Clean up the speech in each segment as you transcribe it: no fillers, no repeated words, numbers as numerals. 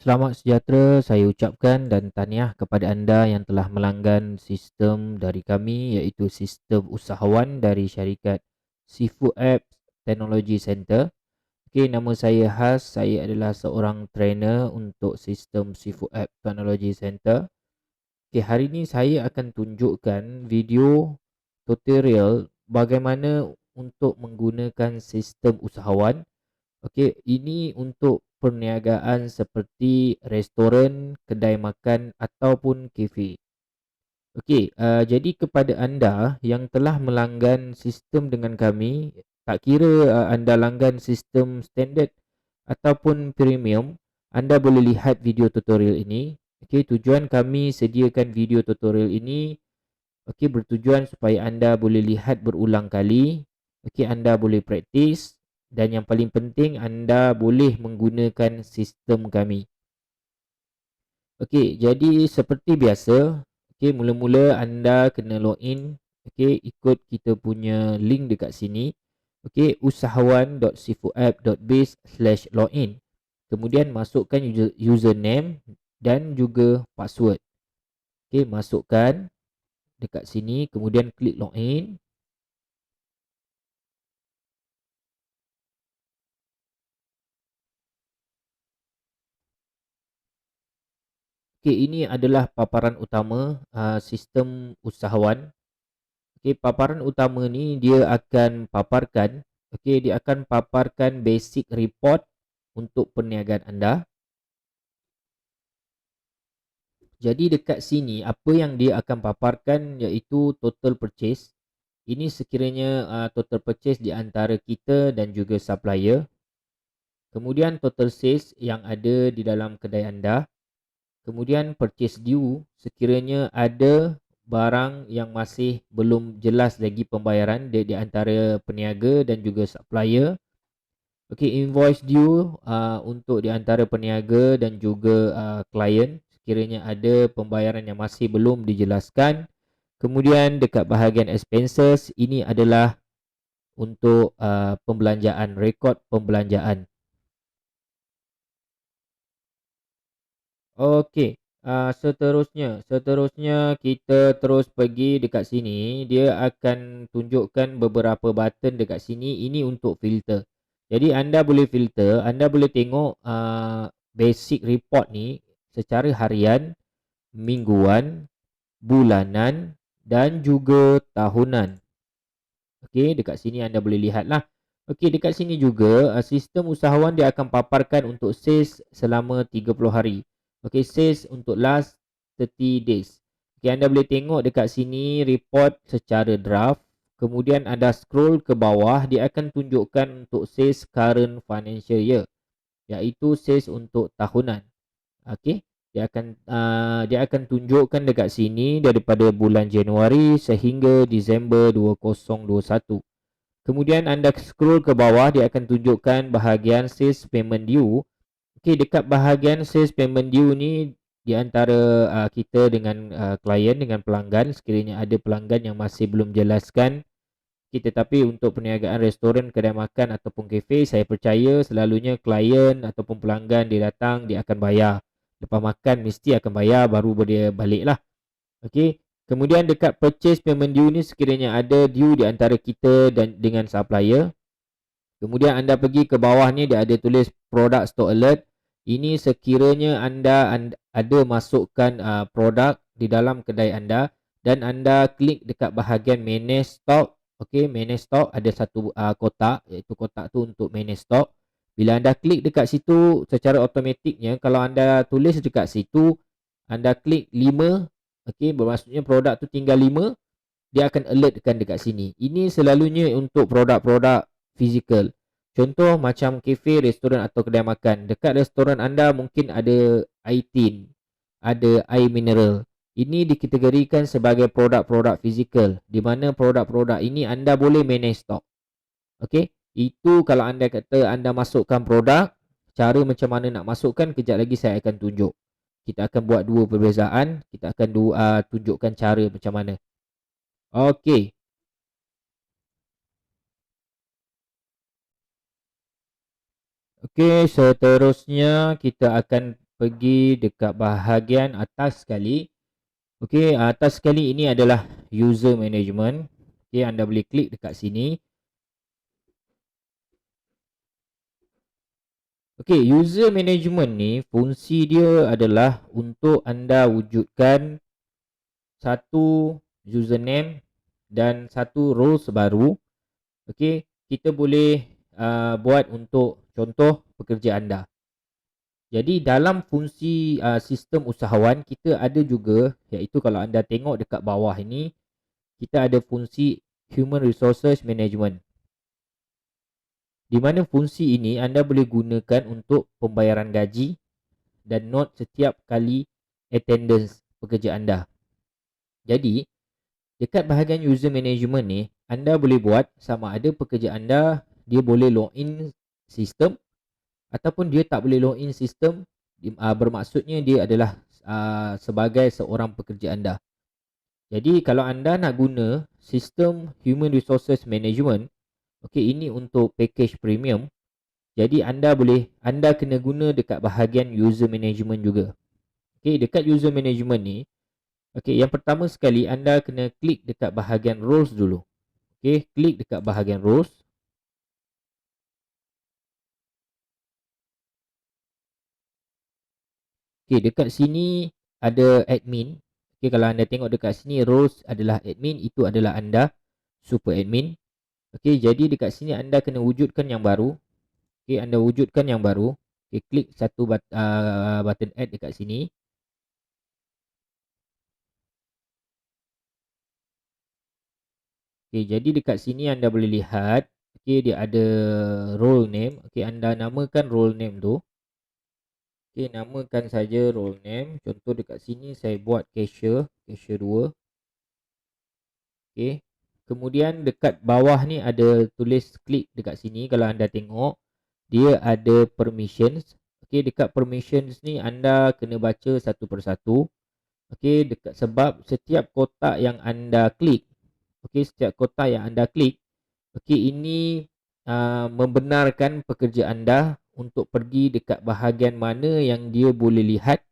Selamat sejahtera saya ucapkan dan tahniah kepada anda yang telah melanggan sistem dari kami, iaitu sistem usahawan dari syarikat Sifu Apps Technology Center. Okey, nama saya Has. Saya adalah seorang trainer untuk sistem Sifu App Technology Center. Okey, hari ini saya akan tunjukkan video tutorial bagaimana untuk menggunakan sistem usahawan. Okey, ini untuk perniagaan seperti restoran, kedai makan ataupun kafe. Okey, jadi kepada anda yang telah melanggan sistem dengan kami, tak kira anda langgan sistem standard ataupun premium, anda boleh lihat video tutorial ini. Okey, tujuan kami sediakan video tutorial ini, okey, bertujuan supaya anda boleh lihat berulang kali. Okey, anda boleh praktis dan yang paling penting anda boleh menggunakan sistem kami. Okey, jadi seperti biasa, okey, mula-mula anda kena login, okey, ikut kita punya link dekat sini. Okey, usahawan.sifuapp.biz/login. Kemudian masukkan username dan juga password. Okey, masukkan dekat sini, kemudian klik login. Okey, ini adalah paparan utama sistem usahawan. Okey, paparan utama ni dia akan paparkan, okey, dia akan paparkan basic report untuk perniagaan anda. Jadi dekat sini apa yang dia akan paparkan iaitu total purchase. Ini sekiranya total purchase di antara kita dan juga supplier. Kemudian total sales yang ada di dalam kedai anda. Kemudian purchase due sekiranya ada barang yang masih belum jelas lagi pembayaran di antara peniaga dan juga supplier. Okey, invoice due untuk di antara peniaga dan juga klien sekiranya ada pembayaran yang masih belum dijelaskan. Kemudian dekat bahagian expenses, ini adalah untuk pembelanjaan, rekod pembelanjaan. Okey, seterusnya kita terus pergi dekat sini, dia akan tunjukkan beberapa button dekat sini, ini untuk filter. Jadi anda boleh filter, anda boleh tengok basic report ni secara harian, mingguan, bulanan dan juga tahunan. Okey, dekat sini anda boleh lihatlah. Okey, dekat sini juga sistem usahawan dia akan paparkan untuk sales selama 30 hari. Okey, sales untuk last 30 days. Okey, anda boleh tengok dekat sini report secara draft. Kemudian anda scroll ke bawah, dia akan tunjukkan untuk sales current financial year, iaitu sales untuk tahunan. Okey, dia akan tunjukkan dekat sini daripada bulan Januari sehingga Disember 2021. Kemudian anda scroll ke bawah, dia akan tunjukkan bahagian sales payment due. Okey, dekat bahagian sales payment due ni di antara kita dengan klien, dengan pelanggan, sekiranya ada pelanggan yang masih belum jelaskan. Tetapi untuk perniagaan restoran, kedai makan ataupun kafe, saya percaya selalunya klien ataupun pelanggan dia datang, dia akan bayar. Lepas makan mesti akan bayar, baru dia balik lah. Okey. Kemudian dekat purchase payment due ni sekiranya ada due di antara kita dan dengan supplier. Kemudian anda pergi ke bawah ni, dia ada tulis product stock alert. Ini sekiranya anda ada masukkan produk di dalam kedai anda dan anda klik dekat bahagian manage stock. Okey, manage stock ada satu kotak, iaitu kotak tu untuk manage stock. Bila anda klik dekat situ, secara automatiknya kalau anda tulis dekat situ, anda klik 5, okey, bermaksudnya produk tu tinggal 5, dia akan alertkan dekat sini. Ini selalunya untuk produk-produk fizikal. Contoh macam kafe, restoran atau kedai makan. Dekat restoran anda mungkin ada air tin, ada air mineral. Ini dikategorikan sebagai produk-produk fizikal, di mana produk-produk ini anda boleh manage stock. Okey, itu kalau anda kata anda masukkan produk, cara macam mana nak masukkan kejap lagi saya akan tunjuk. Kita akan buat dua perbezaan, kita akan tunjukkan cara macam mana. Okey. Okey, seterusnya kita akan pergi dekat bahagian atas sekali. Okey, atas sekali ini adalah user management. Okey, anda boleh klik dekat sini. Okey, user management ni fungsi dia adalah untuk anda wujudkan satu username dan satu roles baru. Okey, kita boleh buat untuk contoh pekerja anda. Jadi dalam fungsi sistem usahawan kita ada juga, iaitu kalau anda tengok dekat bawah ini, kita ada fungsi Human Resources Management. Di mana fungsi ini anda boleh gunakan untuk pembayaran gaji dan note setiap kali attendance pekerja anda. Jadi, dekat bahagian user management ni, anda boleh buat sama ada pekerja anda dia boleh login sistem ataupun dia tak boleh login sistem. Bermaksudnya dia adalah sebagai seorang pekerja anda. Jadi kalau anda nak guna sistem Human Resources Management, okey, ini untuk package premium. Jadi anda kena guna dekat bahagian user management juga. Okey, dekat user management ni, okey, yang pertama sekali anda kena klik dekat bahagian roles dulu. Okey, klik dekat bahagian roles. Okey, dekat sini ada admin. Okey, kalau anda tengok dekat sini roles adalah admin, itu adalah anda, super admin. Okey, jadi dekat sini anda kena wujudkan yang baru. Okey, anda wujudkan yang baru. Okey, klik satu button add dekat sini. Okey, jadi dekat sini anda boleh lihat, okey, dia ada role name. Okey, anda namakan role name tu. Okey, namakan saja role name. Contoh dekat sini saya buat cashier 2. Okey. Kemudian dekat bawah ni ada tulis klik dekat sini. Kalau anda tengok, dia ada permissions. Okey, dekat permissions ni anda kena baca satu persatu. Okey, sebab setiap kotak yang anda klik, okey, setiap kotak yang anda klik, okey, ini membenarkan pekerja anda untuk pergi dekat bahagian mana yang dia boleh lihat,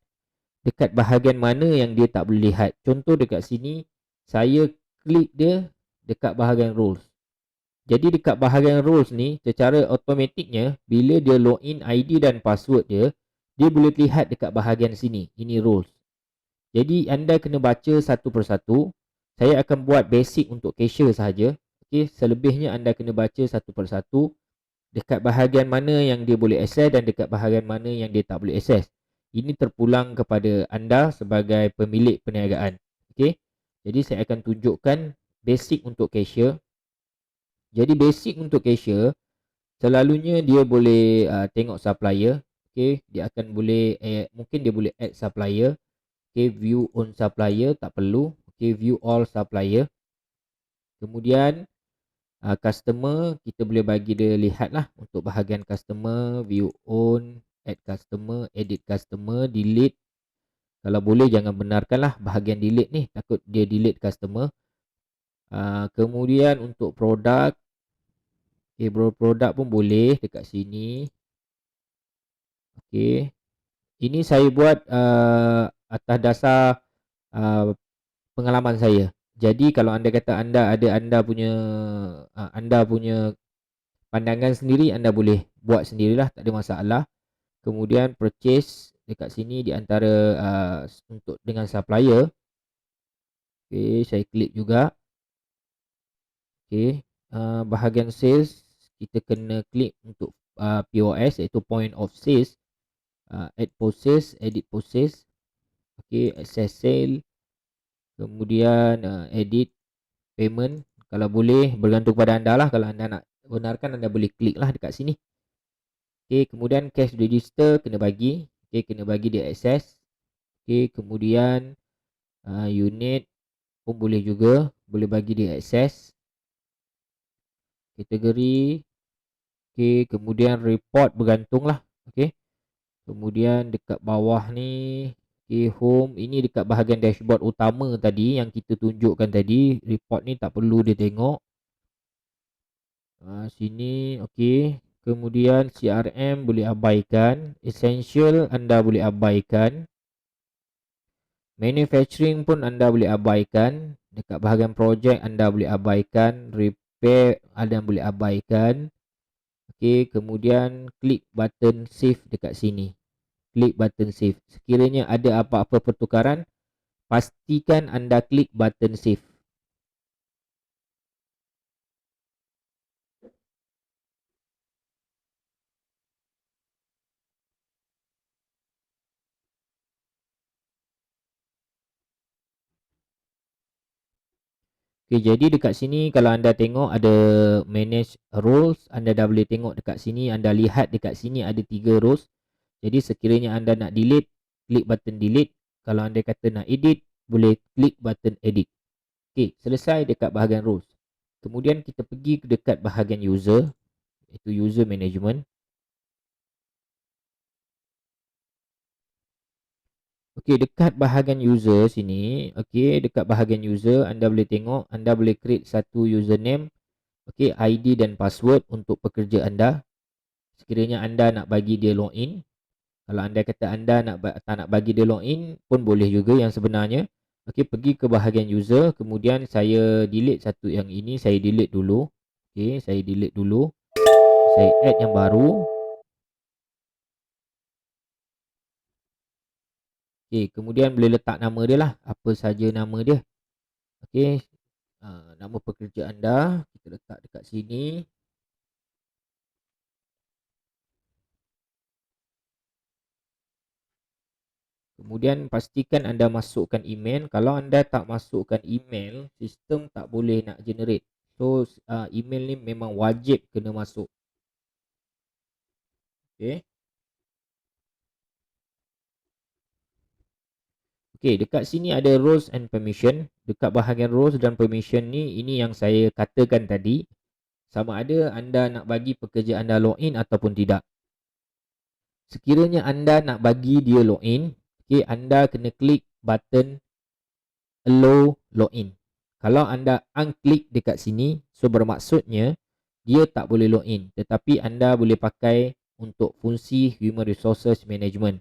dekat bahagian mana yang dia tak boleh lihat. Contoh dekat sini, saya klik dia dekat bahagian roles. Jadi dekat bahagian roles ni, secara automatiknya, bila dia login ID dan password dia, dia boleh lihat dekat bahagian sini. Ini roles. Jadi anda kena baca satu persatu. Saya akan buat basic untuk cashier sahaja. Okey, selebihnya anda kena baca satu persatu. Dekat bahagian mana yang dia boleh akses dan dekat bahagian mana yang dia tak boleh akses. Ini terpulang kepada anda sebagai pemilik perniagaan. Okey. Jadi saya akan tunjukkan basic untuk cashier. Jadi basic untuk cashier, selalunya dia boleh tengok supplier. Okey, dia akan boleh mungkin dia boleh add supplier. Okey, view on supplier tak perlu. Okey, view all supplier. Kemudian customer, kita boleh bagi dia lihat lah untuk bahagian customer, view on, add customer, edit customer, delete. Kalau boleh jangan benarkan lah bahagian delete ni, takut dia delete customer. Kemudian untuk produk, okay, produk pun boleh dekat sini. Okay, ini saya buat atas dasar pengalaman saya. Jadi kalau anda kata anda punya pandangan sendiri, anda boleh buat sendirilah, tak ada masalah. Kemudian purchase dekat sini di antara untuk dengan supplier. Okey, saya klik juga. Okey, bahagian sales kita kena klik untuk POS, iaitu point of sales. Add process, edit process. Okey, access sale. Kemudian edit payment. Kalau boleh bergantung pada anda lah. Kalau anda nak benarkan, anda boleh klik lah dekat sini. Okey, kemudian cash register kena bagi. Okey, kena bagi dia access. Okey, kemudian unit pun boleh juga, boleh bagi dia access. Kategori. Okey, kemudian report bergantung lah. Okey. Kemudian dekat bawah ni, okey, home, ini dekat bahagian dashboard utama tadi yang kita tunjukkan tadi. Report ni tak perlu dia tengok. Sini, okey. Kemudian CRM boleh abaikan, essential anda boleh abaikan, manufacturing pun anda boleh abaikan, dekat bahagian projek anda boleh abaikan, repair anda boleh abaikan. Okey, kemudian klik button save dekat sini. Klik button save. Sekiranya ada apa-apa pertukaran, pastikan anda klik button save. Okey, jadi dekat sini kalau anda tengok ada manage roles, anda dah boleh tengok dekat sini, anda lihat dekat sini ada 3 roles. Jadi sekiranya anda nak delete, klik button delete. Kalau anda kata nak edit, boleh klik button edit. Okey, selesai dekat bahagian roles. Kemudian kita pergi ke dekat bahagian user, iaitu user management. Okey, dekat bahagian user sini, okey, dekat bahagian user anda boleh tengok, anda boleh create satu username, okey, ID dan password untuk pekerja anda. Sekiranya anda nak bagi dia login, kalau anda kata anda tak nak bagi dia login pun boleh juga yang sebenarnya. Okey, pergi ke bahagian user, kemudian saya delete satu yang ini, saya delete dulu. Okey, saya delete dulu. Saya add yang baru. Okey, kemudian boleh letak nama dia lah, apa saja nama dia. Okey, nama pekerja anda kita letak dekat sini. Kemudian pastikan anda masukkan email. Kalau anda tak masukkan email, sistem tak boleh nak generate. So email ni memang wajib kena masuk. Okey. Okey, dekat sini ada roles and permission. Dekat bahagian roles dan permission ni, ini yang saya katakan tadi. Sama ada anda nak bagi pekerja anda login ataupun tidak. Sekiranya anda nak bagi dia login, okey, anda kena klik button allow login. Kalau anda unklik dekat sini, so bermaksudnya dia tak boleh login, tetapi anda boleh pakai untuk fungsi human resources management.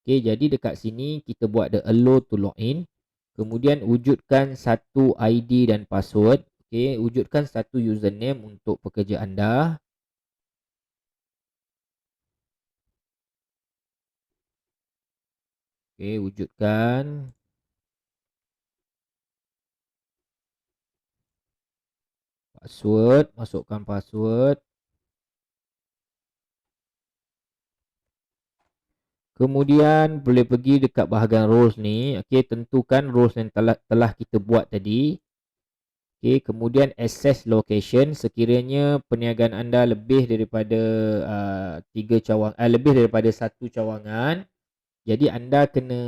Okey, jadi dekat sini kita buat the allow to login. Kemudian wujudkan satu ID dan password. Okey, wujudkan satu username untuk pekerja anda. Okey, wujudkan. Password, masukkan password. Kemudian boleh pergi dekat bahagian roles ni. Okey, tentukan roles yang telah kita buat tadi. Okey, kemudian access location. Sekiranya perniagaan anda lebih daripada lebih daripada satu cawangan, jadi anda kena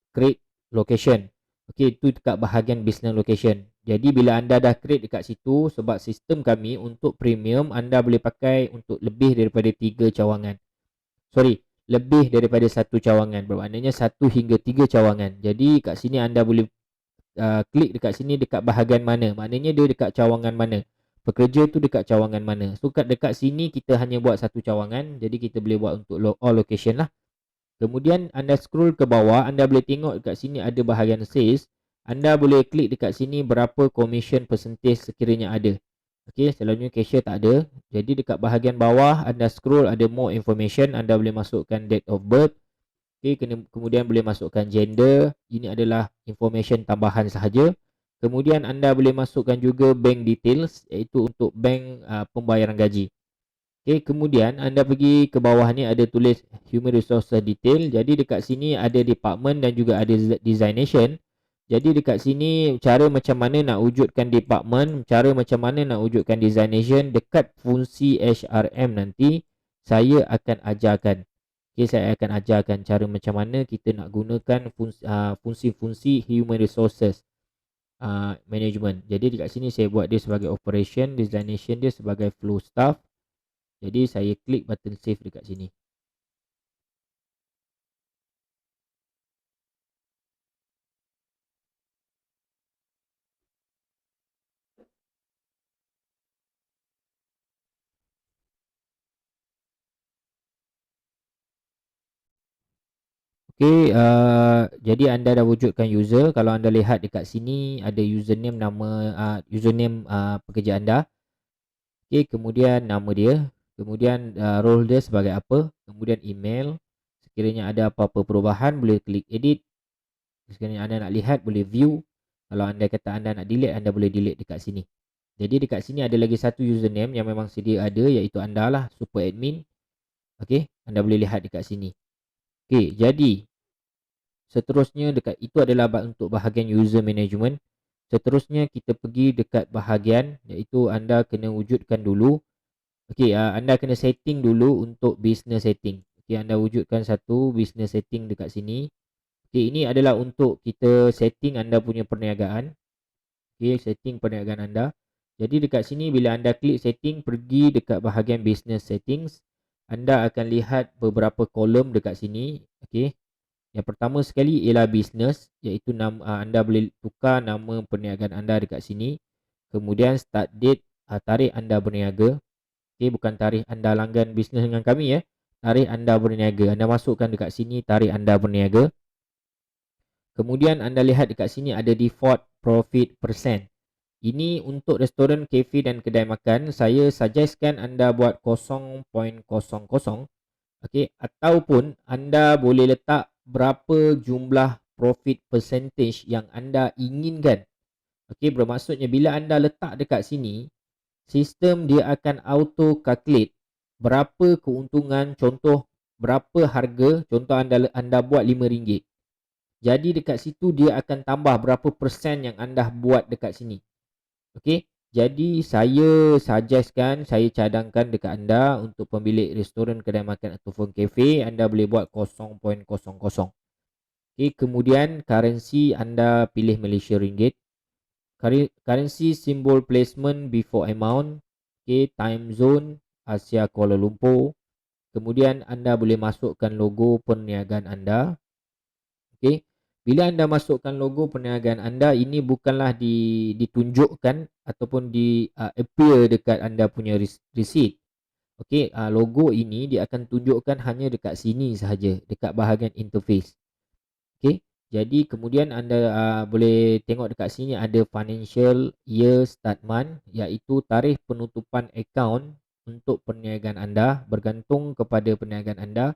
create location. Okey, itu dekat bahagian business location. Jadi bila anda dah create dekat situ, sebab sistem kami untuk premium, anda boleh pakai untuk lebih daripada 3 cawangan. Sorry, lebih daripada satu cawangan. Bermaknanya 1 hingga 3 cawangan. Jadi kat sini anda boleh klik dekat sini dekat bahagian mana. Maknanya dia dekat cawangan mana. Pekerja tu dekat cawangan mana. So dekat sini kita hanya buat satu cawangan. Jadi kita boleh buat untuk all location lah. Kemudian anda scroll ke bawah, anda boleh tengok dekat sini ada bahagian sales. Anda boleh klik dekat sini berapa commission percentage sekiranya ada. Okey, selalunya cashier tak ada. Jadi dekat bahagian bawah anda scroll ada more information, anda boleh masukkan date of birth. Okey, kemudian boleh masukkan gender. Ini adalah information tambahan sahaja. Kemudian anda boleh masukkan juga bank details, iaitu untuk bank pembayaran gaji. Okey, kemudian anda pergi ke bawah ni ada tulis human resources detail. Jadi dekat sini ada department dan juga ada designation. Jadi dekat sini cara macam mana nak wujudkan department, cara macam mana nak wujudkan designation dekat fungsi HRM nanti saya akan ajarkan. Okey, saya akan ajarkan cara macam mana kita nak gunakan fungsi-fungsi human resources management. Jadi dekat sini saya buat dia sebagai operation, designation dia sebagai flow staff. Jadi saya klik button save dekat sini. Okey, jadi anda dah wujudkan user. Kalau anda lihat dekat sini ada username, nama username pekerja anda. Okey, kemudian nama dia, kemudian role dia sebagai apa, kemudian email. Sekiranya ada apa-apa perubahan boleh klik edit. Sekiranya anda nak lihat boleh view. Kalau anda kata anda nak delete, anda boleh delete dekat sini. Jadi dekat sini ada lagi satu username yang memang sedia ada, iaitu anda lah, super admin. Okey, anda boleh lihat dekat sini. Okey, jadi seterusnya dekat itu adalah untuk bahagian user management. Seterusnya kita pergi dekat bahagian iaitu anda kena wujudkan dulu. Okey, anda kena setting dulu untuk business setting. Okey, anda wujudkan satu business setting dekat sini. Okey, ini adalah untuk kita setting anda punya perniagaan. Okey, setting perniagaan anda. Jadi dekat sini bila anda klik setting, pergi dekat bahagian business settings, anda akan lihat beberapa kolom dekat sini. Okey. Yang pertama sekali ialah business, iaitu nama anda boleh tukar nama perniagaan anda dekat sini. Kemudian start date, tarikh anda berniaga. Okey, bukan tarikh anda langgan bisnes dengan kami ya. Tarikh anda berniaga. Anda masukkan dekat sini tarikh anda berniaga. Kemudian anda lihat dekat sini ada default profit percent. Ini untuk restoran, kafe dan kedai makan. Saya suggestkan anda buat 0.00. Okey, ataupun anda boleh letak berapa jumlah profit percentage yang anda inginkan. Okey, bermaksudnya bila anda letak dekat sini, sistem dia akan auto calculate berapa keuntungan, contoh berapa harga, contoh anda buat RM5. Jadi dekat situ dia akan tambah berapa persen yang anda buat dekat sini. Okey, jadi saya suggestkan, saya cadangkan dekat anda untuk pemilik restoran, kedai makan ataupun kafe, anda boleh buat 0.00. Okey, kemudian currency anda pilih Malaysia Ringgit. Currency symbol placement before amount. Okey, time zone Asia Kuala Lumpur. Kemudian anda boleh masukkan logo perniagaan anda. Okey. Bila anda masukkan logo perniagaan anda, ini bukanlah ditunjukkan ataupun appear dekat anda punya receipt. Okey, logo ini dia akan tunjukkan hanya dekat sini sahaja, dekat bahagian interface. Okey. Jadi kemudian anda boleh tengok dekat sini ada financial year start month, iaitu tarikh penutupan akaun untuk perniagaan anda bergantung kepada perniagaan anda.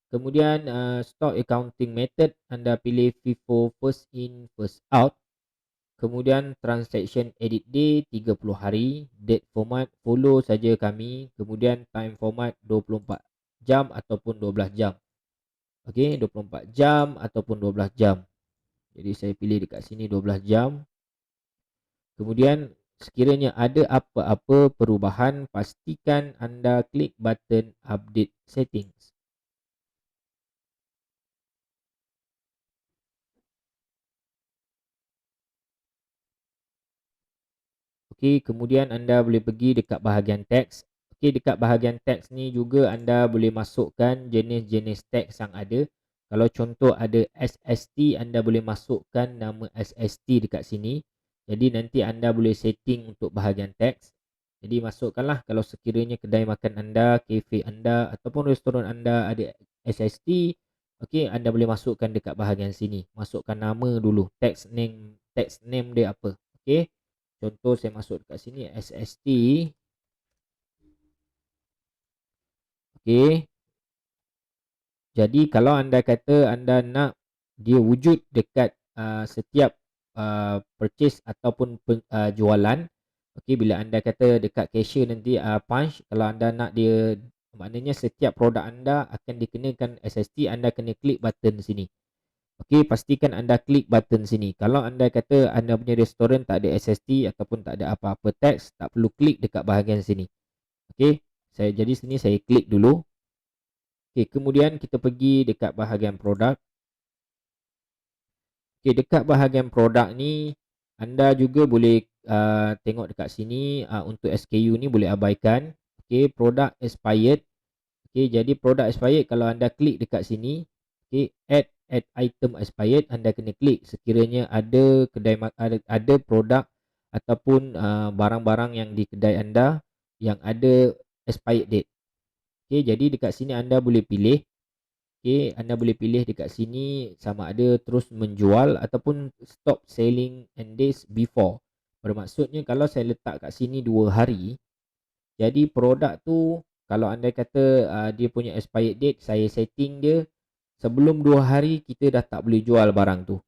Kemudian stock accounting method anda pilih FIFO first in first out. Kemudian transaction edit day 30 hari, date format follow saja kami, kemudian time format 24 jam ataupun 12 jam. Okey, 24 jam ataupun 12 jam. Jadi saya pilih dekat sini 12 jam. Kemudian sekiranya ada apa-apa perubahan, pastikan anda klik button update settings. Okey, kemudian anda boleh pergi dekat bahagian teks. Okey, dekat bahagian teks ni juga anda boleh masukkan jenis-jenis teks yang ada. Kalau contoh ada SST, anda boleh masukkan nama SST dekat sini. Jadi nanti anda boleh setting untuk bahagian teks. Jadi masukkanlah kalau sekiranya kedai makan anda, kafe anda ataupun restoran anda ada SST. Okey, anda boleh masukkan dekat bahagian sini. Masukkan nama dulu, text name dia apa. Okey. Contoh saya masuk dekat sini SST. Okey. Jadi kalau anda kata anda nak dia wujud dekat setiap purchase ataupun jualan. Okey, bila anda kata dekat cashier nanti punch, kalau anda nak dia, maknanya setiap produk anda akan dikenakan SST, anda kena klik button sini. Okey, pastikan anda klik button sini. Kalau anda kata anda punya restoran tak ada SST ataupun tak ada apa-apa teks, tak perlu klik dekat bahagian sini. Okey, jadi sini saya klik dulu. Okey, kemudian kita pergi dekat bahagian produk. Okey, dekat bahagian produk ni anda juga boleh tengok dekat sini untuk SKU ni boleh abaikan. Okey, produk expired. Okey, jadi produk expired kalau anda klik dekat sini, okey, add item expired, anda kena klik sekiranya ada ada produk ataupun barang-barang yang di kedai anda yang ada expired date. Okey, jadi dekat sini anda boleh pilih. Okey, anda boleh pilih dekat sini sama ada terus menjual ataupun stop selling and days before. Bermaksudnya kalau saya letak kat sini 2 hari, jadi produk tu kalau anda kata dia punya expired date, saya setting dia sebelum 2 hari kita dah tak boleh jual barang tu.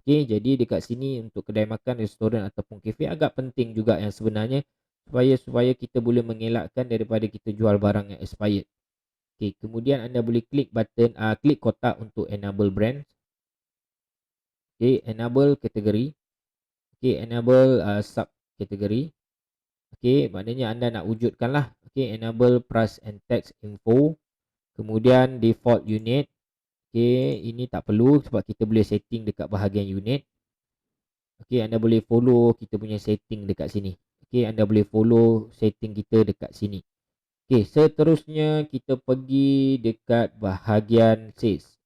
Okey, jadi dekat sini untuk kedai makan, restoran ataupun kafe agak penting juga yang sebenarnya supaya kita boleh mengelakkan daripada kita jual barang yang expired. Okey, kemudian anda boleh klik button klik kotak untuk enable brand. Okey, enable kategori. Okey, enable sub kategori. Okey, maknanya anda nak wujudkanlah. Okey, enable price and tax info. Kemudian default unit. Okey, ini tak perlu sebab kita boleh setting dekat bahagian unit. Okey, anda boleh follow kita punya setting dekat sini. Okey, anda boleh follow setting kita dekat sini. Okey, seterusnya kita pergi dekat bahagian sales.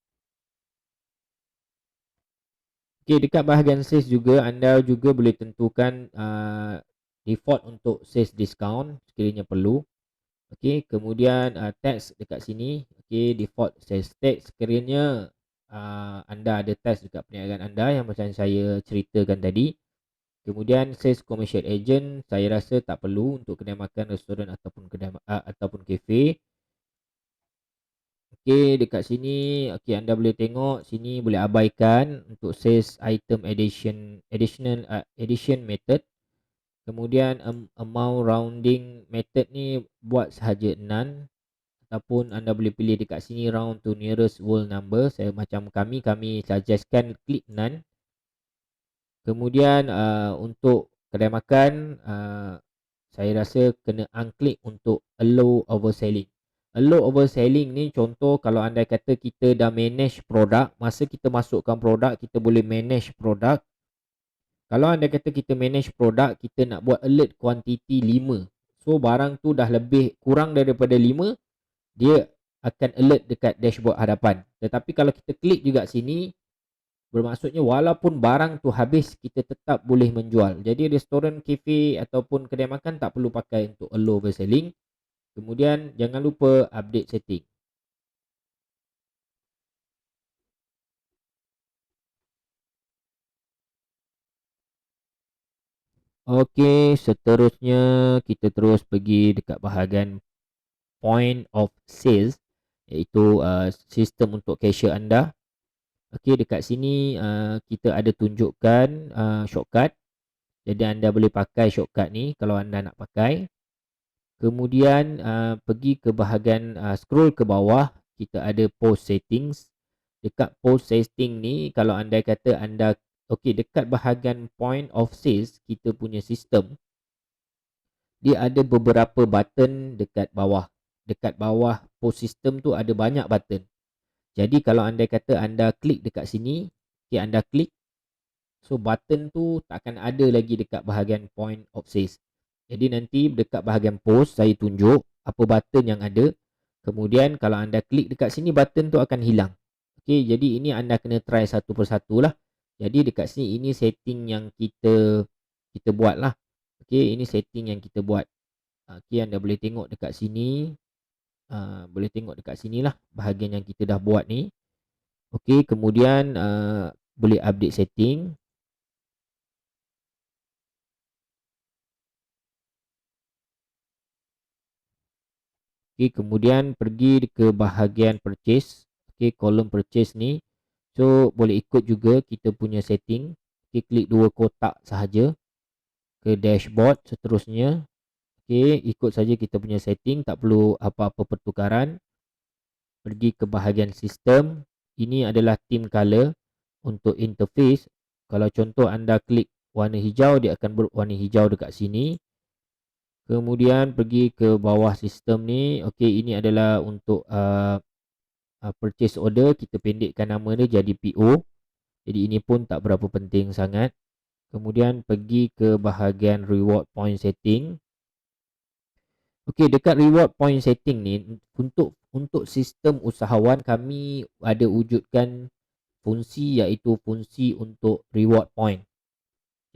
Okey, dekat bahagian sales juga anda juga boleh tentukan default untuk sales discount sekiranya perlu. Okey, kemudian tax dekat sini. Okey, default sales tax sekiranya anda ada tax dekat perniagaan anda yang macam saya ceritakan tadi. Kemudian sales commercial agent saya rasa tak perlu untuk kedai makan, restoran ataupun kafe. Okey, dekat sini okey anda boleh tengok sini boleh abaikan untuk sales item addition method. Kemudian amount rounding method ni buat sahaja none ataupun anda boleh pilih dekat sini round to nearest whole number. Saya macam kami suggestkan klik none. Kemudian untuk kedai makan saya rasa kena unklik untuk allow overselling. Allow overselling ni contoh kalau anda kata kita dah manage produk, masa kita masukkan produk kita boleh manage produk. Kalau anda kata kita manage produk, kita nak buat alert quantity 5. So barang tu dah lebih kurang daripada 5, dia akan alert dekat dashboard hadapan. Tetapi kalau kita klik juga sini, bermaksudnya walaupun barang tu habis, kita tetap boleh menjual. Jadi restoran, kafe ataupun kedai makan tak perlu pakai untuk allow overselling. Kemudian jangan lupa update setting. Okey, seterusnya kita terus pergi dekat bahagian point of sales, iaitu sistem untuk cashier anda. Okey, dekat sini kita ada tunjukkan shortcut. Jadi anda boleh pakai shortcut ni kalau anda nak pakai. Kemudian pergi ke bahagian scroll ke bawah, kita ada post settings. Dekat post setting ni kalau anda kata anda okey dekat bahagian point of sales, kita punya sistem dia ada beberapa button dekat bawah. Dekat bawah post system tu ada banyak button. Jadi kalau anda kata anda klik dekat sini, okay, anda klik, so button tu takkan ada lagi dekat bahagian point of sales. Jadi nanti dekat bahagian post saya tunjuk apa button yang ada. Kemudian kalau anda klik dekat sini, button tu akan hilang. Okay, jadi ini anda kena try satu persatu lah. Jadi dekat sini ini setting yang kita buat lah. Okay, ini setting yang kita buat. Okay, anda boleh tengok dekat sini. Boleh tengok dekat sini lah bahagian yang kita dah buat ni. Okay, kemudian boleh update setting. Okay, kemudian pergi ke bahagian purchase. Okay, kolom purchase ni. So, boleh ikut juga kita punya setting. Okay, klik dua kotak sahaja. Ke dashboard seterusnya. Okay, ikut saja kita punya setting. Tak perlu apa-apa pertukaran. Pergi ke bahagian sistem. Ini adalah theme color. Untuk interface. Kalau contoh anda klik warna hijau, dia akan berwarna hijau dekat sini. Kemudian pergi ke bawah sistem ni. Okey, ini adalah untuk purchase order. Kita pendekkan nama dia jadi PO. Jadi ini pun tak berapa penting sangat. Kemudian pergi ke bahagian reward point setting. Okey, dekat reward point setting ni untuk sistem usahawan kami ada wujudkan fungsi iaitu fungsi untuk reward point.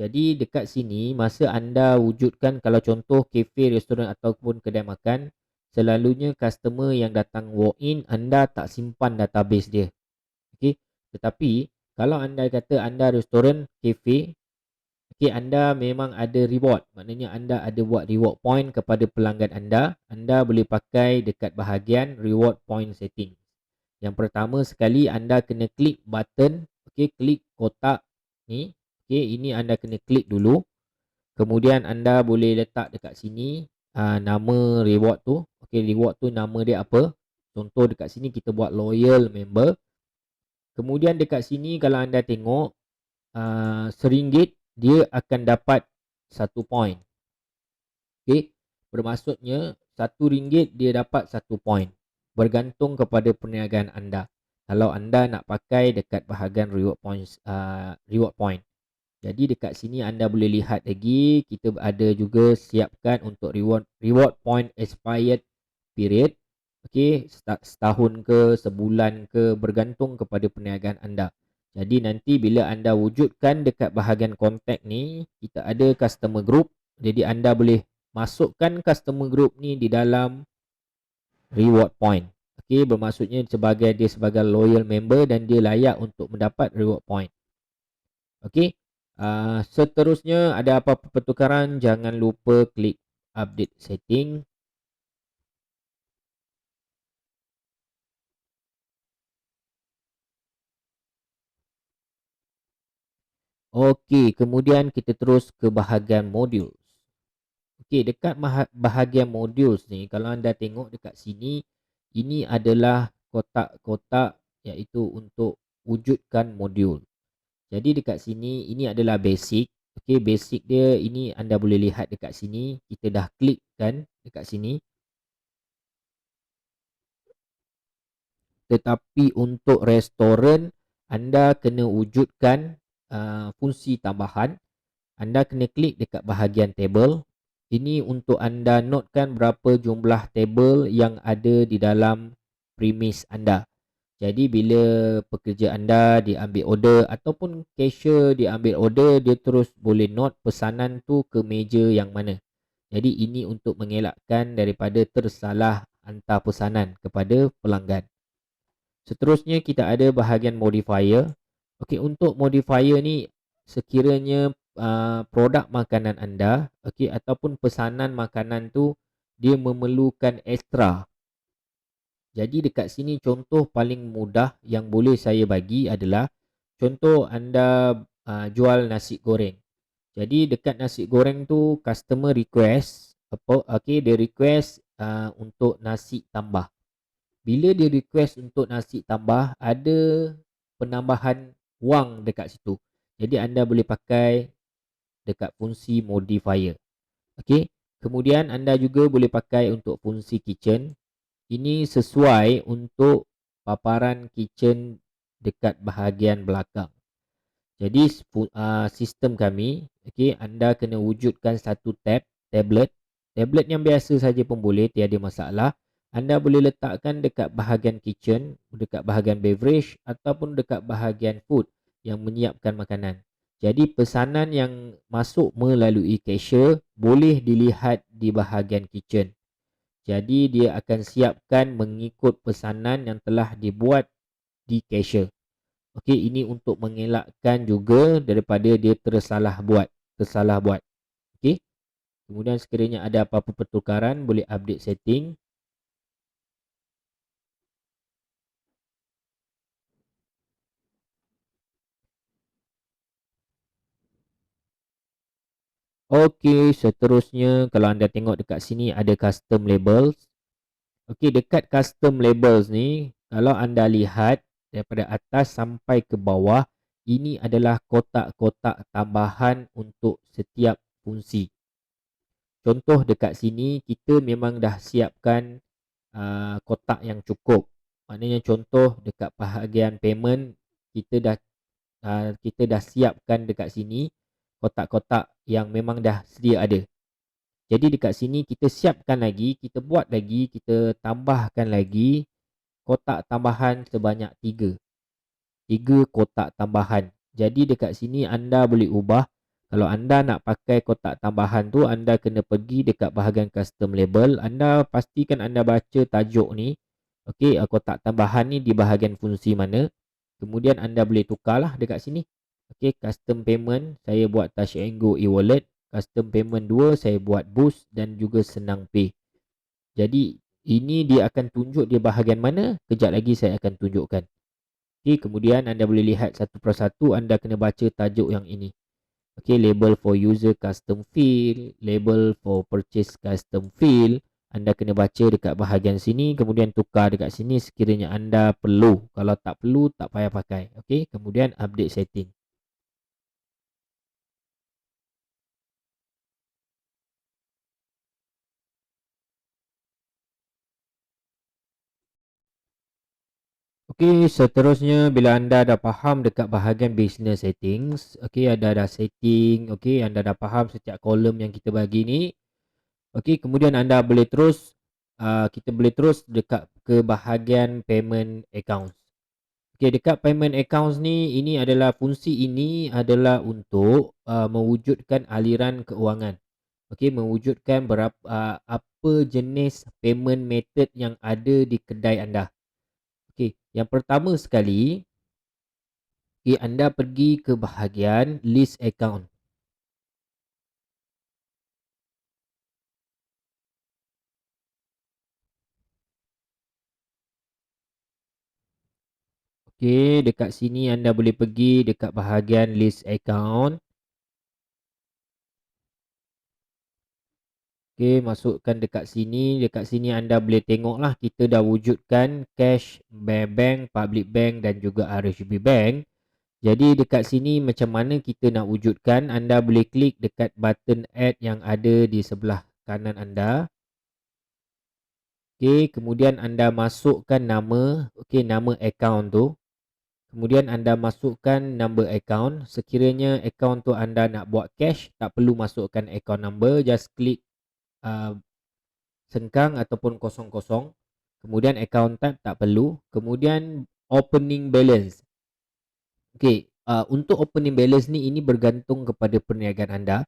Jadi dekat sini masa anda wujudkan kalau contoh kafe, restoran ataupun kedai makan, selalunya customer yang datang walk in, anda tak simpan database dia. Okey, tetapi kalau anda kata anda restoran, cafe, okey, anda memang ada reward, maknanya anda ada buat reward point kepada pelanggan anda boleh pakai dekat bahagian reward point setting. Yang pertama sekali anda kena klik button, okey, klik kotak ni. Okey, ini anda kena klik dulu. Kemudian anda boleh letak dekat sini nama reward tu. Okey, reward tu nama dia apa? Contoh dekat sini kita buat loyal member. Kemudian dekat sini kalau anda tengok RM1 dia akan dapat 1 point. Okey, bermaksudnya RM1 dia dapat 1 point. Bergantung kepada perniagaan anda. Kalau anda nak pakai dekat bahagian reward point. Jadi dekat sini anda boleh lihat lagi, kita ada juga siapkan untuk reward point expired period. Okey, setahun ke, sebulan ke, bergantung kepada perniagaan anda. Jadi nanti bila anda wujudkan dekat bahagian kontak ni, kita ada customer group. Jadi anda boleh masukkan customer group ni di dalam reward point. Okey, bermaksudnya dia sebagai loyal member dan dia layak untuk mendapat reward point. Okey. Seterusnya ada apa-apa pertukaran, jangan lupa klik update setting. Okey, kemudian kita terus ke bahagian modules. Okey, dekat bahagian modules ni, kalau anda tengok dekat sini, ini adalah kotak-kotak iaitu untuk wujudkan modul. Jadi dekat sini, ini adalah basic. Okey, basic dia ini anda boleh lihat dekat sini. Kita dah klik kan dekat sini. Tetapi untuk restoran, anda kena wujudkan fungsi tambahan. Anda kena klik dekat bahagian table. Ini untuk anda notekan berapa jumlah table yang ada di dalam premise anda. Jadi bila pekerja anda diambil order ataupun cashier diambil order, dia terus boleh note pesanan tu ke meja yang mana. Jadi ini untuk mengelakkan daripada tersalah hantar pesanan kepada pelanggan. Seterusnya kita ada bahagian modifier. Okey, untuk modifier ni sekiranya produk makanan anda, okey, ataupun pesanan makanan tu dia memerlukan ekstra. Jadi dekat sini contoh paling mudah yang boleh saya bagi adalah contoh anda jual nasi goreng. Jadi dekat nasi goreng tu customer request okey, dia request untuk nasi tambah. Bila dia request untuk nasi tambah, ada penambahan wang dekat situ. Jadi anda boleh pakai dekat fungsi modifier. Okey. Kemudian anda juga boleh pakai untuk fungsi kitchen. Ini sesuai untuk paparan kitchen dekat bahagian belakang. Jadi sistem kami, okey, anda kena wujudkan satu tablet. Tablet yang biasa saja pun boleh, tiada masalah. Anda boleh letakkan dekat bahagian kitchen, dekat bahagian beverage ataupun dekat bahagian food yang menyiapkan makanan. Jadi pesanan yang masuk melalui cashier boleh dilihat di bahagian kitchen. Jadi dia akan siapkan mengikut pesanan yang telah dibuat di cashier. Okey, ini untuk mengelakkan juga daripada dia tersalah buat. Okey. Kemudian sekiranya ada apa-apa pertukaran, boleh update setting. Okey, seterusnya kalau anda tengok dekat sini ada custom labels. Okey, dekat custom labels ni, kalau anda lihat daripada atas sampai ke bawah, ini adalah kotak-kotak tambahan untuk setiap fungsi. Contoh dekat sini kita memang dah siapkan kotak yang cukup. Maknanya contoh dekat bahagian payment kita dah siapkan dekat sini kotak-kotak yang memang dah sedia ada. Jadi dekat sini kita siapkan lagi, kita buat lagi, kita tambahkan lagi kotak tambahan sebanyak 3. 3 kotak tambahan. Jadi dekat sini anda boleh ubah. Kalau anda nak pakai kotak tambahan tu, anda kena pergi dekat bahagian custom label. Anda pastikan anda baca tajuk ni. Okey, kotak tambahan ni di bahagian fungsi mana. Kemudian anda boleh tukarlah dekat sini. Okey, custom payment saya buat Touch and Go e-wallet. Custom payment 2 saya buat Boost dan juga Senang Pay. Jadi ini dia akan tunjuk di bahagian mana. Kejap lagi saya akan tunjukkan. Okey, kemudian anda boleh lihat satu persatu, anda kena baca tajuk yang ini. Okay, label for user custom field, label for purchase custom field. Anda kena baca dekat bahagian sini, kemudian tukar dekat sini sekiranya anda perlu. Kalau tak perlu, tak payah pakai. Okay, kemudian update setting. Okay, seterusnya bila anda dah faham dekat bahagian business settings, okay, anda dah setting, okay, anda dah faham setiap kolom yang kita bagi ni. Okay, kemudian anda boleh terus, kita boleh terus dekat ke bahagian payment accounts. Okay, dekat payment accounts ni, ini adalah fungsi ini adalah untuk mewujudkan aliran keuangan. Okay, mewujudkan apa jenis payment method yang ada di kedai anda. Okay, yang pertama sekali, okay, anda pergi ke bahagian list account. Okay, dekat sini anda boleh pergi dekat bahagian list account. Okay, masukkan dekat sini. Dekat sini anda boleh tengok lah, kita dah wujudkan cash, bank, public bank dan juga RHB Bank. Jadi dekat sini macam mana kita nak wujudkan, anda boleh klik dekat button add yang ada di sebelah kanan anda. Okay, kemudian anda masukkan nama, okay, nama account tu. Kemudian anda masukkan number account. Sekiranya account tu anda nak buat cash, tak perlu masukkan account number, just klik uh, sengkang ataupun kosong-kosong. Kemudian account type tak perlu. Kemudian opening balance. Okey, untuk opening balance ni, ini bergantung kepada perniagaan anda.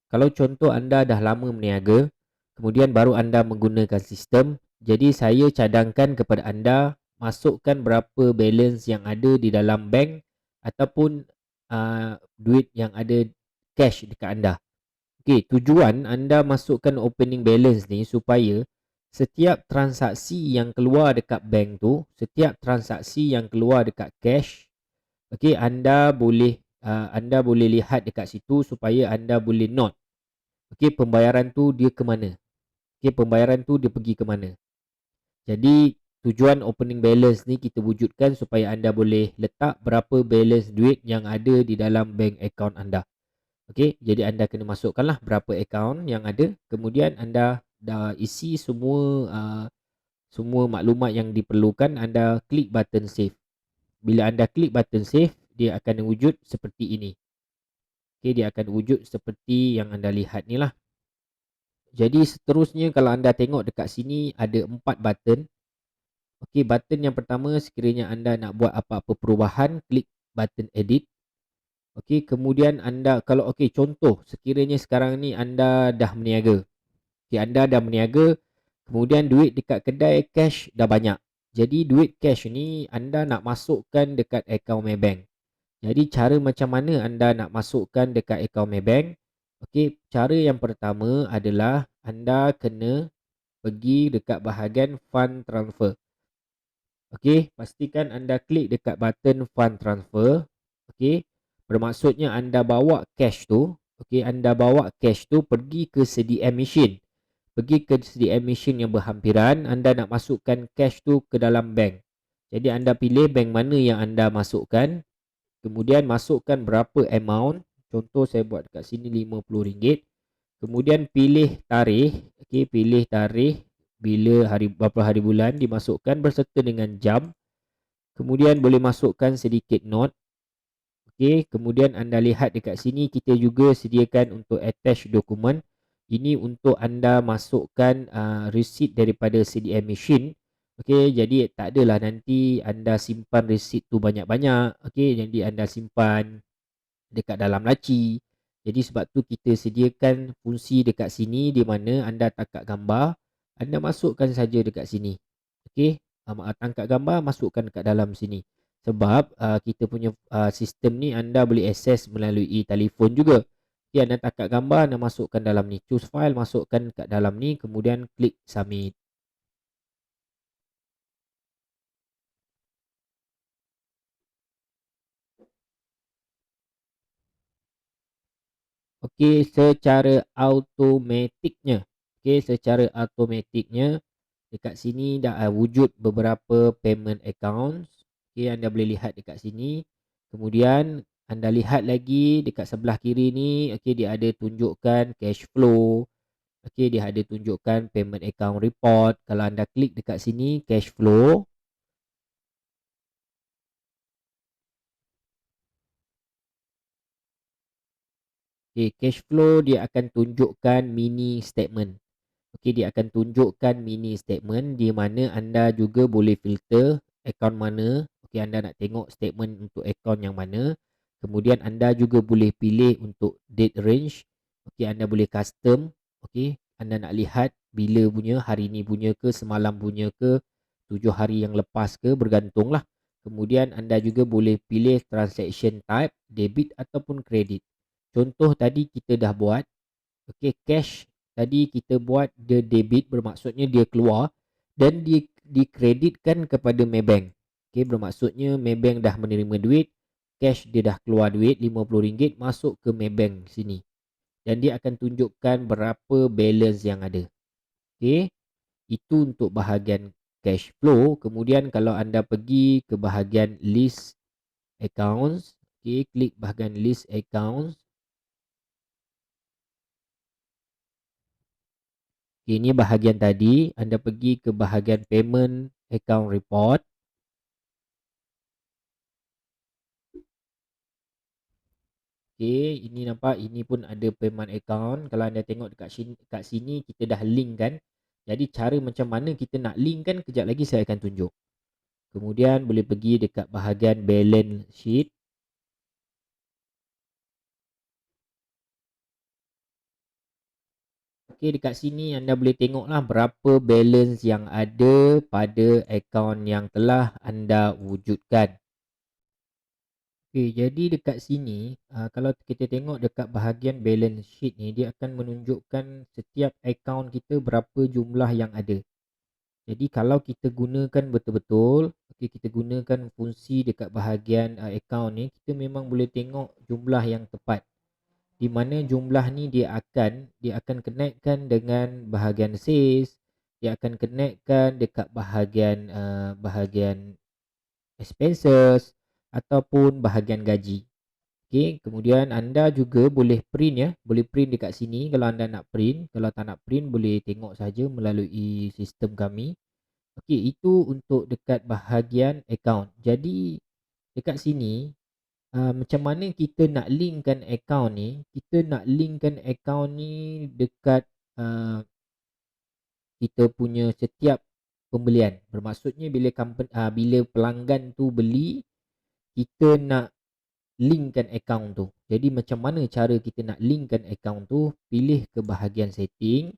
Kalau contoh anda dah lama berniaga, kemudian baru anda menggunakan sistem, jadi saya cadangkan kepada anda masukkan berapa balance yang ada di dalam bank ataupun duit yang ada cash dekat anda. Okey, tujuan anda masukkan opening balance ni supaya setiap transaksi yang keluar dekat bank tu, setiap transaksi yang keluar dekat cash, okey, anda boleh lihat dekat situ supaya anda boleh note. Okey, pembayaran tu dia ke mana? Okey, pembayaran tu dia pergi ke mana? Jadi tujuan opening balance ni kita wujudkan supaya anda boleh letak berapa balance duit yang ada di dalam bank account anda. Okey, jadi anda kena masukkanlah berapa akaun yang ada. Kemudian anda dah isi semua maklumat yang diperlukan, anda klik button save. Bila anda klik button save, dia akan wujud seperti ini. Okey, dia akan wujud seperti yang anda lihat ni lah. Jadi seterusnya kalau anda tengok dekat sini ada 4 button. Okey, button yang pertama sekiranya anda nak buat apa-apa perubahan, klik button edit. Okey, kemudian anda kalau contoh sekiranya sekarang ni anda dah berniaga. Okey, anda dah berniaga, kemudian duit dekat kedai cash dah banyak. Jadi duit cash ni anda nak masukkan dekat akaun Maybank. Jadi cara macam mana anda nak masukkan dekat akaun Maybank? Okey, cara yang pertama adalah anda kena pergi dekat bahagian fund transfer. Okey, pastikan anda klik dekat button fund transfer. Okey, bermaksudnya anda bawa cash tu, okey, anda bawa cash tu pergi ke CDM machine. Pergi ke CDM machine yang berhampiran, anda nak masukkan cash tu ke dalam bank. Jadi anda pilih bank mana yang anda masukkan, kemudian masukkan berapa amount. Contoh saya buat dekat sini RM50. Kemudian pilih tarikh, okey, pilih tarikh bila berapa hari bulan dimasukkan berserta dengan jam. Kemudian boleh masukkan sedikit note. Okey, kemudian anda lihat dekat sini kita juga sediakan untuk attach dokumen. Ini untuk anda masukkan receipt daripada CDM machine. Okey, jadi tak adalah nanti anda simpan receipt tu banyak-banyak. Okey, jadi anda simpan dekat dalam laci. Jadi sebab tu kita sediakan fungsi dekat sini di mana anda tangkap gambar, anda masukkan saja dekat sini. Okey, tangkap gambar masukkan dekat dalam sini. Sebab kita punya sistem ni anda boleh akses melalui telefon juga. Okey, anda tangkap gambar, anda masukkan dalam ni. Choose file, masukkan kat dalam ni, kemudian klik submit. Okey, secara automatiknya. Okey, secara automatiknya dekat sini dah wujud beberapa payment accounts. Okey, anda boleh lihat dekat sini. Kemudian anda lihat lagi dekat sebelah kiri ni, okey, dia ada tunjukkan cash flow. Okey, dia ada tunjukkan payment account report. Kalau anda klik dekat sini cash flow, okey, cash flow dia akan tunjukkan mini statement. Okey, dia akan tunjukkan mini statement di mana anda juga boleh filter akaun mana. Okey, anda nak tengok statement untuk akaun yang mana. Kemudian anda juga boleh pilih untuk date range. Okey, anda boleh custom. Okey, anda nak lihat bila punya, hari ni punya ke, semalam punya ke, 7 hari yang lepas ke, bergantunglah. Kemudian anda juga boleh pilih transaction type, debit ataupun credit. Contoh tadi kita dah buat. Okey, cash tadi kita buat dia debit, bermaksudnya dia keluar dan dikreditkan kepada Maybank. Okey, bermaksudnya Maybank dah menerima duit, cash dia dah keluar duit RM50 masuk ke Maybank sini. Dan dia akan tunjukkan berapa balance yang ada. Okey, itu untuk bahagian cash flow. Kemudian kalau anda pergi ke bahagian list accounts, okey, klik bahagian list accounts. Okay, ini bahagian tadi, anda pergi ke bahagian payment account report. Okay, ini nampak, ini pun ada payment account. Kalau anda tengok dekat sini kita dah link kan. Jadi cara macam mana kita nak link kan, kejap lagi saya akan tunjuk. Kemudian boleh pergi dekat bahagian balance sheet. Okay, dekat sini anda boleh tengoklah berapa balance yang ada pada akaun yang telah anda wujudkan. Okay, jadi dekat sini kalau kita tengok dekat bahagian balance sheet ni, dia akan menunjukkan setiap akaun kita berapa jumlah yang ada. Jadi kalau kita gunakan betul-betul, okay, kita gunakan fungsi dekat bahagian akaun ni, kita memang boleh tengok jumlah yang tepat. Di mana jumlah ni dia akan connectkan dengan bahagian sales, dia akan connectkan dekat bahagian expenses ataupun bahagian gaji. Okey, kemudian anda juga boleh print ya, boleh print dekat sini kalau anda nak print. Kalau tak nak print boleh tengok saja melalui sistem kami. Okey, itu untuk dekat bahagian account. Jadi dekat sini macam mana kita nak linkkan account ni? Kita nak linkkan account ni dekat kita punya setiap pembelian. Bermaksudnya bila pelanggan tu beli, kita nak linkkan akaun tu. Jadi macam mana cara kita nak linkkan akaun tu? Pilih ke bahagian setting.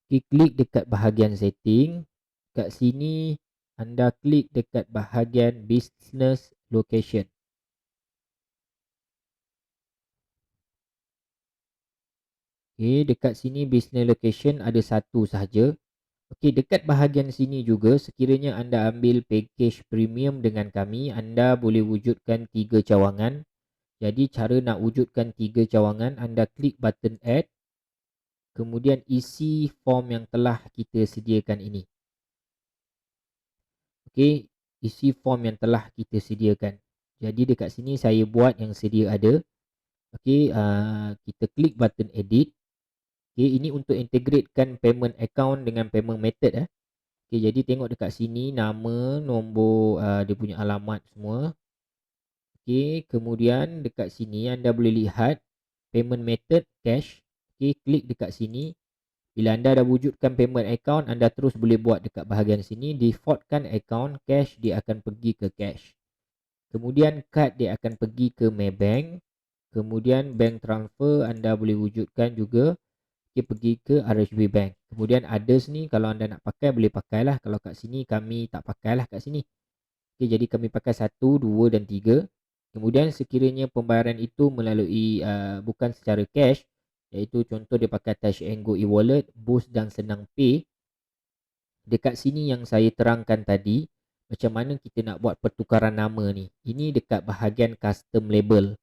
Klik dekat bahagian setting. Kat sini anda klik dekat bahagian business location. Okey, dekat sini business location ada satu sahaja. Okey, dekat bahagian sini juga sekiranya anda ambil package premium dengan kami, anda boleh wujudkan 3 cawangan. Jadi cara nak wujudkan 3 cawangan, anda klik button add. Kemudian isi form yang telah kita sediakan ini. Okey, isi form yang telah kita sediakan. Jadi dekat sini saya buat yang sedia ada. Okey, kita klik button edit. Okey, ini untuk integratekan payment account dengan payment method. Okey, jadi tengok dekat sini nama, nombor, dia punya alamat semua. Okey, kemudian dekat sini anda boleh lihat payment method cash. Okey, klik dekat sini. Bila anda dah wujudkan payment account, anda terus boleh buat dekat bahagian sini. Defaultkan account cash, dia akan pergi ke cash. Kemudian card dia akan pergi ke Maybank. Kemudian bank transfer anda boleh wujudkan juga. Okey, pergi ke RHB Bank. Kemudian others ni kalau anda nak pakai boleh pakailah. Kalau kat sini kami tak pakailah kat sini. Okey, jadi kami pakai 1, 2 dan 3. Kemudian sekiranya pembayaran itu melalui bukan secara cash, iaitu contoh dia pakai Touch and Go e-wallet, Boost dan Senang Pay. Dekat sini yang saya terangkan tadi, macam mana kita nak buat pertukaran nama ni. Ini dekat bahagian custom label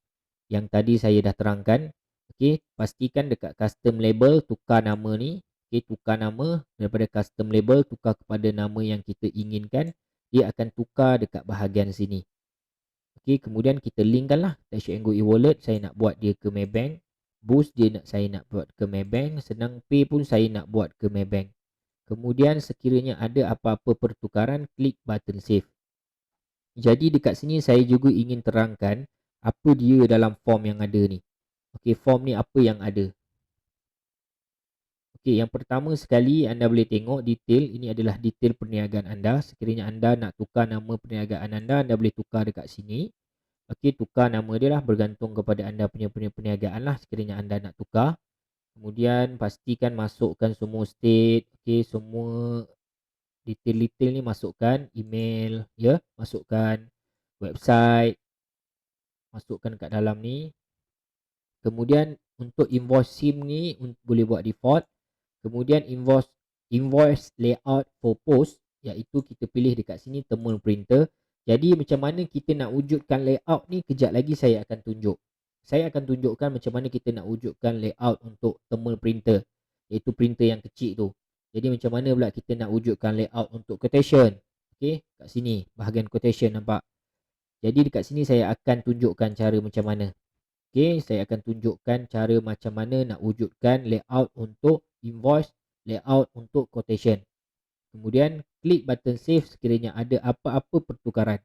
yang tadi saya dah terangkan. Okey, pastikan dekat custom label tukar nama ni. Okey, tukar nama daripada custom label tukar kepada nama yang kita inginkan. Dia akan tukar dekat bahagian sini. Okey, kemudian kita linkkan lah Touch and Go e-wallet, saya nak buat dia ke Maybank. Boost saya nak buat ke Maybank. Senang Pay pun saya nak buat ke Maybank. Kemudian sekiranya ada apa-apa pertukaran, klik button save. Jadi dekat sini saya juga ingin terangkan apa dia dalam form yang ada ni. Okey, form ni apa yang ada. Okey, yang pertama sekali anda boleh tengok detail. Ini adalah detail perniagaan anda. Sekiranya anda nak tukar nama perniagaan anda, anda boleh tukar dekat sini. Okey, tukar nama dia lah bergantung kepada anda punya perniagaan lah sekiranya anda nak tukar. Kemudian pastikan masukkan semua state. Okey, semua detail-detail ni masukkan. Email, ya, masukkan website, masukkan kat dalam ni. Kemudian untuk invoice SIM ni boleh buat default. Kemudian invoice layout for post, iaitu kita pilih dekat sini thermal printer. Jadi macam mana kita nak wujudkan layout ni, kejap lagi saya akan tunjuk. Saya akan tunjukkan macam mana kita nak wujudkan layout untuk thermal printer, iaitu printer yang kecil tu. Jadi macam mana pula kita nak wujudkan layout untuk quotation. Okey, kat sini bahagian quotation nampak. Jadi dekat sini saya akan tunjukkan cara macam mana. Okey, saya akan tunjukkan cara macam mana nak wujudkan layout untuk invoice, layout untuk quotation. Kemudian klik button save sekiranya ada apa-apa pertukaran.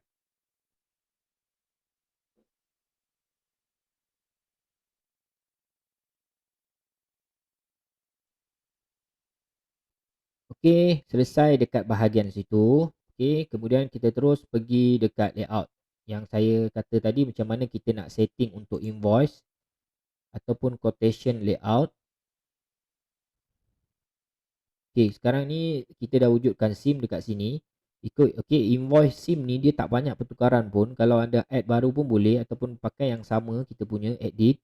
Okey, selesai dekat bahagian situ. Okey, kemudian kita terus pergi dekat layout. Yang saya kata tadi macam mana kita nak setting untuk invoice ataupun quotation layout. Okey, sekarang ni kita dah wujudkan SIM dekat sini. Okey, invoice SIM ni dia tak banyak pertukaran pun. Kalau anda add baru pun boleh ataupun pakai yang sama kita punya edit.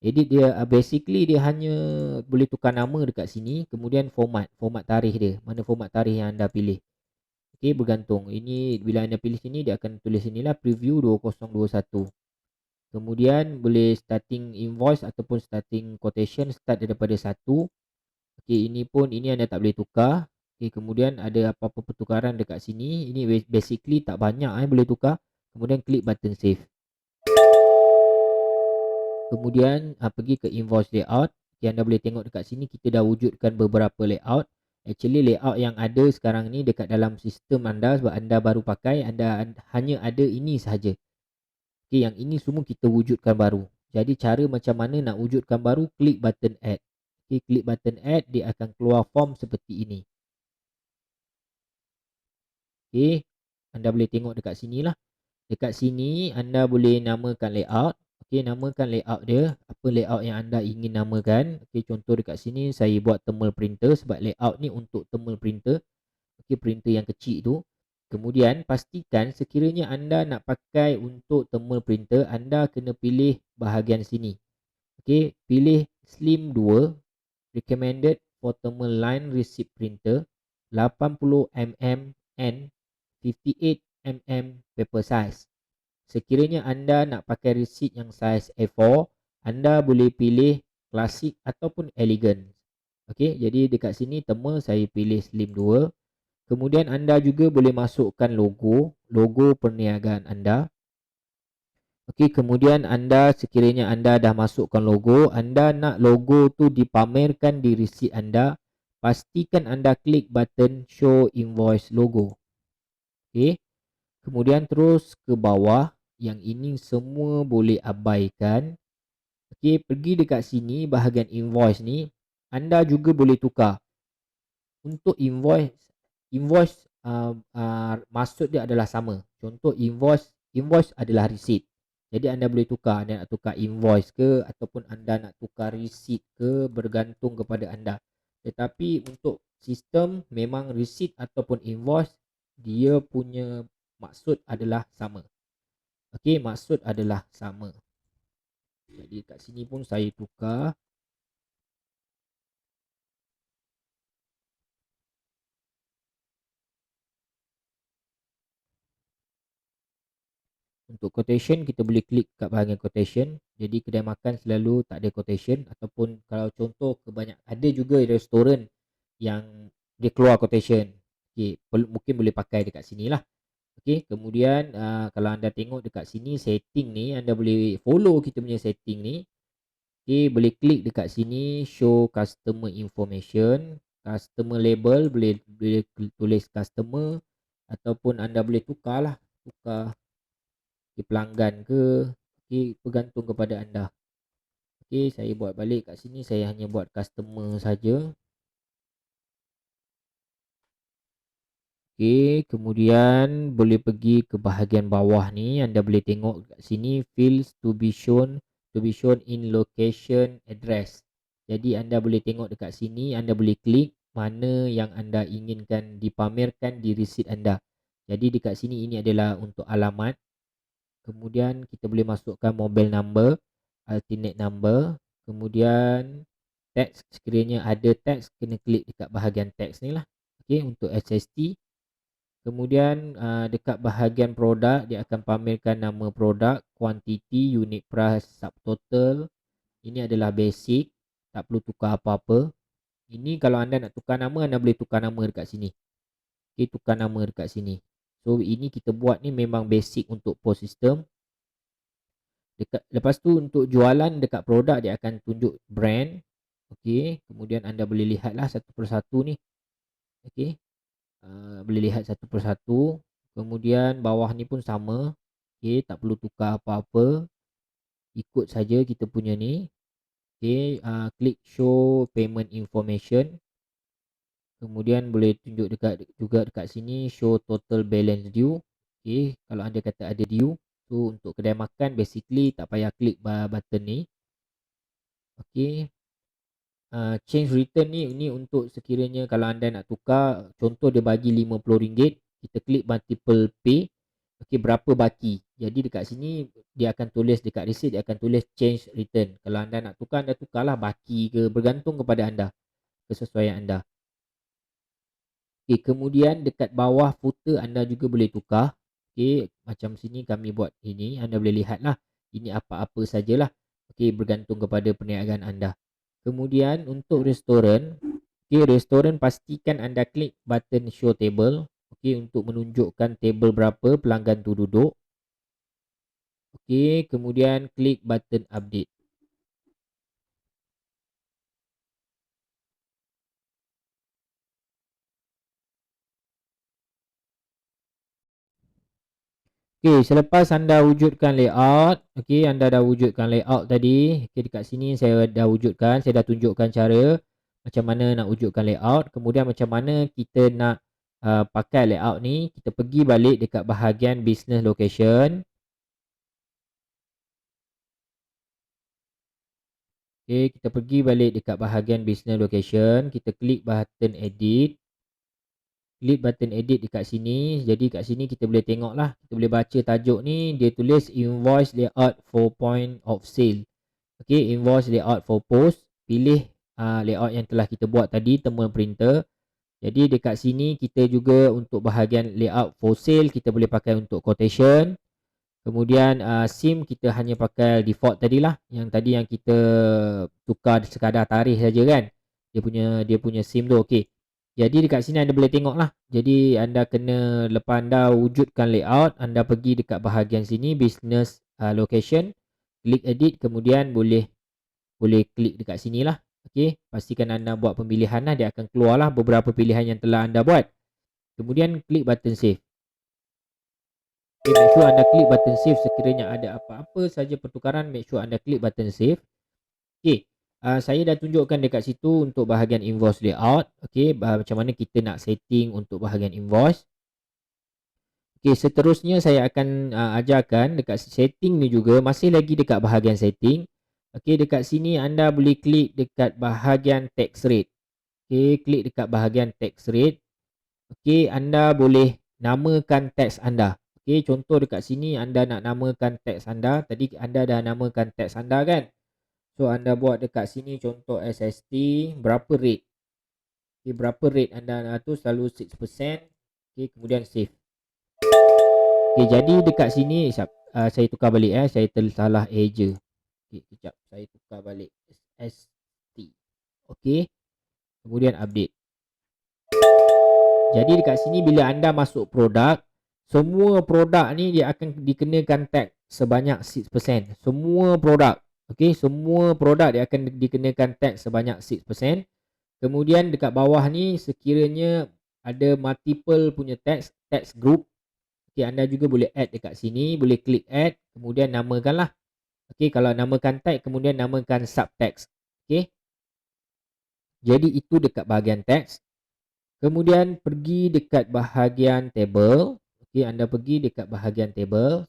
Edit dia basically dia hanya boleh tukar nama dekat sini, kemudian format tarikh dia. Mana format tarikh yang anda pilih. Okey, bergantung. Ini bila anda pilih sini dia akan tulis sinilah preview 2021. Kemudian boleh starting invoice ataupun starting quotation start daripada 1. Okey, ini anda tak boleh tukar. Okey, kemudian ada apa-apa pertukaran dekat sini. Ini basically tak banyak boleh tukar. Kemudian klik button save. Kemudian pergi ke invoice layout. Okay, anda boleh tengok dekat sini kita dah wujudkan beberapa layout. Actually layout yang ada sekarang ni dekat dalam sistem anda sebab anda baru pakai, anda hanya ada ini sahaja. Okay, yang ini semua kita wujudkan baru. Jadi cara macam mana nak wujudkan baru, klik button add. Okay, klik button add, dia akan keluar form seperti ini. Okay, anda boleh tengok dekat sini lah. Dekat sini anda boleh namakan layout. Okey, namakan layout dia. Apa layout yang anda ingin namakan. Okey, contoh dekat sini saya buat thermal printer sebab layout ni untuk thermal printer. Okey, printer yang kecil tu. Kemudian pastikan sekiranya anda nak pakai untuk thermal printer, anda kena pilih bahagian sini. Okey, pilih Slim 2 recommended for thermal line receipt printer 80mm and 58mm paper size. Sekiranya anda nak pakai receipt yang saiz A4, anda boleh pilih klasik ataupun elegant. Okey, jadi dekat sini thermal saya pilih Slim 2. Kemudian anda juga boleh masukkan logo perniagaan anda. Okey, kemudian sekiranya anda dah masukkan logo, anda nak logo tu dipamerkan di receipt anda, pastikan anda klik button show invoice logo. Okey. Kemudian terus ke bawah, yang ini semua boleh abaikan. Okey, pergi dekat sini bahagian invoice ni, anda juga boleh tukar. Untuk invoice maksud dia adalah sama. Contoh invoice adalah receipt. Jadi anda boleh tukar, anda nak tukar invoice ke ataupun anda nak tukar receipt ke, bergantung kepada anda. Tetapi untuk sistem memang receipt ataupun invoice dia punya maksud adalah sama. Okey, maksud adalah sama. Jadi kat sini pun saya tukar. Untuk quotation kita boleh klik kat bahagian quotation. Jadi kedai makan selalu tak ada quotation, ataupun kalau contoh ada juga restoran yang dia keluar quotation. Okey, mungkin boleh pakai dekat sini lah. Okey, kemudian kalau anda tengok dekat sini setting ni, anda boleh follow kita punya setting ni. Okey, boleh klik dekat sini show customer information, customer label, boleh tulis customer, ataupun anda boleh tukar pelanggan ke. Okey, bergantung kepada anda. Okey, saya buat balik kat sini, saya hanya buat customer saja. Okey, kemudian boleh pergi ke bahagian bawah ni, anda boleh tengok kat sini fields to be shown in location address. Jadi anda boleh tengok dekat sini, anda boleh klik mana yang anda inginkan dipamerkan di resit anda. Jadi dekat sini ini adalah untuk alamat. Kemudian kita boleh masukkan mobile number, alternate number, kemudian teks, sekiranya ada teks kena klik dekat bahagian teks ni lah. Okey, untuk SST. Kemudian dekat bahagian produk dia akan pamerkan nama produk, quantity, unit price, subtotal. Ini adalah basic, tak perlu tukar apa-apa. Ini kalau anda nak tukar nama, anda boleh tukar nama dekat sini. Okey, tukar nama dekat sini. So ini kita buat ni memang basic untuk post system. Lepas tu untuk jualan dekat produk dia akan tunjuk brand. Okey, kemudian anda boleh lihatlah satu persatu ni. Okey. Boleh lihat satu persatu. Kemudian bawah ni pun sama. Okey, tak perlu tukar apa-apa. Ikut saja kita punya ni. Okey, klik show payment information. Kemudian boleh tunjuk juga dekat sini show total balance due. Okey, kalau anda kata ada due, so untuk kedai makan basically tak payah klik button ni. Okey. Change return ni untuk sekiranya kalau anda nak tukar, contoh dia bagi RM50, kita klik multiple pay. Okey, berapa baki. Jadi dekat sini dia akan tulis dekat receipt, dia akan tulis change return. Kalau anda nak tukar, anda tukarlah baki ke, bergantung kepada anda, kesesuaian anda. Okey, kemudian dekat bawah footer anda juga boleh tukar. Okey, macam sini kami buat ini, anda boleh lihatlah. Ini apa-apa sajalah. Okey, bergantung kepada perniagaan anda. Kemudian untuk restoran, okey, restoran pastikan anda klik button show table. Okey, untuk menunjukkan table berapa pelanggan tu duduk. Okey, kemudian klik button update. Okey, selepas anda wujudkan layout, okey, anda dah wujudkan layout tadi. Okey, dekat sini saya dah wujudkan, saya dah tunjukkan cara macam mana nak wujudkan layout. Kemudian macam mana kita nak pakai layout ni, kita pergi balik dekat bahagian business location. Okey, kita pergi balik dekat bahagian business location, kita klik button edit. Klik button edit dekat sini. Jadi kat sini kita boleh tengok lah, kita boleh baca tajuk ni, dia tulis invoice layout for point of sale. Okey, invoice layout for post. Pilih layout yang telah kita buat tadi, temuan printer. Jadi dekat sini kita juga untuk bahagian layout for sale, kita boleh pakai untuk quotation. Kemudian SIM kita hanya pakai default tadilah, yang tadi yang kita tukar sekadar tarikh saja kan. Dia punya SIM tu. Okey. Jadi dekat sini anda boleh tengok lah. Jadi anda kena, lepas anda wujudkan layout, anda pergi dekat bahagian sini business location, klik edit, kemudian boleh klik dekat sini lah. Okey, pastikan anda buat pemilihan lah, dia akan keluar lah beberapa pilihan yang telah anda buat. Kemudian klik button save. Okay, make sure anda klik button save sekiranya ada apa-apa saja pertukaran, make sure anda klik button save. Okey, saya dah tunjukkan dekat situ untuk bahagian invoice layout. Okey, macam mana kita nak setting untuk bahagian invoice. Okey, seterusnya saya akan ajarkan dekat setting ni juga, masih lagi dekat bahagian setting. Okey, dekat sini anda boleh klik dekat bahagian tax rate. Okey, klik dekat bahagian tax rate. Okey, anda boleh namakan tax anda. Okey, contoh dekat sini anda nak namakan tax anda. Tadi anda dah namakan tax anda kan? So anda buat dekat sini contoh SST berapa rate. Okey, berapa rate anda nak tu, selalu 6%. Okey, kemudian save. Okey, jadi dekat sini saya tukar balik saya tersalah eja. Okey, kejap saya tukar balik SST. Okey, kemudian update. Jadi dekat sini bila anda masuk produk, semua produk ni dia akan dikenakan tax sebanyak 6%. Semua produk. Okey, semua produk dia akan dikenakan tax sebanyak 6%. Kemudian dekat bawah ni sekiranya ada multiple punya tax group. Okey, anda juga boleh add dekat sini, boleh klik add, kemudian namakanlah. Okey, kalau namakan tax, kemudian namakan subtax. Okey. Jadi itu dekat bahagian tax. Kemudian pergi dekat bahagian table. Okey, anda pergi dekat bahagian table.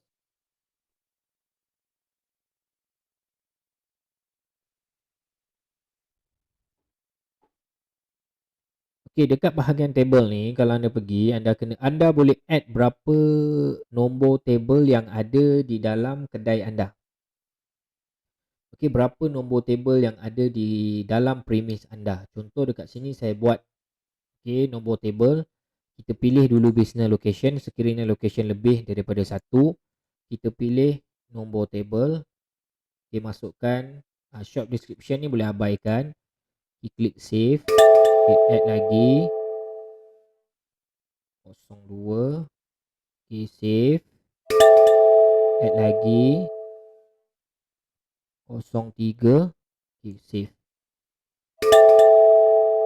Okey, dekat bahagian table ni kalau anda pergi, anda boleh add berapa nombor table yang ada di dalam kedai anda. Okey, berapa nombor table yang ada di dalam premise anda. Contoh dekat sini saya buat nombor table. Kita pilih dulu business location. Sekiranya location lebih daripada satu, kita pilih nombor table. Okey, masukkan shop description ni boleh abaikan. Kita klik save. Klik add lagi 02. Okey, save. Add lagi 03. Okey, save.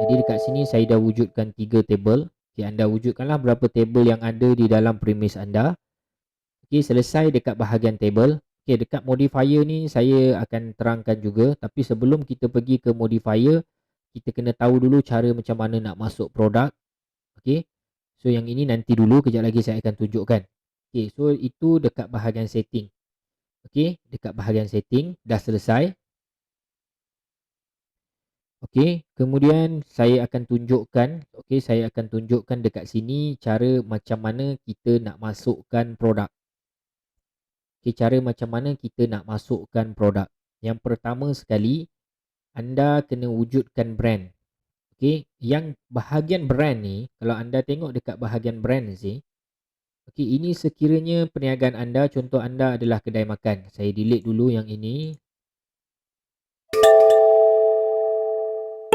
Jadi dekat sini saya dah wujudkan 3 table. Okey, anda wujudkanlah berapa table yang ada di dalam premise anda. Okey, selesai dekat bahagian table. Okey, dekat modifier ni saya akan terangkan juga, tapi sebelum kita pergi ke modifier, kita kena tahu dulu cara macam mana nak masuk produk. Okey. So yang ini nanti dulu, kejap lagi saya akan tunjukkan. Okey, so itu dekat bahagian setting. Okey, dekat bahagian setting dah selesai. Okey, kemudian saya akan tunjukkan dekat sini cara macam mana kita nak masukkan produk. Okey, cara macam mana kita nak masukkan produk. Yang pertama sekali, anda kena wujudkan brand. Okey, yang bahagian brand ni, kalau anda tengok dekat bahagian brand ni, okey, ini sekiranya perniagaan anda, contoh anda adalah kedai makan. Saya delete dulu yang ini.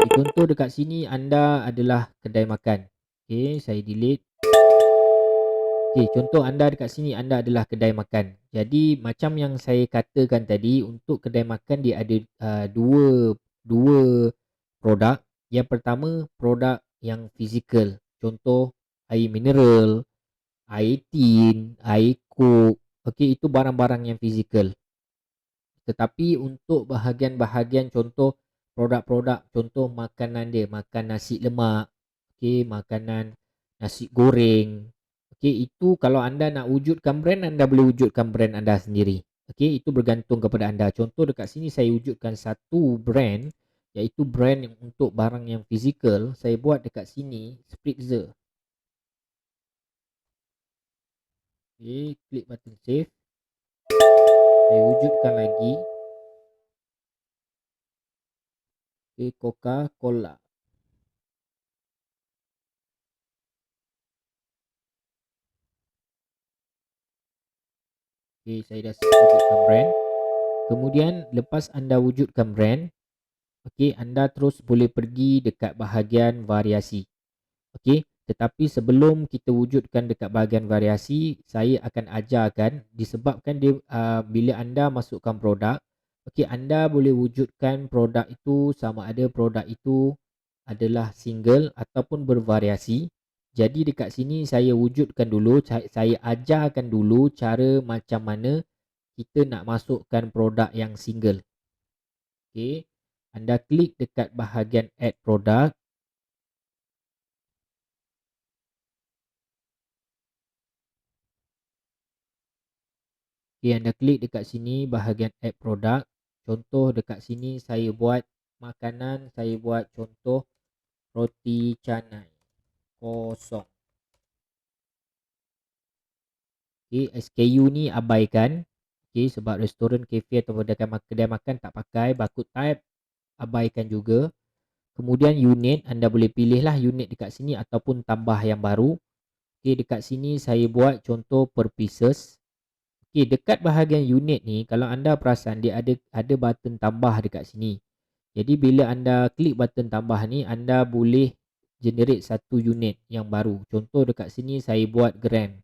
Contoh dekat sini anda adalah kedai makan. Okey, saya delete. Okey, contoh anda dekat sini anda adalah kedai makan. Jadi macam yang saya katakan tadi, untuk kedai makan dia ada dua produk. Yang pertama produk yang fizikal. Contoh air mineral, air tin, air coke. Okey, itu barang-barang yang fizikal. Tetapi untuk bahagian-bahagian contoh produk-produk, contoh makanan dia, makan nasi lemak, okey, makanan nasi goreng. Okey, itu kalau anda nak wujudkan brand, anda boleh wujudkan brand anda sendiri. Okey, itu bergantung kepada anda. Contoh dekat sini saya wujudkan satu brand, iaitu brand yang untuk barang yang fizikal. Saya buat dekat sini Spritzer. Okey, klik button save. Saya wujudkan lagi. Okey, Coca-Cola. Okey, saya dah wujudkan brand. Kemudian lepas anda wujudkan brand, okey, anda terus boleh pergi dekat bahagian variasi. Okey, tetapi sebelum kita wujudkan dekat bahagian variasi, saya akan ajarkan disebabkan dia bila anda masukkan produk, okey, anda boleh wujudkan produk itu sama ada produk itu adalah single ataupun bervariasi. Jadi dekat sini saya wujudkan dulu, saya ajarkan dulu cara macam mana kita nak masukkan produk yang single. Okey, anda klik dekat bahagian add product. Okey, anda klik dekat sini bahagian add product. Contoh dekat sini saya buat makanan, saya buat contoh roti canai kosong. Okey, SKU ni abaikan. Okey, sebab restoran, kafe atau kedai makan tak pakai. Barcode type abaikan juga. Kemudian unit, anda boleh pilih lah unit dekat sini ataupun tambah yang baru. Okey, dekat sini saya buat contoh per pieces. Okey, dekat bahagian unit ni kalau anda perasan dia ada button tambah dekat sini. Jadi bila anda klik button tambah ni, anda boleh generate satu unit yang baru. Contoh dekat sini saya buat gram.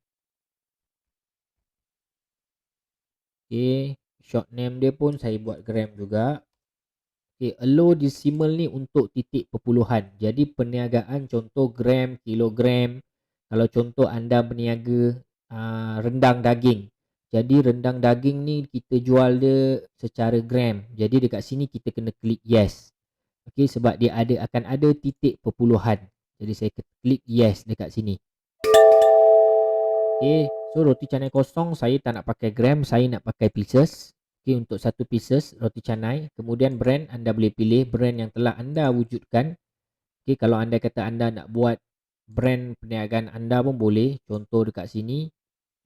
Okey, short name dia pun saya buat gram juga. Okey, allow decimal ni untuk titik perpuluhan. Jadi perniagaan contoh gram, kilogram. Kalau contoh anda berniaga rendang daging. Jadi rendang daging ni kita jual dia secara gram. Jadi dekat sini kita kena klik yes. Okey, sebab dia akan ada titik perpuluhan. Jadi saya klik yes dekat sini. Okey, so roti canai kosong saya tak nak pakai gram, saya nak pakai pieces. Okey, untuk satu pieces roti canai. Kemudian brand anda boleh pilih brand yang telah anda wujudkan. Okey, kalau anda kata anda nak buat brand perniagaan anda pun boleh. Contoh dekat sini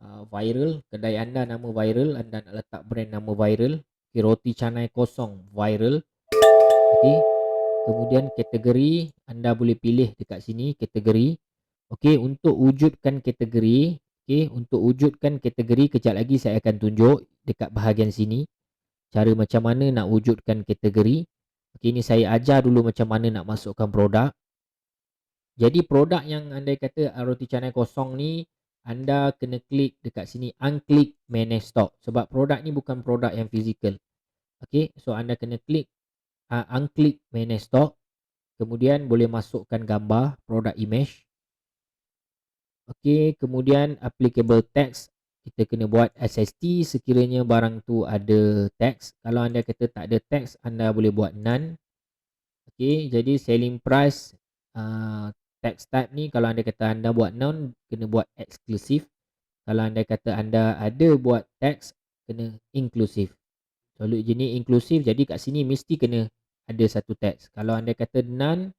viral, kedai anda nama viral, anda nak letak brand nama viral. Okey, roti canai kosong viral. Okey. Kemudian kategori anda boleh pilih dekat sini kategori. Okey, untuk wujudkan kategori, okey, untuk wujudkan kategori kejap lagi saya akan tunjuk dekat bahagian sini cara macam mana nak wujudkan kategori. Okey, ni saya ajar dulu macam mana nak masukkan produk. Jadi produk yang anda kata roti canai kosong ni anda kena klik dekat sini unclick manage stock sebab produk ni bukan produk yang fizikal. Okey, so anda kena klik unclick manage stock. Kemudian boleh masukkan gambar produk image. Okey, kemudian applicable text kita kena buat SST sekiranya barang tu ada teks. Kalau anda kata tak ada teks, anda boleh buat none. Okey, jadi selling price text type ni kalau anda kata anda buat none, kena buat exclusive. Kalau anda kata anda ada buat teks, kena inclusive. Kalau jenis inclusive, jadi kat sini mesti kena ada satu teks. Kalau anda kata none,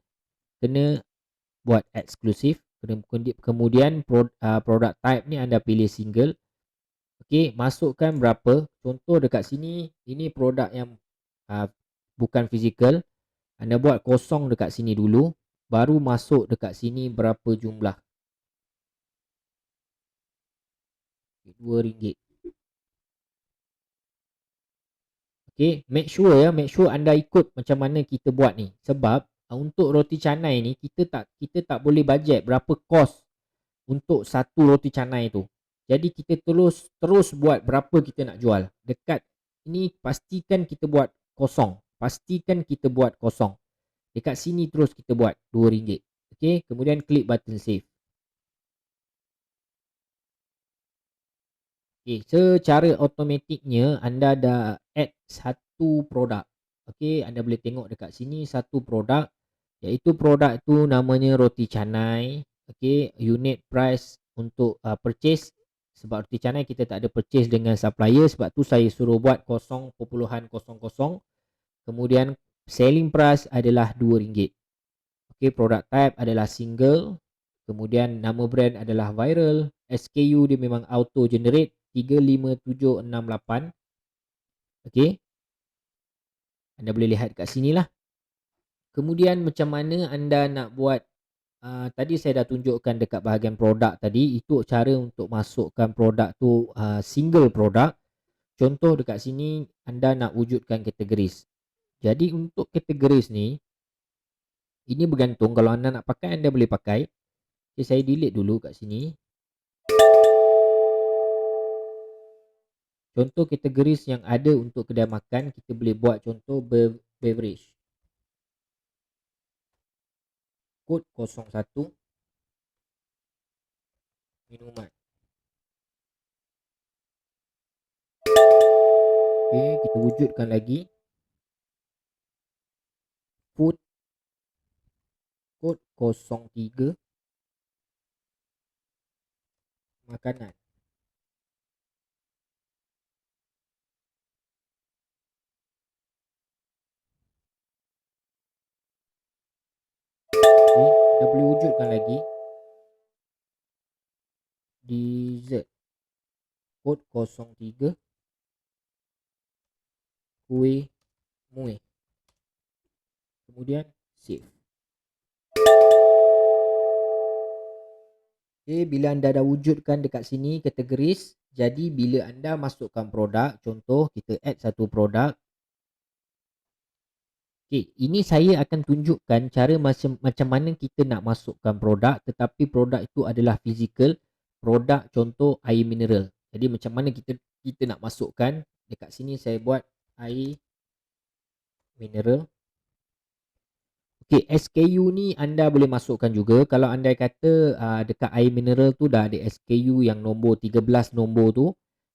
kena buat eksklusif. Kemudian product type ni anda pilih single. Okey, masukkan berapa. Contoh dekat sini, ini produk yang bukan fizikal. Anda buat kosong dekat sini dulu, baru masuk dekat sini berapa jumlah. RM2. Okey, make sure anda ikut macam mana kita buat ni. Sebab untuk roti canai ni kita tak boleh bajet berapa kos untuk satu roti canai tu. Jadi kita terus buat berapa kita nak jual. Dekat ini pastikan kita buat kosong. Pastikan kita buat kosong. Dekat sini terus kita buat RM2. Okey, kemudian klik button save. Okey, secara automatiknya anda dah add satu produk. Okey, anda boleh tengok dekat sini satu produk iaitu produk tu namanya roti canai. Okey, unit price untuk purchase sebab roti canai kita tak ada purchase dengan supplier sebab tu saya suruh buat 0.00. Kemudian selling price adalah RM2. Okey, product type adalah single. Kemudian nama brand adalah viral. SKU dia memang auto generate 35768. Okey. Anda boleh lihat kat sini lah. Kemudian macam mana anda nak buat tadi saya dah tunjukkan dekat bahagian produk tadi, itu cara untuk masukkan produk tu single produk. Contoh dekat sini anda nak wujudkan kategoris. Jadi untuk kategoris ni ini bergantung kalau anda nak pakai anda boleh pakai. Okay, saya delete dulu kat sini. Contoh kategoris yang ada untuk kedai makan kita boleh buat contoh beverage. Kod 01 minuman. Okey, kita wujudkan lagi. Food kod 03 makanan. wujudkan lagi dessert kod 03 kuih muih, kemudian save. Okay, bila anda dah wujudkan dekat sini kategoris, jadi bila anda masukkan produk, contoh kita add satu produk. Okay, ini saya akan tunjukkan cara macam mana kita nak masukkan produk, tetapi produk itu adalah fizikal, produk contoh air mineral. Jadi macam mana kita nak masukkan, dekat sini saya buat air mineral. Okay, SKU ni anda boleh masukkan juga. Kalau anda kata dekat air mineral tu dah ada SKU yang nombor 13 nombor tu,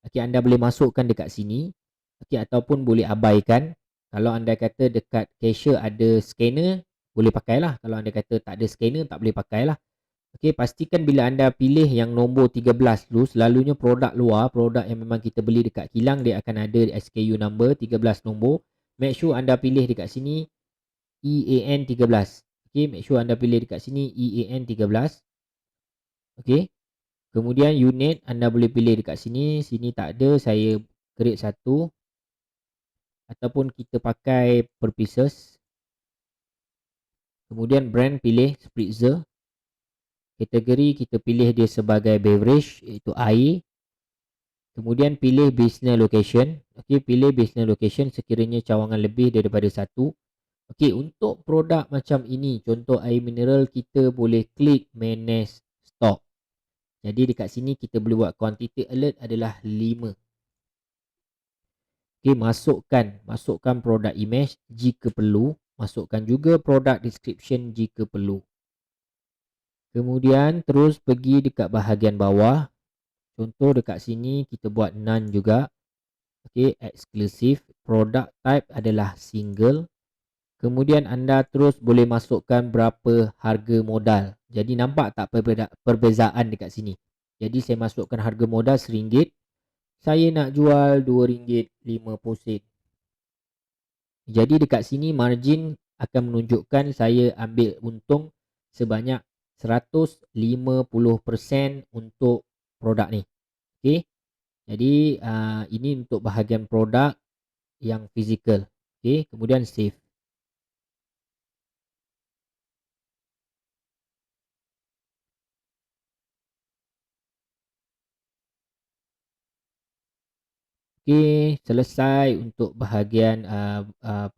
okay, anda boleh masukkan dekat sini. Okay, ataupun boleh abaikan. Kalau anda kata dekat cashier ada scanner, boleh pakailah. Kalau anda kata tak ada scanner, tak boleh pakailah. Okay, pastikan bila anda pilih yang nombor 13 tu, selalunya produk luar, produk yang memang kita beli dekat kilang, dia akan ada SKU number 13 nombor. Make sure anda pilih dekat sini EAN 13. Okay, make sure anda pilih dekat sini EAN 13. Okay, kemudian unit anda boleh pilih dekat sini. Sini tak ada, saya create satu. Ataupun kita pakai per pieces. Kemudian brand pilih spritzer. Kategori kita pilih dia sebagai beverage, iaitu air. Kemudian pilih business location. Okay, pilih business location sekiranya cawangan lebih daripada satu. Okey, untuk produk macam ini, contoh air mineral, kita boleh klik manage stock. Jadi dekat sini kita boleh buat quantity alert adalah 5. Okey, masukkan produk image jika perlu, masukkan juga produk description jika perlu. Kemudian terus pergi dekat bahagian bawah. Contoh dekat sini kita buat none juga. Okey, exclusive, product type adalah single. Kemudian anda terus boleh masukkan berapa harga modal. Jadi nampak tak perbezaan dekat sini. Jadi saya masukkan harga modal RM1. Saya nak jual RM2.50. Jadi dekat sini margin akan menunjukkan saya ambil untung sebanyak 150% untuk produk ni. Okey. Jadi ini untuk bahagian produk yang fizikal. Okey, kemudian save. Okey, selesai untuk bahagian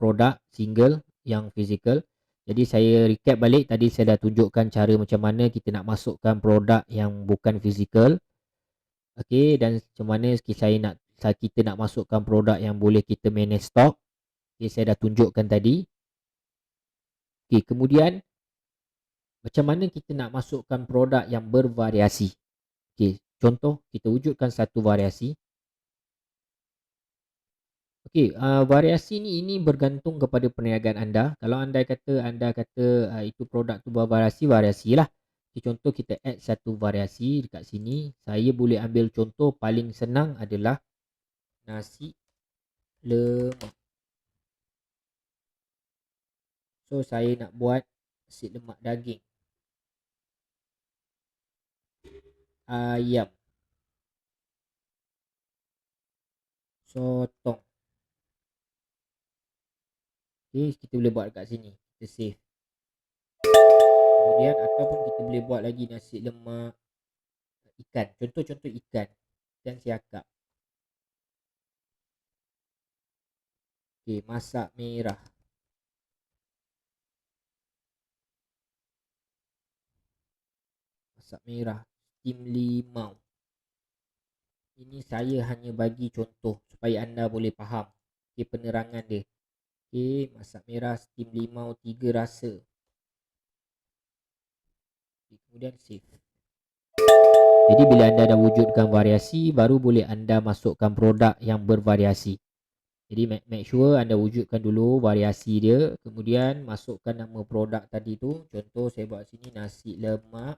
produk single yang fizikal. Jadi saya recap balik, tadi saya dah tunjukkan cara macam mana kita nak masukkan produk yang bukan fizikal. Okey, dan macam mana kita nak masukkan produk yang boleh kita manage stock. Okey, saya dah tunjukkan tadi. Okey, kemudian macam mana kita nak masukkan produk yang bervariasi. Okey, contoh kita wujudkan satu variasi. Okey, variasi ini bergantung kepada perniagaan anda. Kalau anda kata itu produk tu bervariasi, variasilah. Okay, contoh kita add satu variasi dekat sini. Saya boleh ambil contoh paling senang adalah nasi lemak. So saya nak buat nasi lemak daging, ayam, sotong. Okay, kita boleh buat dekat sini. Kita save. Kemudian ataupun kita boleh buat lagi nasi lemak ikan. Contoh-contoh ikan dan siakap. Okay, masak merah. Masak merah, steam limau. Ini saya hanya bagi contoh supaya anda boleh faham penerangan dia. Okay, masak merah, steam limau 3 rasa. Kemudian save. Jadi bila anda dah wujudkan variasi, baru boleh anda masukkan produk yang bervariasi. Jadi make sure anda wujudkan dulu variasi dia, kemudian masukkan nama produk tadi tu. Contoh saya buat sini nasi lemak.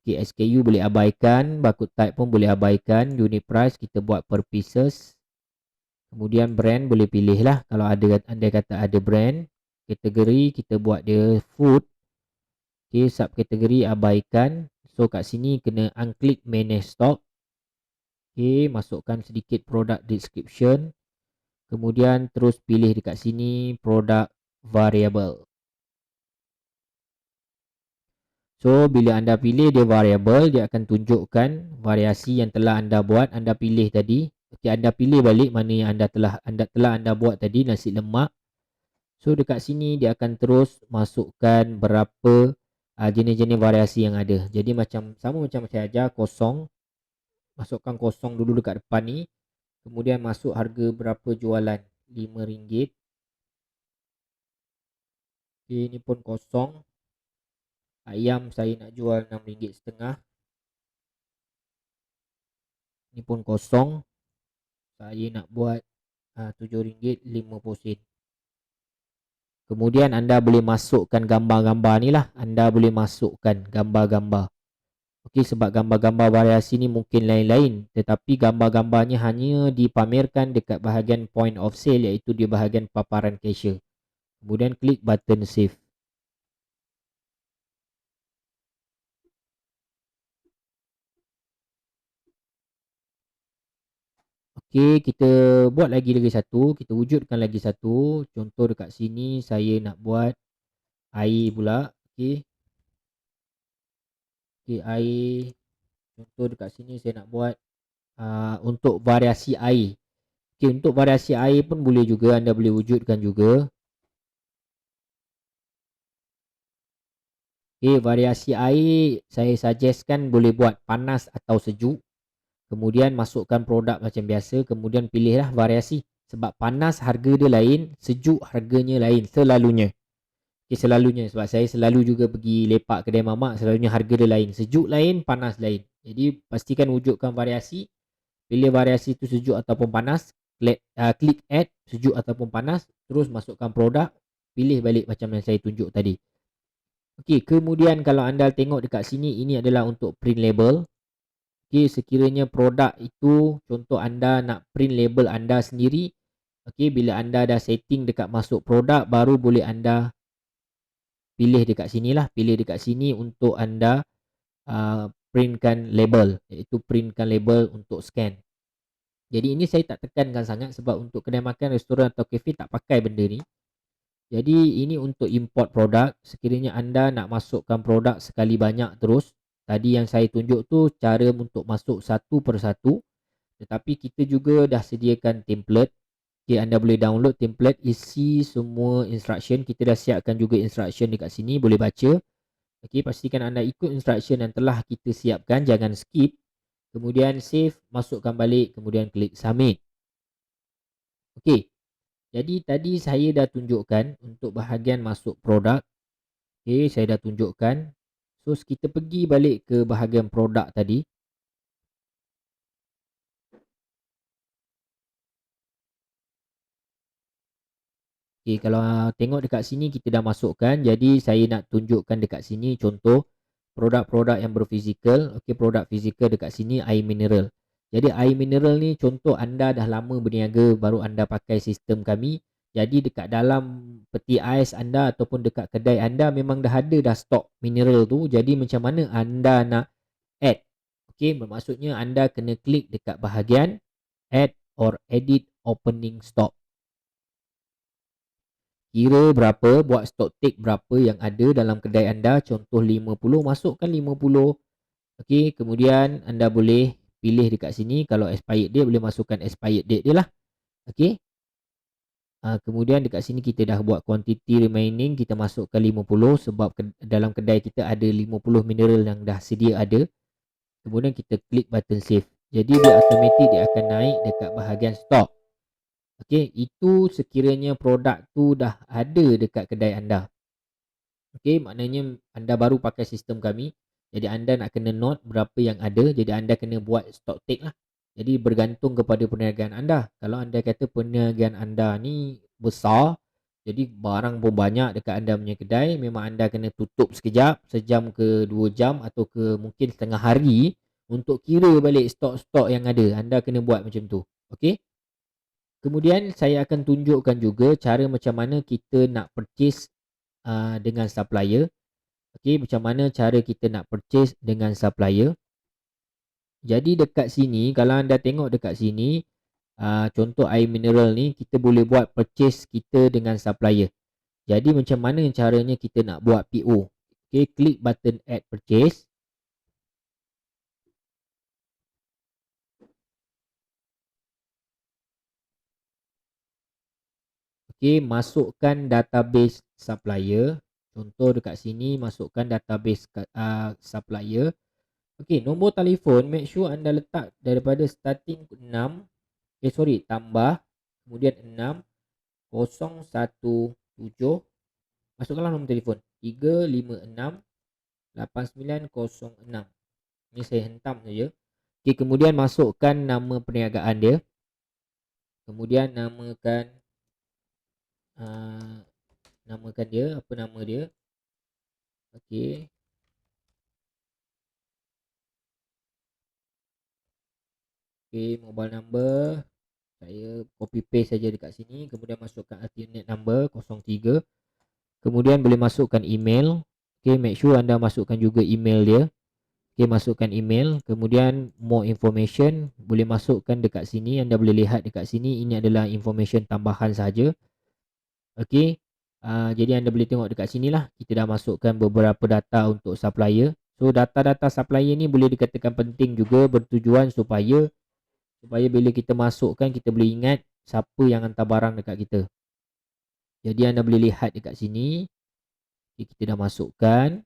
Okay, SKU boleh abaikan, barcode type pun boleh abaikan, unit price kita buat per pieces. Kemudian brand boleh pilih lah kalau anda kata ada brand. Kategori kita buat dia food. Okey, subkategori abaikan. So kat sini kena unclick manage stock. Okey, masukkan sedikit product description. Kemudian terus pilih dekat sini product variable. So bila anda pilih dia variable, dia akan tunjukkan variasi yang telah anda buat, anda pilih tadi. Okey, anda pilih balik mana yang anda buat tadi, nasi lemak. So dekat sini dia akan terus masukkan berapa jenis-jenis variasi yang ada. Jadi sama macam saya ajar, kosong. Masukkan kosong dulu dekat depan ni. Kemudian masuk harga berapa jualan, RM5. Okay, ini pun kosong. Ayam saya nak jual RM6.5. Ini pun kosong. Saya nak buat RM7.50. Kemudian anda boleh masukkan gambar-gambar ni lah. Anda boleh masukkan gambar-gambar. Okey, sebab gambar-gambar variasi ni mungkin lain-lain, tetapi gambar-gambarnya hanya dipamerkan dekat bahagian point of sale, iaitu di bahagian paparan cashier. Kemudian klik button save. Okey, kita buat lagi satu, kita wujudkan lagi satu. Contoh dekat sini saya nak buat air pula. Okey. Okey, air. Contoh dekat sini saya nak buat untuk variasi air. Okey, untuk variasi air pun boleh juga, anda boleh wujudkan juga. Okey, variasi air saya suggestkan boleh buat panas atau sejuk. Kemudian masukkan produk macam biasa, kemudian pilihlah variasi. Sebab panas harga dia lain, sejuk harganya lain selalunya. Okey, selalunya sebab saya selalu juga pergi lepak kedai mamak, selalunya harga dia lain, sejuk lain, panas lain. Jadi pastikan wujudkan variasi. Pilih variasi tu sejuk ataupun panas, klik add sejuk ataupun panas, terus masukkan produk, pilih balik macam yang saya tunjuk tadi. Okey, kemudian kalau anda tengok dekat sini, ini adalah untuk print label. Okey, sekiranya produk itu contoh anda nak print label anda sendiri, okey, bila anda dah setting dekat masuk produk, baru boleh anda pilih dekat sinilah, pilih dekat sini untuk anda printkan label, iaitu printkan label untuk scan. Jadi ini saya tak tekankan sangat sebab untuk kedai makan, restoran atau kafe tak pakai benda ni. Jadi ini untuk import produk. Sekiranya anda nak masukkan produk sekali banyak terus, tadi yang saya tunjuk tu cara untuk masuk satu persatu. Tetapi kita juga dah sediakan template. Okay, anda boleh download template, isi semua instruction. Kita dah siapkan juga instruction dekat sini, boleh baca. Okay, pastikan anda ikut instruction yang telah kita siapkan, jangan skip. Kemudian save, masukkan balik, kemudian klik submit. Okay, jadi tadi saya dah tunjukkan untuk bahagian masuk produk. Okay, saya dah tunjukkan. So kita pergi balik ke bahagian produk tadi. Okay, kalau tengok dekat sini kita dah masukkan. Jadi saya nak tunjukkan dekat sini contoh produk-produk yang berfizikal. Okay, produk fizikal dekat sini air mineral. Jadi air mineral ni contoh anda dah lama berniaga, baru anda pakai sistem kami. Jadi dekat dalam peti ais anda ataupun dekat kedai anda memang dah ada dah stok mineral tu. Jadi macam mana anda nak add? Okay, bermaksudnya anda kena klik dekat bahagian add or edit opening stock. Kira berapa, buat stock take berapa yang ada dalam kedai anda. Contoh 50, masukkan 50. Okey, kemudian anda boleh pilih dekat sini. Kalau expired date, boleh masukkan expired date dia lah. Okey. Kemudian dekat sini kita dah buat quantity remaining. Kita masukkan 50 sebab dalam kedai kita ada 50 mineral yang dah sedia ada. Kemudian kita klik button save. Jadi dia automatic dia akan naik dekat bahagian stock. Okey, itu sekiranya produk tu dah ada dekat kedai anda. Okey, maknanya anda baru pakai sistem kami. Jadi anda nak kena note berapa yang ada. Jadi anda kena buat stock take lah. Jadi bergantung kepada perniagaan anda. Kalau anda kata perniagaan anda ni besar, jadi barang pun banyak dekat anda punya kedai, memang anda kena tutup sekejap, sejam ke 2 jam atau ke mungkin setengah hari untuk kira balik stok-stok yang ada. Anda kena buat macam tu. Okey. Kemudian saya akan tunjukkan juga cara macam mana kita nak purchase dengan supplier. Okey, macam mana cara kita nak purchase dengan supplier. Jadi dekat sini, kalau anda tengok dekat sini, contoh air mineral ni, kita boleh buat purchase kita dengan supplier. Jadi macam mana caranya kita nak buat PO? Okey, klik button add purchase. Okey, masukkan database supplier. Contoh dekat sini, masukkan database supplier. Okey, nombor telefon, make sure anda letak daripada starting 6, tambah, kemudian 6, 017, masukkanlah nombor telefon 356 8906. Ni saya hentam saja. Okey, kemudian masukkan nama perniagaan dia. Kemudian namakan dia, apa nama dia? Okey. Okey, mobile number saya copy paste saja dekat sini, kemudian masukkan alternate number 03. Kemudian boleh masukkan email. Okey, make sure anda masukkan juga email dia. Okey, masukkan email, kemudian more information, boleh masukkan dekat sini, anda boleh lihat dekat sini, ini adalah information tambahan saja. Okey. Jadi anda boleh tengok dekat sini lah, kita dah masukkan beberapa data untuk supplier. So data-data supplier ni boleh dikatakan penting juga, bertujuan supaya bila kita masukkan, kita boleh ingat siapa yang hantar barang dekat kita. Jadi anda boleh lihat dekat sini. Okay, kita dah masukkan.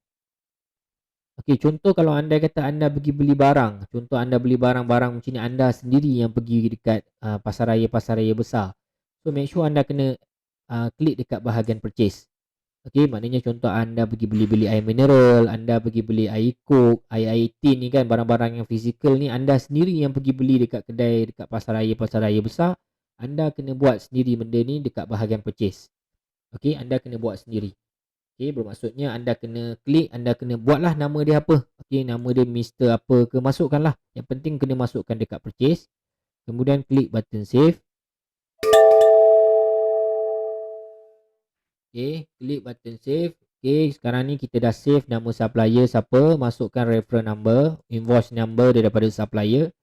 Okey, contoh kalau anda kata anda pergi beli barang, contoh anda beli barang-barang macam ni, anda sendiri yang pergi dekat pasar raya besar. So make sure anda kena klik dekat bahagian purchase. Okey, maknanya contoh anda pergi beli air mineral, anda pergi beli air Coke, air tin ni kan, barang-barang yang fizikal ni anda sendiri yang pergi beli dekat kedai, dekat pasar raya besar, anda kena buat sendiri benda ni dekat bahagian purchase. Okey, anda kena buat sendiri. Okey, bermaksudnya anda kena klik, anda kena buatlah nama dia apa. Okey, nama dia Mr. apa ke, masukkanlah. Yang penting kena masukkan dekat purchase. Kemudian klik button save. Okey, klik button save. Okey, sekarang ni kita dah save nama supplier siapa, masukkan reference number, invoice number daripada supplier.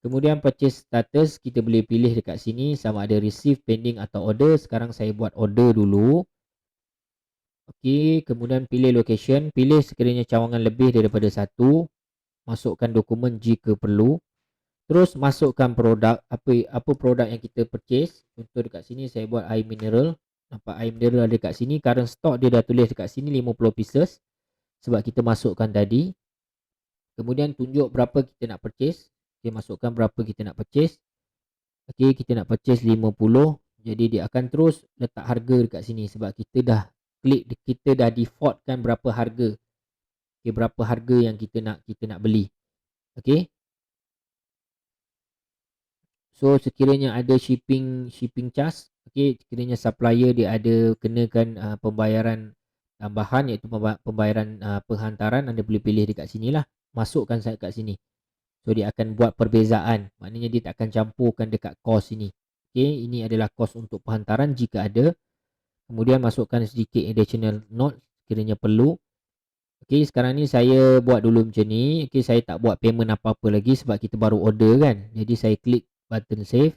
Kemudian purchase status, kita boleh pilih dekat sini sama ada receive, pending atau order. Sekarang saya buat order dulu. Okey, kemudian pilih location, pilih sekiranya cawangan lebih daripada satu, masukkan dokumen jika perlu. Terus masukkan produk, apa produk yang kita purchase. Contoh dekat sini saya buat air mineral. Nampak air mineral ada dekat sini, current stock dia dah tulis dekat sini 50 pieces sebab kita masukkan tadi. Kemudian tunjuk berapa kita nak purchase. Okey, masukkan berapa kita nak purchase. Okey, kita nak purchase 50. Jadi dia akan terus letak harga dekat sini sebab kita dah klik, kita dah defaultkan berapa harga. Okey, berapa harga yang kita nak beli. Okey. So sekiranya ada shipping charge, okey, sekiranya supplier dia ada kenakan pembayaran tambahan, iaitu pembayaran penghantaran, anda boleh pilih dekat sinilah, masukkan saya kat sini. So dia akan buat perbezaan, maknanya dia tak akan campurkan dekat kos ini. Okey, ini adalah kos untuk penghantaran jika ada. Kemudian masukkan sedikit additional note sekiranya perlu. Okey, sekarang ni saya buat dulu macam ni. Okey, saya tak buat payment apa-apa lagi sebab kita baru order kan. Jadi saya klik button save.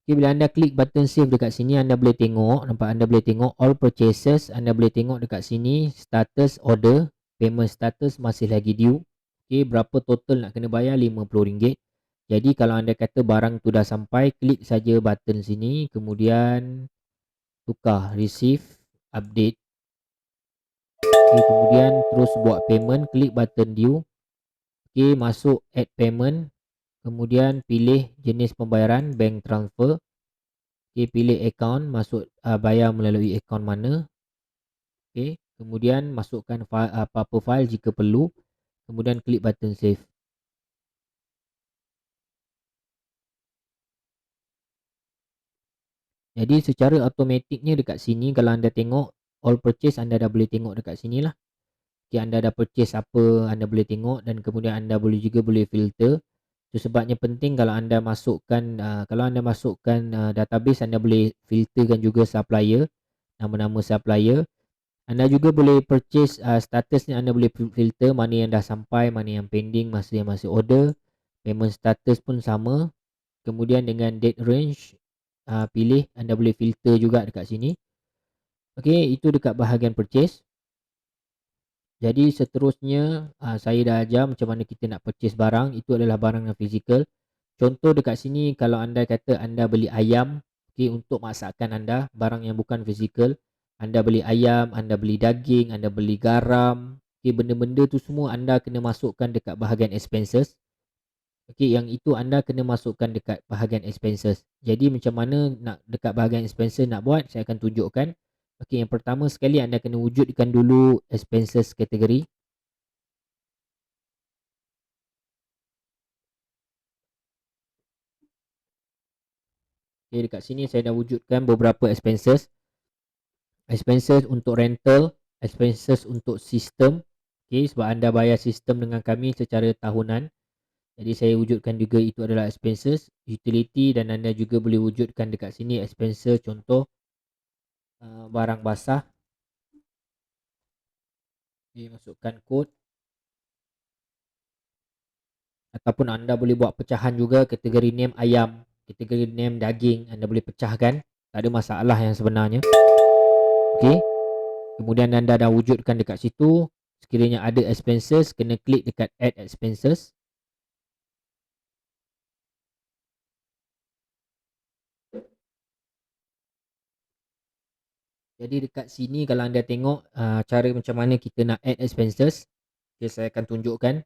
Okay, bila anda klik button save dekat sini, anda boleh tengok, nampak, anda boleh tengok all purchases, anda boleh tengok dekat sini status order, payment status masih lagi due. Okay, berapa total nak kena bayar, RM50. Jadi kalau anda kata barang tu dah sampai, klik saja button sini, kemudian tukar receive, update. Okay, kemudian terus buat payment, klik button due. Okay, masuk add payment, kemudian pilih jenis pembayaran, bank transfer. Okay, pilih account, masuk bayar melalui account mana. Okay, kemudian masukkan apa-apa file jika perlu. Kemudian klik button save. Jadi secara automatiknya dekat sini, kalau anda tengok all purchase, anda dah boleh tengok dekat sini lah. Okay, anda dah purchase apa, anda boleh tengok, dan kemudian anda boleh juga filter. Itu sebabnya penting kalau anda masukkan database, anda boleh filterkan juga supplier, nama-nama supplier. Anda juga boleh purchase status ni, anda boleh filter mana yang dah sampai, mana yang pending, masa yang masih order. Payment status pun sama. Kemudian dengan date range, pilih, anda boleh filter juga dekat sini. Okey, itu dekat bahagian purchase. Jadi seterusnya saya dah ajar macam mana kita nak purchase barang. Itu adalah barang yang fizikal. Contoh dekat sini, kalau anda kata anda beli ayam, okay, untuk masakan anda, barang yang bukan fizikal. Anda beli ayam, anda beli daging, anda beli garam, okay, benda-benda tu semua anda kena masukkan dekat bahagian expenses. Okay, yang itu anda kena masukkan dekat bahagian expenses. Jadi macam mana nak dekat bahagian expenses nak buat, saya akan tunjukkan. Okay, yang pertama sekali anda kena wujudkan dulu expenses kategori. Okay, dekat sini saya dah wujudkan beberapa expenses. Expenses untuk rental, expenses untuk sistem. Okay, sebab anda bayar sistem dengan kami secara tahunan. Jadi saya wujudkan juga itu adalah expenses, utility, dan anda juga boleh wujudkan dekat sini expenses contoh barang basah. Okay, masukkan kod. Ataupun anda boleh buat pecahan juga, kategori name ayam, kategori name daging, anda boleh pecahkan. Tak ada masalah yang sebenarnya. Okay. Kemudian anda dah wujudkan dekat situ. Sekiranya ada expenses, kena klik dekat add expenses. Jadi dekat sini kalau anda tengok cara macam mana kita nak add expenses. Okay, saya akan tunjukkan.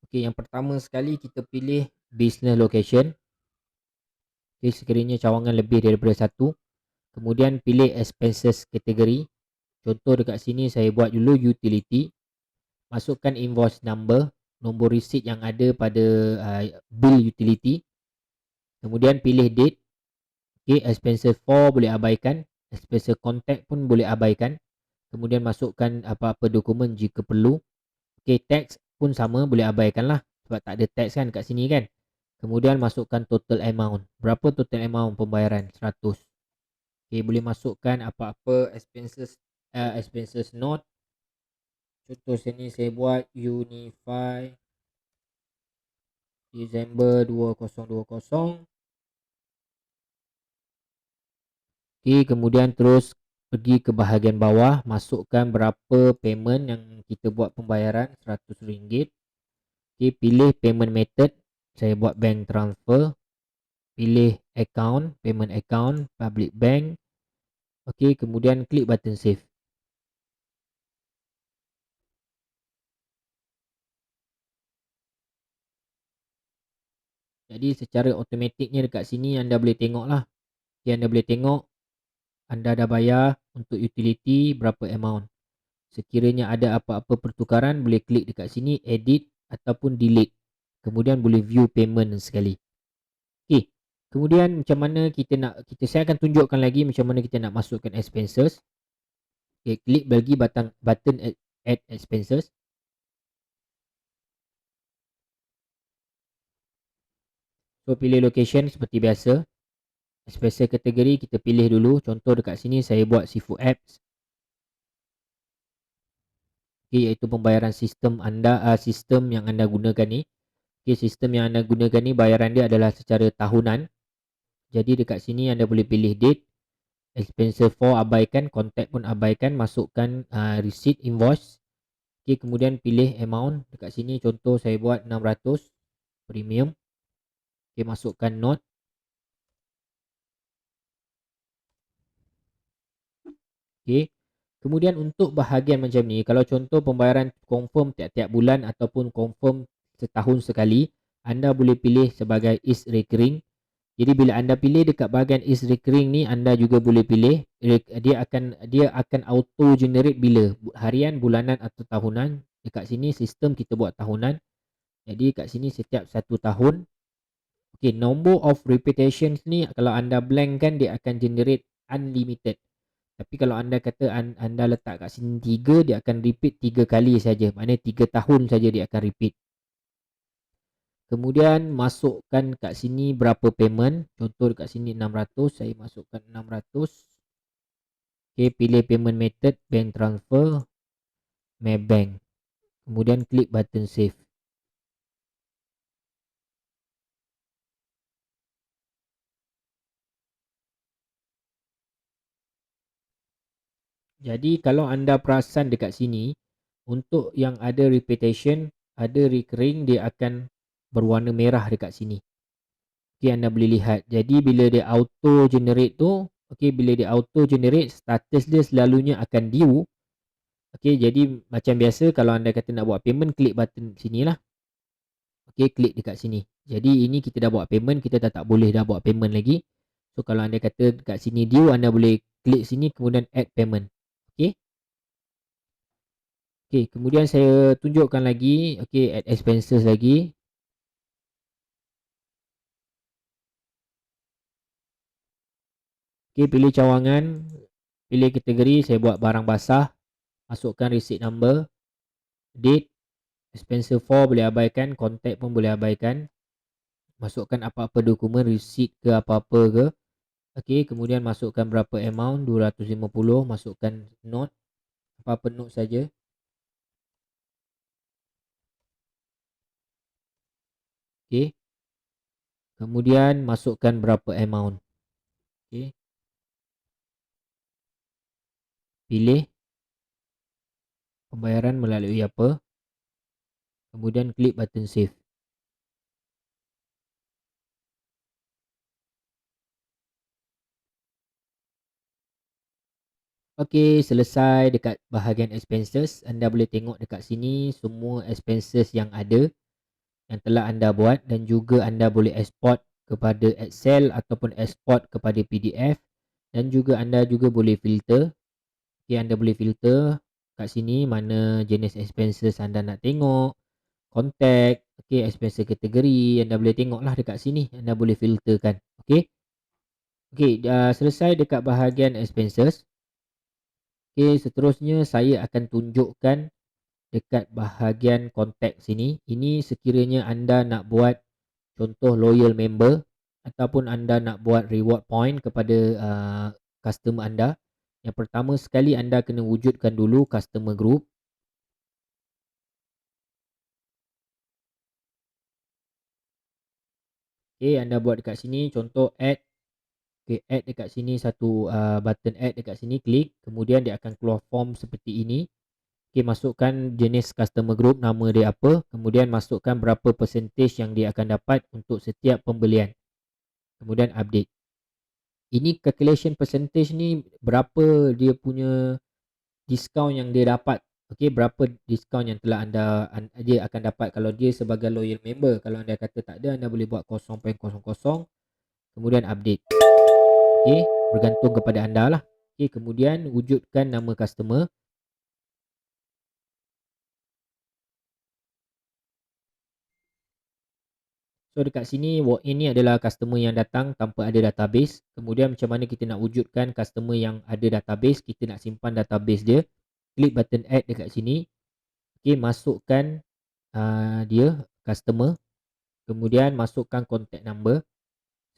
Okay, yang pertama sekali kita pilih business location. Okay, sekiranya cawangan lebih daripada satu. Kemudian pilih expenses kategori. Contoh dekat sini saya buat dulu utility. Masukkan invoice number, nombor receipt yang ada pada bill utility. Kemudian pilih date. Okay, expenses for boleh abaikan. Expenses contact pun boleh abaikan. Kemudian masukkan apa-apa dokumen jika perlu. Okay, tax pun sama, boleh abaikan lah. Sebab tak ada tax kan kat sini kan. Kemudian masukkan total amount. Berapa total amount pembayaran? 100. Okay, boleh masukkan apa-apa expenses note. Contoh sini saya buat Unify Disember 2020. Okay, kemudian terus pergi ke bahagian bawah, masukkan berapa payment yang kita buat pembayaran, RM100. Okay, pilih payment method, saya buat bank transfer. Pilih account, payment account, public bank. Okay, kemudian klik button save. Jadi secara automatiknya dekat sini anda boleh tengok lah. Okay, anda boleh tengok anda dah bayar untuk utility berapa amount. Sekiranya ada apa-apa pertukaran, boleh klik dekat sini edit ataupun delete. Kemudian boleh view payment sekali. Okay. Kemudian macam mana saya akan tunjukkan lagi macam mana kita nak masukkan expenses. Okay, klik bagi button add expenses. So pilih location seperti biasa. Expenses kategori kita pilih dulu. Contoh dekat sini saya buat Sifu Apps. Okay, iaitu pembayaran sistem sistem yang anda gunakan ni. Okay, sistem yang anda gunakan ni bayaran dia adalah secara tahunan. Jadi dekat sini anda boleh pilih date. Expenses for abaikan, contact pun abaikan, masukkan receipt invoice. Okay, kemudian pilih amount. Dekat sini contoh saya buat 600 premium. Okay, masukkan note. Okay. Kemudian untuk bahagian macam ni, kalau contoh pembayaran confirm tiap-tiap bulan ataupun confirm setahun sekali, anda boleh pilih sebagai is recurring. Jadi bila anda pilih dekat bahagian is recurring ni, anda juga boleh pilih dia akan auto generate bila harian, bulanan atau tahunan. Dekat sini sistem kita buat tahunan. Jadi kat sini setiap 1 tahun. Okay, number of repetitions ni kalau anda blank kan dia akan generate unlimited. Tapi kalau anda kata anda letak kat sini 3, dia akan repeat 3 kali saja. Maknanya 3 tahun saja dia akan repeat. kemudian masukkan kat sini berapa payment. Contoh dekat sini 600, saya masukkan 600. Okey, pilih payment method, bank transfer, Maybank. Kemudian klik button save. Jadi kalau anda perasan dekat sini, untuk yang ada repetition, ada recurring, dia akan berwarna merah dekat sini. Okey, anda boleh lihat. Jadi bila dia auto generate tu, okey, bila dia auto generate, status dia selalunya akan due. Okey, jadi macam biasa kalau anda kata nak buat payment, klik button sini lah. Okey, klik dekat sini. Jadi ini kita dah buat payment, kita dah tak boleh dah buat payment lagi. So kalau anda kata dekat sini due, anda boleh klik sini kemudian add payment. Okey. Okey, kemudian saya tunjukkan lagi, okey, add expenses lagi. Okey, pilih cawangan, pilih kategori, saya buat barang basah, masukkan receipt number, date, expenses for boleh abaikan, contact pun boleh abaikan. Masukkan apa-apa dokumen, receipt ke apa-apa ke. Okey, kemudian masukkan berapa amount, 250, masukkan note, apa-apa note saja. Okey. Kemudian masukkan berapa amount. Okey. Pilih pembayaran melalui apa. Kemudian klik button save. Okey, selesai dekat bahagian expenses. Anda boleh tengok dekat sini semua expenses yang ada, yang telah anda buat, dan juga anda boleh export kepada Excel ataupun export kepada PDF, dan juga anda juga boleh filter. Okey, anda boleh filter kat sini mana jenis expenses anda nak tengok, contact, okey, expenses kategori, anda boleh tengoklah dekat sini, anda boleh filterkan. Okey. Okey, dah selesai dekat bahagian expenses. Okey, seterusnya saya akan tunjukkan dekat bahagian contact sini. Ini sekiranya anda nak buat contoh loyal member ataupun anda nak buat reward point kepada customer anda. Yang pertama sekali anda kena wujudkan dulu customer group. Okey, anda buat dekat sini contoh add. Okey, add dekat sini satu button add dekat sini, klik. Kemudian dia akan keluar form seperti ini. Okey, masukkan jenis customer group, nama dia apa. Kemudian masukkan berapa percentage yang dia akan dapat untuk setiap pembelian. Kemudian update. Ini calculation percentage ni berapa dia punya diskaun yang dia dapat. Okey, berapa diskaun yang telah dia akan dapat kalau dia sebagai loyal member. Kalau anda kata tak ada, anda boleh buat 0.00. Kemudian update. Okey, bergantung kepada anda lah. Okey, kemudian wujudkan nama customer. So dekat sini walk in ni adalah customer yang datang tanpa ada database. Kemudian macam mana kita nak wujudkan customer yang ada database, kita nak simpan database dia. Klik button add dekat sini. Okey, masukkan dia customer. Kemudian masukkan contact number.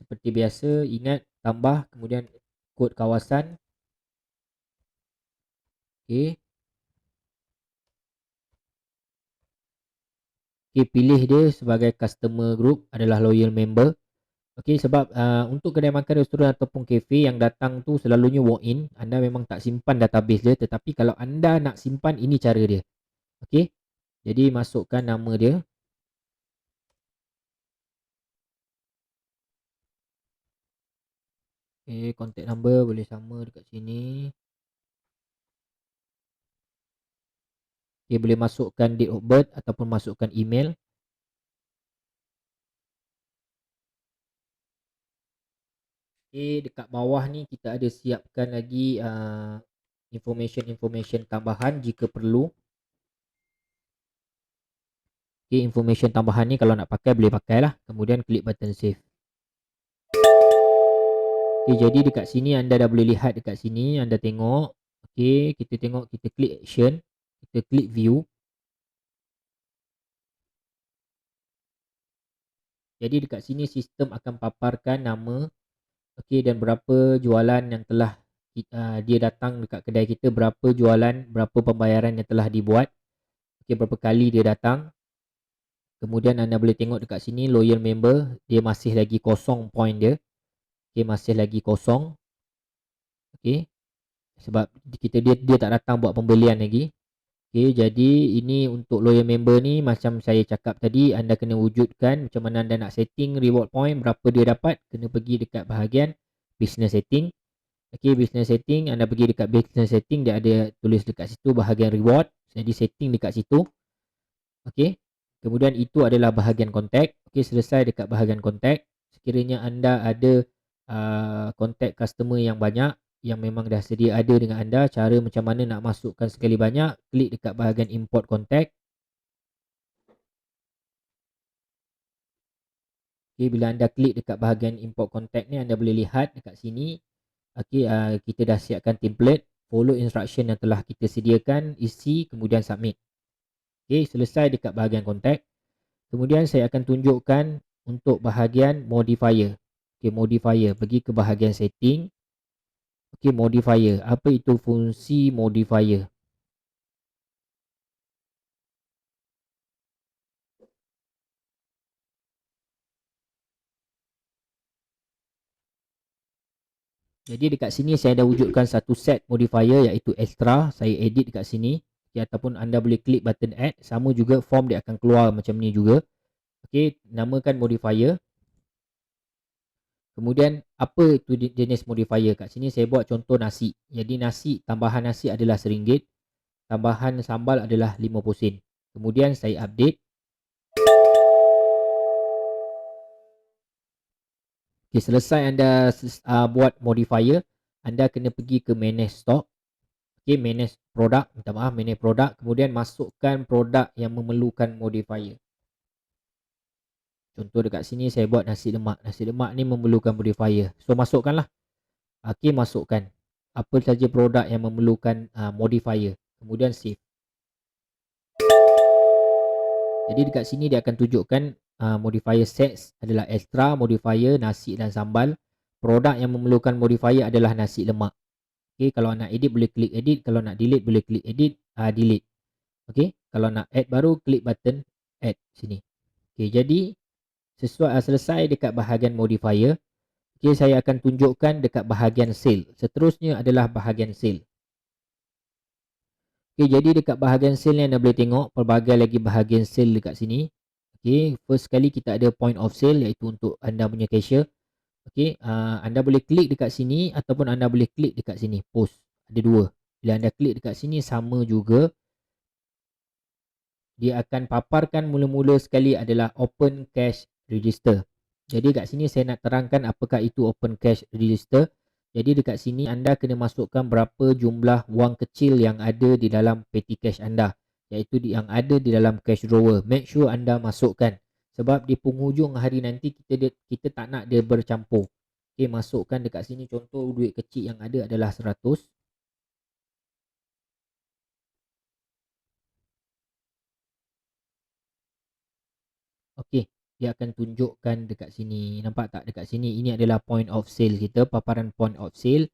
Seperti biasa, ingat tambah kemudian kod kawasan. Okey. Okey, pilih dia sebagai customer group adalah loyal member. Okey, sebab untuk kedai makan, restoran ataupun kafe yang datang tu selalunya walk in, anda memang tak simpan database dia, tetapi kalau anda nak simpan, ini cara dia. Okey. Jadi masukkan nama dia. Okey, contact number boleh sama dekat sini. Okey, boleh masukkan date of birth ataupun masukkan email. Okey, dekat bawah ni kita ada siapkan lagi information tambahan jika perlu. Okey, information tambahan ni kalau nak pakai boleh pakailah. Kemudian klik button save. Okey, jadi dekat sini anda dah boleh lihat dekat sini, anda tengok. Okey, kita tengok, kita klik action, kita klik view. Jadi dekat sini sistem akan paparkan nama, okey, dan berapa jualan yang telah dia datang dekat kedai kita, berapa jualan, berapa pembayaran yang telah dibuat, okey, berapa kali dia datang. Kemudian anda boleh tengok dekat sini loyal member, dia masih lagi kosong point dia. Okey, masih lagi kosong. Okey, sebab dia tak datang buat pembelian lagi. Okey, jadi ini untuk loyal member ni macam saya cakap tadi, anda kena wujudkan macam mana anda nak setting reward point, berapa dia dapat, kena pergi dekat bahagian business setting. Okey, business setting, anda pergi dekat business setting, dia ada tulis dekat situ bahagian reward. Jadi setting dekat situ. Okey. Kemudian itu adalah bahagian kontak. Okey, selesai dekat bahagian kontak. Sekiranya anda ada kontak customer yang banyak yang memang dah sedia ada dengan anda, cara macam mana nak masukkan sekali banyak, klik dekat bahagian import kontak. Okey, bila anda klik dekat bahagian import kontak ni, anda boleh lihat dekat sini. Okey, kita dah siapkan template, follow instruction yang telah kita sediakan, isi, kemudian submit. Okey, selesai dekat bahagian kontak. Kemudian saya akan tunjukkan untuk bahagian modifier. Okey, modifier, pergi ke bahagian setting. Okey, modifier. Apa itu fungsi modifier? Jadi dekat sini saya dah wujudkan satu set modifier iaitu extra. Saya edit dekat sini. Okay, ataupun anda boleh klik button add. Sama juga form dia akan keluar macam ni juga. Okey, namakan modifier. Kemudian apa itu jenis modifier? Kat sini saya buat contoh nasi. Jadi nasi, tambahan nasi adalah RM1. Tambahan sambal adalah 50 sen. Kemudian saya update. Okay, selesai anda buat modifier, anda kena pergi ke manage stock. Okay, manage produk, minta maaf, manage produk. Kemudian masukkan produk yang memerlukan modifier. Contoh dekat sini saya buat nasi lemak. Nasi lemak ni memerlukan modifier. So masukkanlah. Okay, masukkan. Apa saja produk yang memerlukan modifier. Kemudian save. Jadi dekat sini dia akan tunjukkan modifier sets adalah extra, modifier nasi dan sambal. Produk yang memerlukan modifier adalah nasi lemak. Okay, kalau nak edit boleh klik edit. Kalau nak delete boleh klik edit, delete. Okay, kalau nak add baru klik button add sini. Okay, jadi selesai dekat bahagian modifier. Okay, saya akan tunjukkan dekat bahagian sale. Seterusnya adalah bahagian sale. Okay, jadi dekat bahagian sale ni anda boleh tengok pelbagai lagi bahagian sale dekat sini. Okay, first sekali kita ada point of sale iaitu untuk anda punya cashier. Okay, anda boleh klik dekat sini ataupun anda boleh klik dekat sini post. Ada dua. Bila anda klik dekat sini sama juga. Dia akan paparkan mula-mula sekali adalah open cash register. Jadi kat sini saya nak terangkan apakah itu open cash register. Jadi dekat sini anda kena masukkan berapa jumlah wang kecil yang ada di dalam petty cash anda, iaitu yang ada di dalam cash drawer. Make sure anda masukkan sebab di penghujung hari nanti kita tak nak dia bercampur. Okey, masukkan dekat sini contoh duit kecil yang ada adalah 100. Okey, dia akan tunjukkan dekat sini. Nampak tak dekat sini? Ini adalah point of sale kita, paparan point of sale.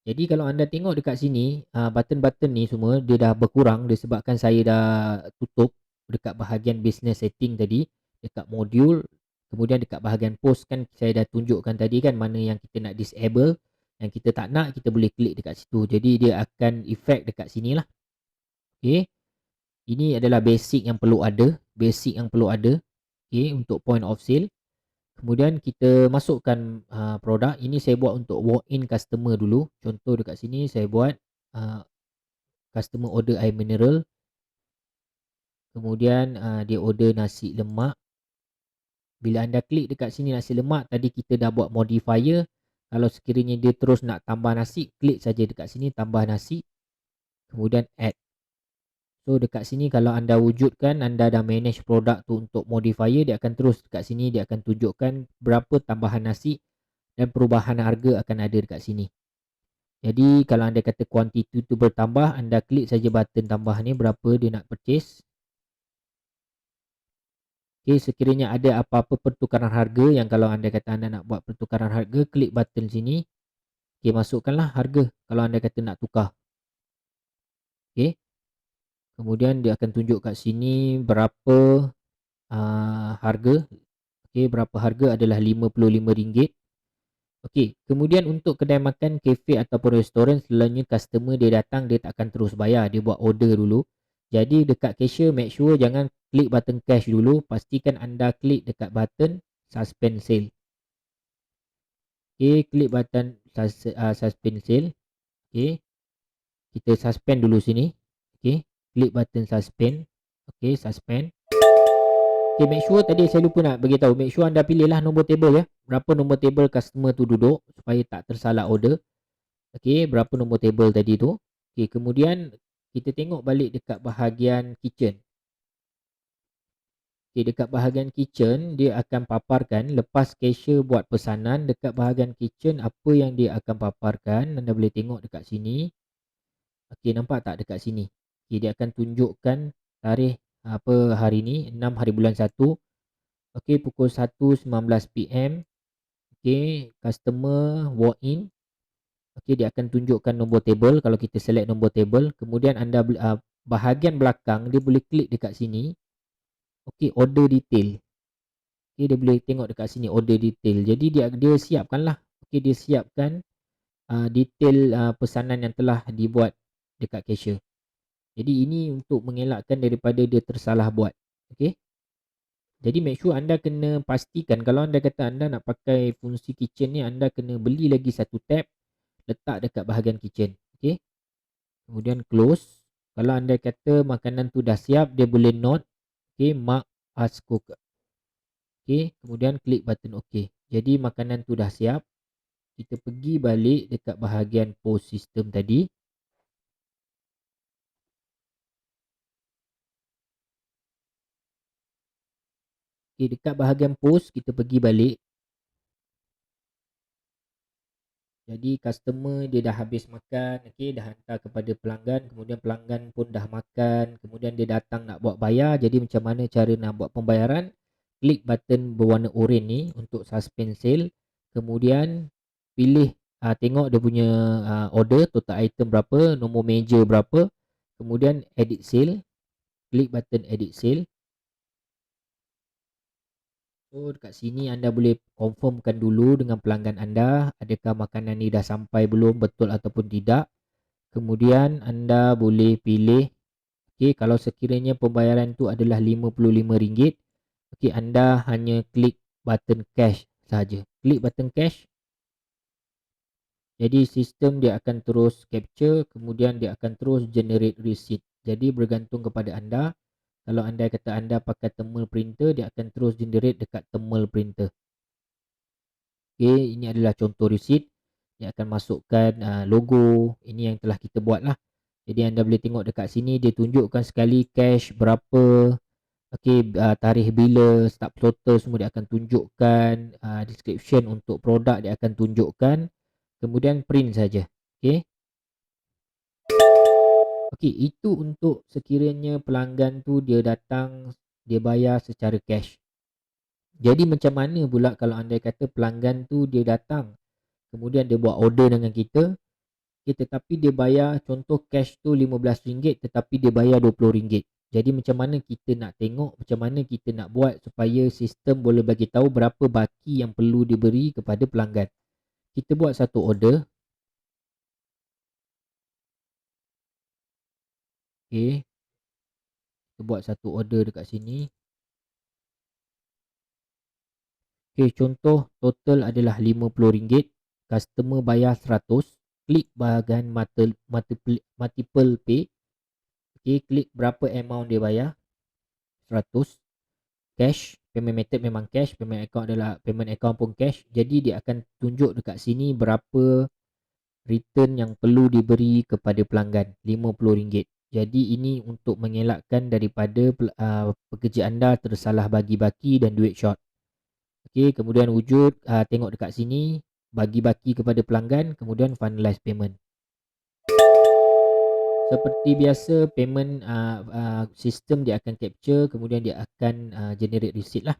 Jadi kalau anda tengok dekat sini, button-button ni semua dia dah berkurang disebabkan saya dah tutup dekat bahagian business setting tadi, dekat modul. Kemudian dekat bahagian post kan saya dah tunjukkan tadi kan mana yang kita nak disable, yang kita tak nak kita boleh klik dekat situ. Jadi dia akan effect dekat sini lah. Okey. Ini adalah basic yang perlu ada, basic yang perlu ada. Okey, untuk point of sale. Kemudian kita masukkan produk. Ini saya buat untuk walk-in customer dulu. Contoh dekat sini saya buat customer order air mineral. Kemudian dia order nasi lemak. Bila anda klik dekat sini nasi lemak, tadi kita dah buat modifier. Kalau sekiranya dia terus nak tambah nasi, klik saja dekat sini tambah nasi. Kemudian add. So dekat sini kalau anda wujudkan, anda dah manage produk tu untuk modifier, dia akan terus dekat sini, dia akan tunjukkan berapa tambahan nasi dan perubahan harga akan ada dekat sini. Jadi kalau anda kata kuantiti tu bertambah, anda klik saja button tambah ni berapa dia nak purchase. Okey, sekiranya ada apa-apa pertukaran harga yang kalau anda kata anda nak buat pertukaran harga, klik button sini. Okey, masukkanlah harga kalau anda kata nak tukar. Okey, kemudian dia akan tunjuk kat sini berapa harga. Okey, berapa harga adalah RM55. Okey, kemudian untuk kedai makan, kafe ataupun restoran, selalunya customer dia datang dia tak akan terus bayar, dia buat order dulu. Jadi dekat cashier make sure jangan klik button cash dulu, pastikan anda klik dekat button suspend sale. Okey, klik button suspend sale. Okey, kita suspend dulu sini. Okey, klik button suspend. Okey, suspend. Okay, make sure tadi saya lupa nak beritahu, make sure anda pilihlah nombor table ya. Berapa nombor table customer tu duduk supaya tak tersalah order. Okey, berapa nombor table tadi tu. Okey, kemudian kita tengok balik dekat bahagian kitchen. Okey, dekat bahagian kitchen dia akan paparkan lepas cashier buat pesanan, dekat bahagian kitchen apa yang dia akan paparkan, anda boleh tengok dekat sini. Okey, nampak tak dekat sini? Okey, dia akan tunjukkan tarikh apa hari ni, 6 hari bulan 1. Okey, pukul 1.19 PM. Okey, customer walk in. Okey, dia akan tunjukkan nombor table kalau kita select nombor table. Kemudian anda bahagian belakang dia boleh klik dekat sini. Okey, order detail. Okey, dia boleh tengok dekat sini order detail. Jadi dia siapkanlah. Okey, dia siapkan detail pesanan yang telah dibuat dekat cashier. Jadi ini untuk mengelakkan daripada dia tersalah buat. Okey. Jadi make sure anda kena pastikan kalau anda kata anda nak pakai fungsi kitchen ni, anda kena beli lagi satu tab, letak dekat bahagian kitchen. Okey. Kemudian close. Kalau anda kata makanan tu dah siap, dia boleh note. Okey, mark as cooked. Okey, kemudian klik button OK. Jadi makanan tu dah siap. Kita pergi balik dekat bahagian POS system tadi. Okey, dekat bahagian POS kita pergi balik. Jadi customer dia dah habis makan, okey, dah hantar kepada pelanggan, kemudian pelanggan pun dah makan, kemudian dia datang nak buat bayar. Jadi macam mana cara nak buat pembayaran? Klik button berwarna oranye ni untuk suspend sale. Kemudian pilih tengok dia punya order, total item berapa, nombor meja berapa. Kemudian edit sale. Klik button edit sale. So dekat sini anda boleh confirmkan dulu dengan pelanggan anda adakah makanan ni dah sampai belum, betul ataupun tidak. Kemudian anda boleh pilih, okey, kalau sekiranya pembayaran tu adalah RM55, okey, anda hanya klik button cash saja. Klik button cash. Jadi sistem dia akan terus capture, kemudian dia akan terus generate receipt. Jadi bergantung kepada anda. Kalau anda kata anda pakai thermal printer, dia akan terus generate dekat thermal printer. Okey, ini adalah contoh receipt. Dia akan masukkan logo. Ini yang telah kita buat lah. Jadi anda boleh tengok dekat sini dia tunjukkan sekali cash berapa. Okey, tarikh bila, start total semua dia akan tunjukkan. Description untuk produk dia akan tunjukkan. Kemudian print saja. Okey. Okey, itu untuk sekiranya pelanggan tu dia datang, dia bayar secara cash. Jadi macam mana pula kalau anda kata pelanggan tu dia datang, kemudian dia buat order dengan kita, tetapi dia bayar contoh cash tu RM15 tetapi dia bayar RM20. Jadi macam mana kita nak tengok, macam mana kita nak buat supaya sistem boleh bagi tahu berapa baki yang perlu diberi kepada pelanggan. Kita buat satu order. Okey. Kita buat satu order dekat sini. Okey, contoh total adalah RM50. Customer bayar 100. Klik bahagian multiple pay. Okey, klik berapa amount dia bayar. 100. Cash, payment method memang cash, payment account adalah payment account pun cash. Jadi dia akan tunjuk dekat sini berapa return yang perlu diberi kepada pelanggan, RM50. Jadi ini untuk mengelakkan daripada pekerja anda tersalah bagi baki dan duit short. Okey, kemudian wujud tengok dekat sini bagi baki kepada pelanggan, kemudian finalize payment. Seperti biasa payment sistem dia akan capture, kemudian dia akan generate receipt lah.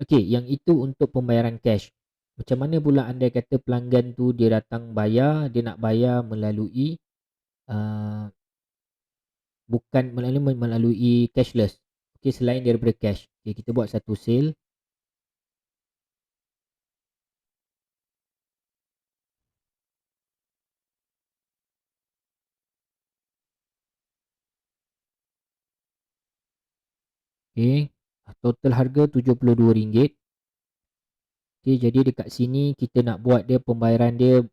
Okey, yang itu untuk pembayaran cash. Macam mana pula andai kata pelanggan tu dia datang bayar, dia nak bayar melalui uh, bukan melalui cashless. Okey, selain daripada cash. Okey, kita buat satu sale. Okey, total harga RM72. Okey, jadi dekat sini kita nak buat dia pembayaran dia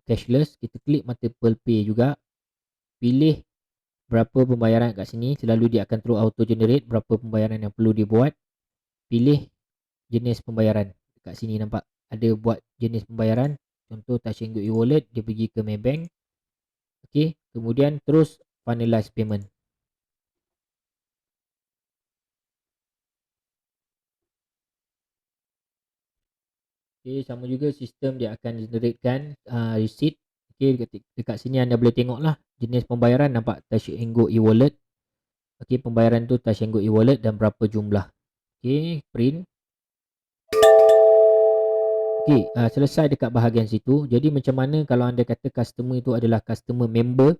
cashless. Kita klik multiple pay juga. Pilih berapa pembayaran kat sini. Selalu dia akan terus auto generate berapa pembayaran yang perlu dibuat. Pilih jenis pembayaran. Dekat sini nampak ada buat jenis pembayaran. Contoh Touch 'n Go e-wallet, dia pergi ke Maybank. Okey, kemudian terus finalize payment. Okey, sama juga sistem dia akan generatekan receipt. Okey, dekat sini anda boleh tengok lah jenis pembayaran, nampak Touch 'n Go e-wallet. Okey, pembayaran tu Touch 'n Go e-wallet dan berapa jumlah. Okey, print. Okey, selesai dekat bahagian situ. Jadi macam mana kalau anda kata customer itu adalah customer member,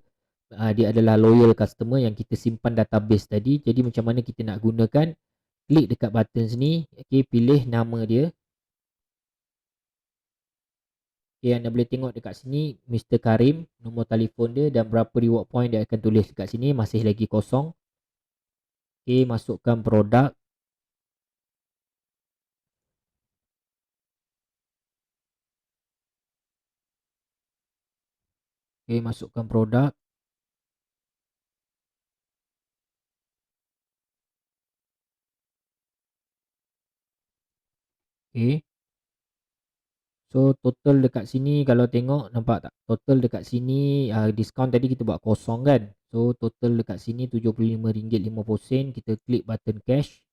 dia adalah loyal customer yang kita simpan database tadi. Jadi macam mana kita nak gunakan? Klik dekat button sini. Okey, pilih nama dia. Okey, anda boleh tengok dekat sini Mr. Karim, nombor telefon dia dan berapa reward point dia akan tulis dekat sini, masih lagi kosong. Okey, masukkan produk. Okey, masukkan produk. Okey. So total dekat sini kalau tengok, nampak tak? Total dekat sini diskaun tadi kita buat kosong kan. So total dekat sini RM75.50. Kita klik button cash.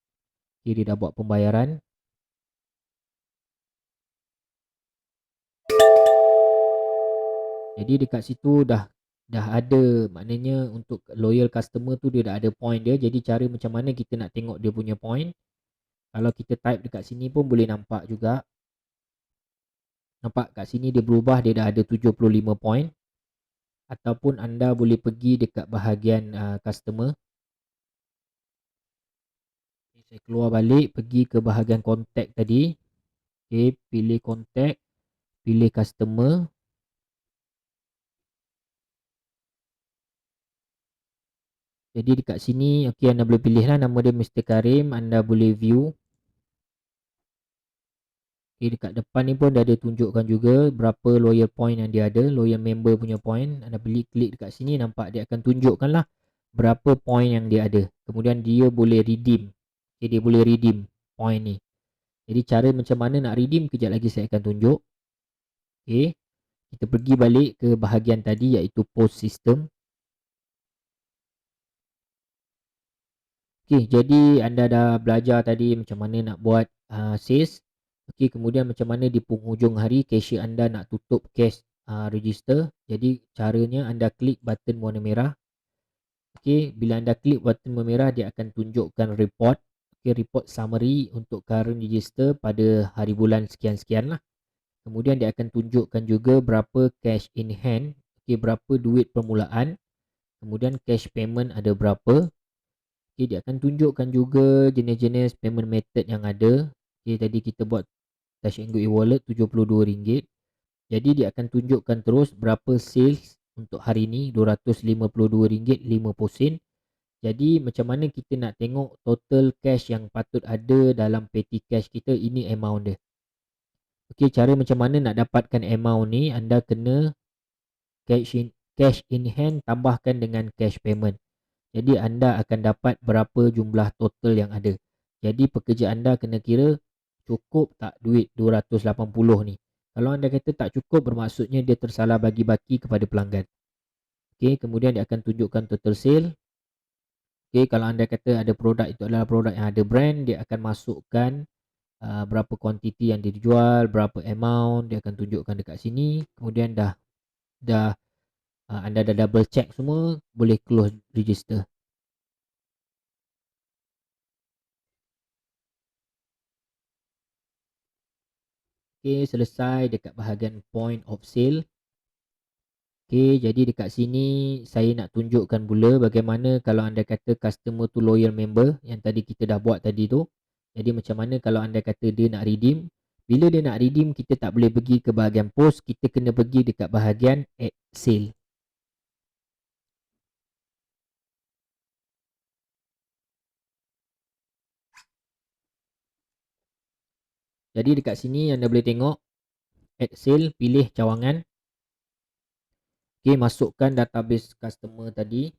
Okay, dia dah buat pembayaran. Jadi dekat situ dah ada, maknanya untuk loyal customer tu dia dah ada point dia. Jadi cara macam mana kita nak tengok dia punya point? Kalau kita type dekat sini pun boleh nampak juga. Nampak kat sini dia berubah, dia dah ada 75 point. Ataupun anda boleh pergi dekat bahagian customer. Okay, saya keluar balik, pergi ke bahagian contact tadi. Okay, pilih contact, pilih customer. Jadi dekat sini, okay, anda boleh pilih lah nama dia Mr. Karim. Anda boleh view. Okay, dekat depan ni pun dah ada tunjukkan juga berapa loyal point yang dia ada, loyal member punya point. Anda beli klik dekat sini, nampak dia akan tunjukkan lah berapa point yang dia ada. Kemudian dia boleh redeem. Okay, dia boleh redeem point ni. Jadi cara macam mana nak redeem, kejap lagi saya akan tunjuk. Okay, kita pergi balik ke bahagian tadi iaitu post system. Okay, jadi anda dah belajar tadi macam mana nak buat sales. Okay, kemudian macam mana di penghujung hari cashier anda nak tutup cash register. Jadi caranya anda klik button warna merah. Okay, bila anda klik button warna merah, dia akan tunjukkan report. Okay, report summary untuk current register pada hari bulan sekian-sekian lah. Kemudian dia akan tunjukkan juga berapa cash in hand. Okay, berapa duit permulaan. Kemudian cash payment ada berapa. Okay, dia akan tunjukkan juga jenis-jenis payment method yang ada. Okay, tadi kita buat Touch 'n Go e-wallet RM72. Jadi dia akan tunjukkan terus berapa sales untuk hari ini, RM252.50. Jadi macam mana kita nak tengok total cash yang patut ada dalam petty cash kita, ini amount dia. Okay, cara macam mana nak dapatkan amount ni, anda kena cash in hand tambahkan dengan cash payment. Jadi anda akan dapat berapa jumlah total yang ada. Jadi pekerja anda kena kira cukup tak duit 280 ni. Kalau anda kata tak cukup, bermaksudnya dia tersalah bagi-baki kepada pelanggan. Okey, kemudian dia akan tunjukkan total sale. Okey, kalau anda kata ada produk itu adalah produk yang ada brand, dia akan masukkan berapa kuantiti yang dia dijual, berapa amount, dia akan tunjukkan dekat sini. Kemudian dah anda dah double check semua, boleh close register. Okey, selesai dekat bahagian point of sale. Okey, jadi dekat sini saya nak tunjukkan pula bagaimana kalau anda kata customer tu loyal member yang tadi kita dah buat tadi tu. Jadi macam mana kalau anda kata dia nak redeem. Bila dia nak redeem, kita tak boleh pergi ke bahagian post, kita kena pergi dekat bahagian add sale. Jadi dekat sini anda boleh tengok add sale, pilih cawangan. Okey, masukkan database customer tadi.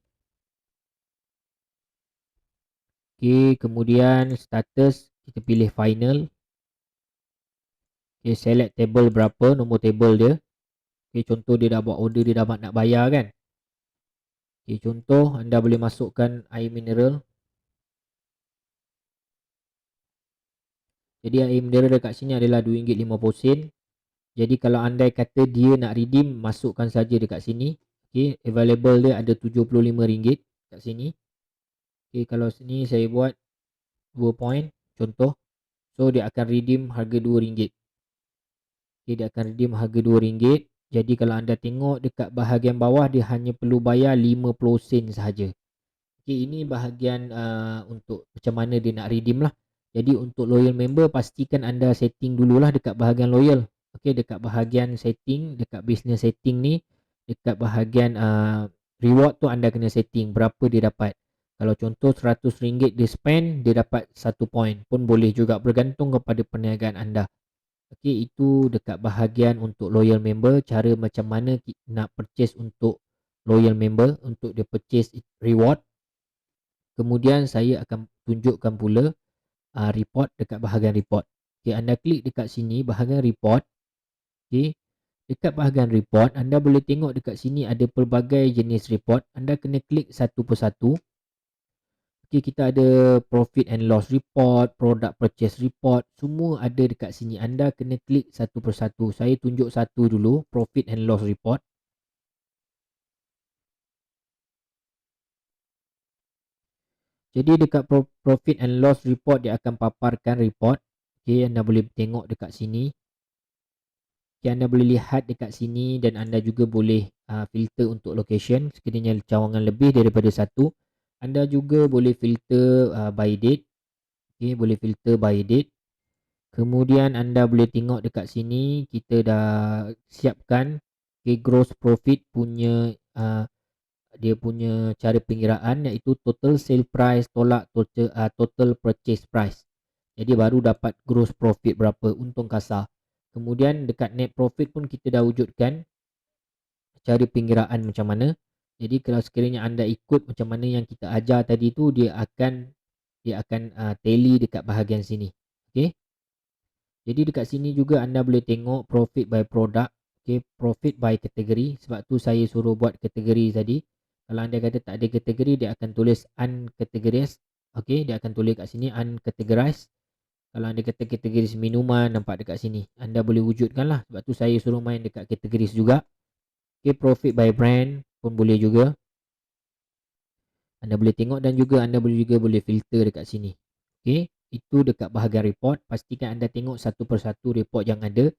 Okey, kemudian status kita pilih final. Okey, select table berapa, nombor table dia. Okey, contoh dia dah buat order, dia dah nak bayar kan. Okey, contoh anda boleh masukkan air mineral. Jadi air mineral dekat sini adalah RM2.50. Jadi kalau anda kata dia nak redeem, masukkan saja dekat sini. Okey, available dia ada RM75 kat sini. Okey, kalau sini saya buat 2 point contoh. So dia akan redeem harga RM2. Okey, dia akan redeem harga RM2. Jadi kalau anda tengok dekat bahagian bawah, dia hanya perlu bayar 50 sen sahaja. Okey, ini bahagian untuk macam mana dia nak redeem lah. Jadi untuk loyal member, pastikan anda setting dululah dekat bahagian loyal. Okey, dekat bahagian setting, dekat business setting ni, dekat bahagian reward tu anda kena setting berapa dia dapat. Kalau contoh RM100 dia spend, dia dapat 1 point pun boleh juga, bergantung kepada perniagaan anda. Okey, itu dekat bahagian untuk loyal member, cara macam mana nak purchase untuk loyal member, untuk dia purchase reward. Kemudian saya akan tunjukkan pula report dekat bahagian report. Okey, anda klik dekat sini bahagian report. Okey, dekat bahagian report anda boleh tengok dekat sini ada pelbagai jenis report. Anda kena klik satu persatu. Okey, kita ada profit and loss report, product purchase report, semua ada dekat sini. Anda kena klik satu persatu. Saya tunjuk satu dulu, profit and loss report. Jadi dekat profit and loss report dia akan paparkan report. Okey, anda boleh tengok dekat sini. Okay, anda boleh lihat dekat sini dan anda juga boleh filter untuk location. Sekiranya cawangan lebih daripada satu, anda juga boleh filter by date. Okay, boleh filter by date. Kemudian anda boleh tengok dekat sini, kita dah siapkan gross profit punya dia punya cara pengiraan, iaitu total sale price tolak total purchase price. Jadi baru dapat gross profit berapa, untung kasar. Kemudian dekat net profit pun kita dah wujudkan cara pengiraan macam mana. Jadi kalau sekiranya anda ikut macam mana yang kita ajar tadi tu, dia akan tally dekat bahagian sini. Okey. Jadi dekat sini juga anda boleh tengok profit by product, okey, profit by kategori. Sebab tu saya suruh buat kategori tadi. Kalau anda kata tak ada kategori, dia akan tulis uncategorized. Okey, dia akan tulis kat sini uncategorized. Kalau anda kata kategoris minuman, nampak dekat sini. Anda boleh wujudkan lah. Sebab tu saya suruh main dekat kategoris juga. Okay, profit by brand pun boleh juga. Anda boleh tengok dan juga anda boleh filter dekat sini. Okay, itu dekat bahagian report. Pastikan anda tengok satu persatu report yang ada.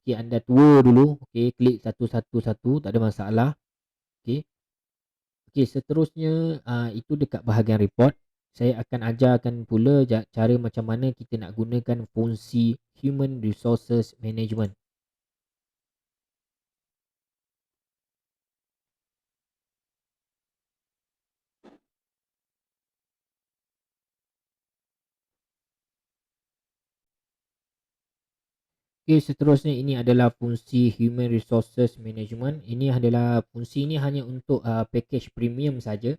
Okay, anda tua dulu. Okay, klik satu-satu, tak ada masalah. Okay. Okay, seterusnya itu dekat bahagian report. Saya akan ajarkan pula cara macam mana kita nak gunakan fungsi Human Resources Management. Okay, seterusnya ini adalah fungsi Human Resources Management. Ini adalah fungsi ini hanya untuk package premium saja.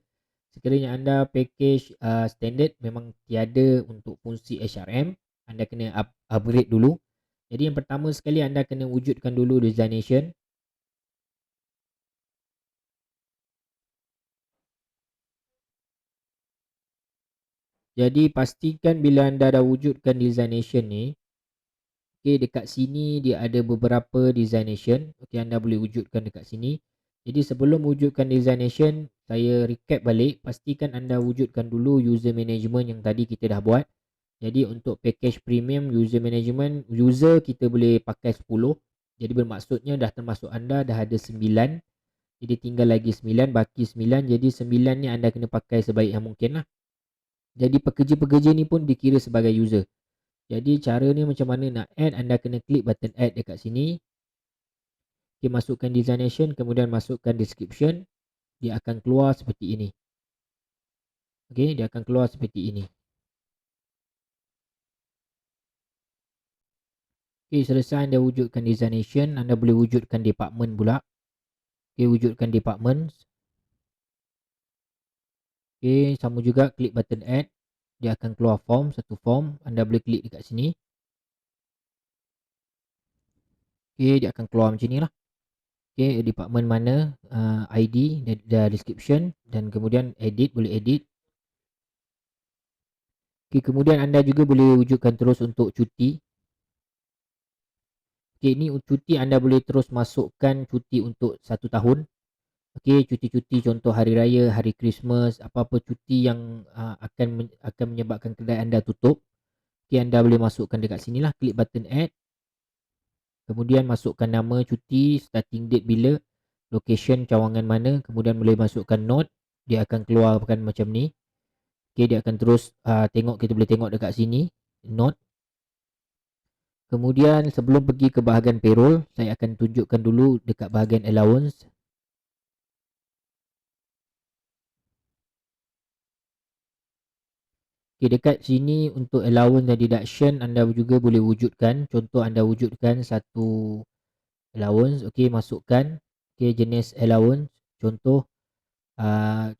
Sekiranya anda package standard, memang tiada untuk fungsi HRM. Anda kena upgrade dulu. Jadi yang pertama sekali anda kena wujudkan dulu designation. Jadi pastikan bila anda dah wujudkan designation ni, okay, dekat sini dia ada beberapa designation. Okay, anda boleh wujudkan dekat sini. Jadi sebelum wujudkan designation, saya recap balik, pastikan anda wujudkan dulu user management yang tadi kita dah buat. Jadi untuk package premium user management, user kita boleh pakai 10. Jadi bermaksudnya dah termasuk anda dah ada 9. Jadi tinggal lagi 9, baki 9. Jadi 9 ni anda kena pakai sebaik yang mungkin lah. Jadi pekerja-pekerja ni pun dikira sebagai user. Jadi cara ni macam mana nak add, anda kena klik button add dekat sini. Okay, masukkan designation, kemudian masukkan description. Dia akan keluar seperti ini. Okay, dia akan keluar seperti ini. Okay, selesai anda wujudkan designation, anda boleh wujudkan department pula. Okay, wujudkan department. Okay, sama juga klik button add. Dia akan keluar form, satu form. Anda boleh klik dekat sini. Okay, dia akan keluar macam ni lah. Okay, department mana, ID, dan description, dan kemudian edit, boleh edit. Okay, kemudian anda juga boleh wujudkan terus untuk cuti. Okay, ni cuti anda boleh terus masukkan cuti untuk 1 tahun. Okay, cuti-cuti contoh hari raya, hari Christmas, apa-apa cuti yang akan menyebabkan kedai anda tutup. Okay, anda boleh masukkan dekat sini lah, klik button add. Kemudian masukkan nama cuti, starting date bila, location cawangan mana, kemudian boleh masukkan note. Dia akan keluarkan macam ni. Okay, dia akan terus tengok, kita boleh tengok dekat sini note. Kemudian sebelum pergi ke bahagian payroll, saya akan tunjukkan dulu dekat bahagian allowance. Okay, dekat sini untuk allowance dan deduction anda juga boleh wujudkan. Contoh anda wujudkan satu allowance. Okay, masukkan. Okay, jenis allowance. Contoh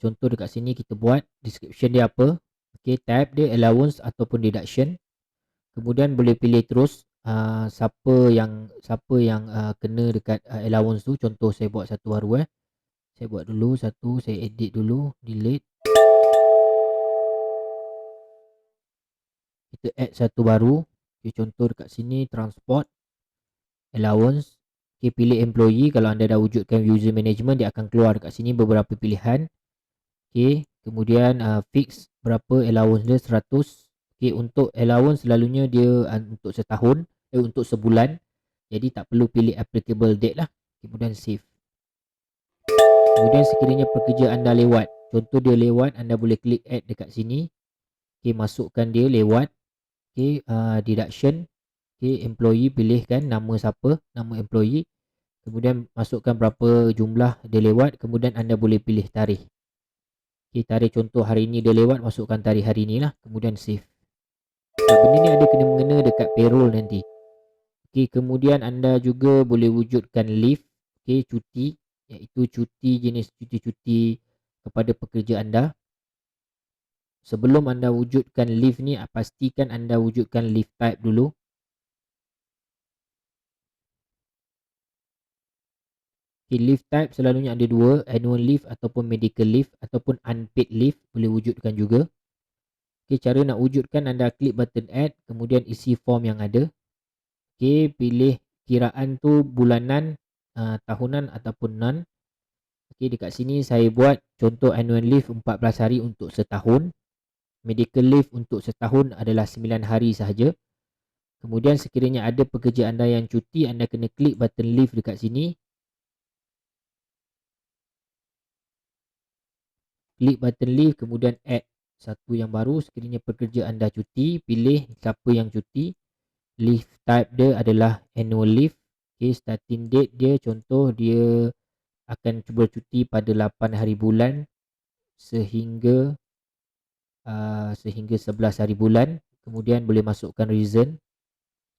dekat sini kita buat description dia apa. Okay, type dia allowance ataupun deduction. Kemudian boleh pilih terus siapa yang kena dekat allowance tu. Contoh saya buat satu baru. Saya buat dulu satu, saya edit dulu, delete. Kita add satu baru. Okay, contoh dekat sini transport allowance. Okay, pilih employee. Kalau anda dah wujudkan user management, dia akan keluar dekat sini beberapa pilihan. Okay, kemudian fix berapa allowance dia, 100. Okay, untuk allowance selalunya dia untuk setahun, untuk sebulan. Jadi tak perlu pilih applicable date lah. Kemudian save. Kemudian sekiranya pekerja anda lewat, contoh dia lewat, anda boleh klik add dekat sini. Okay, masukkan dia lewat. Okay, deduction. Okay, employee, pilihkan nama siapa, nama employee. Kemudian masukkan berapa jumlah dia lewat. Kemudian anda boleh pilih tarikh. Okay, tarikh contoh hari ni dia lewat, masukkan tarikh hari ni lah. Kemudian save. Benda ni ada kena mengena dekat payroll nanti. Okay, kemudian anda juga boleh wujudkan leave. Okay, cuti, iaitu cuti jenis cuti-cuti kepada pekerja anda. Sebelum anda wujudkan leave ni, pastikan anda wujudkan leave type dulu. Okay, leave type selalunya ada dua, annual leave ataupun medical leave ataupun unpaid leave, boleh wujudkan juga. Okay, cara nak wujudkan, anda klik button add, kemudian isi form yang ada. Okay, pilih kiraan tu bulanan, tahunan ataupun non. Okay, dekat sini saya buat contoh annual leave 14 hari untuk setahun. Medical leave untuk setahun adalah 9 hari sahaja. Kemudian sekiranya ada pekerja anda yang cuti, anda kena klik button leave dekat sini. Klik button leave, kemudian add satu yang baru. Sekiranya pekerja anda cuti, pilih siapa yang cuti. Leave type dia adalah annual leave. Okay, starting date dia contoh dia akan cuba cuti pada 8 hari bulan sehingga 11 hari bulan. Kemudian boleh masukkan reason.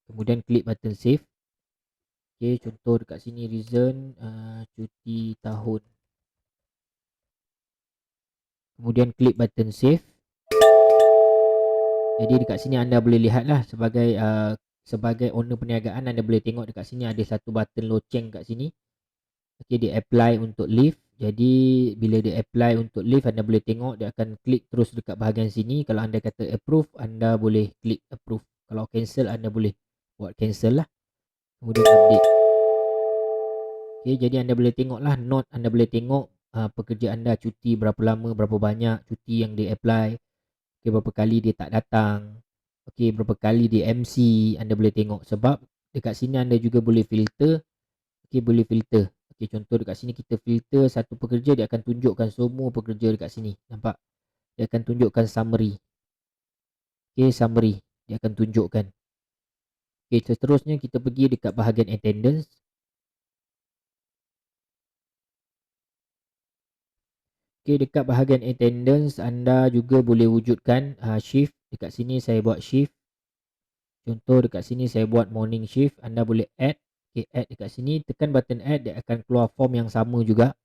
Kemudian klik button save. Okay, contoh dekat sini reason cuti tahun. Kemudian klik button save. Jadi dekat sini anda boleh lihat lah sebagai owner perniagaan, anda boleh tengok dekat sini ada satu button loceng kat sini. Okay, dia apply untuk leave. Jadi bila dia apply untuk leave, anda boleh tengok dia akan klik terus dekat bahagian sini. Kalau anda kata approve, anda boleh klik approve. Kalau cancel, anda boleh buat cancel lah. Kemudian update. Okey, jadi anda boleh tengoklah note, anda boleh tengok pekerja anda cuti berapa lama, berapa banyak cuti yang dia apply, okey, berapa kali dia tak datang, okey, berapa kali dia MC, anda boleh tengok. Sebab dekat sini anda juga boleh filter, okey, boleh filter. Okey, contoh dekat sini kita filter satu pekerja, dia akan tunjukkan semua pekerja dekat sini, nampak? Dia akan tunjukkan summary. Okey, summary dia akan tunjukkan. Okey, seterusnya kita pergi dekat bahagian attendance. Okey, dekat bahagian attendance anda juga boleh wujudkan shift. Dekat sini saya buat shift. Contoh dekat sini saya buat morning shift, anda boleh add. Okey, add dekat sini, tekan button add, dia akan keluar form yang sama juga.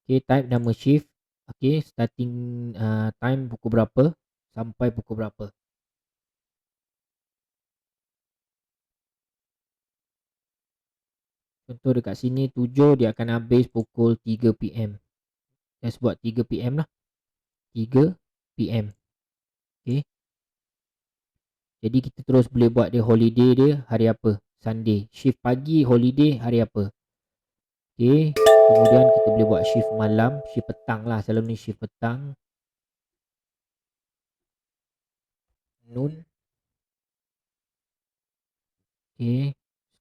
Okey, type nama shift. Okey, starting time pukul berapa sampai pukul berapa. Contoh dekat sini 7, dia akan habis pukul 3 PM. Let's buat 3 PM lah. 3 PM. Okey. Jadi kita terus boleh buat dia holiday dia hari apa? Sunday. Shift pagi holiday hari apa? Okey. Kemudian kita boleh buat shift malam, shift petang lah. Selalu ni shift petang. Noon. Okey.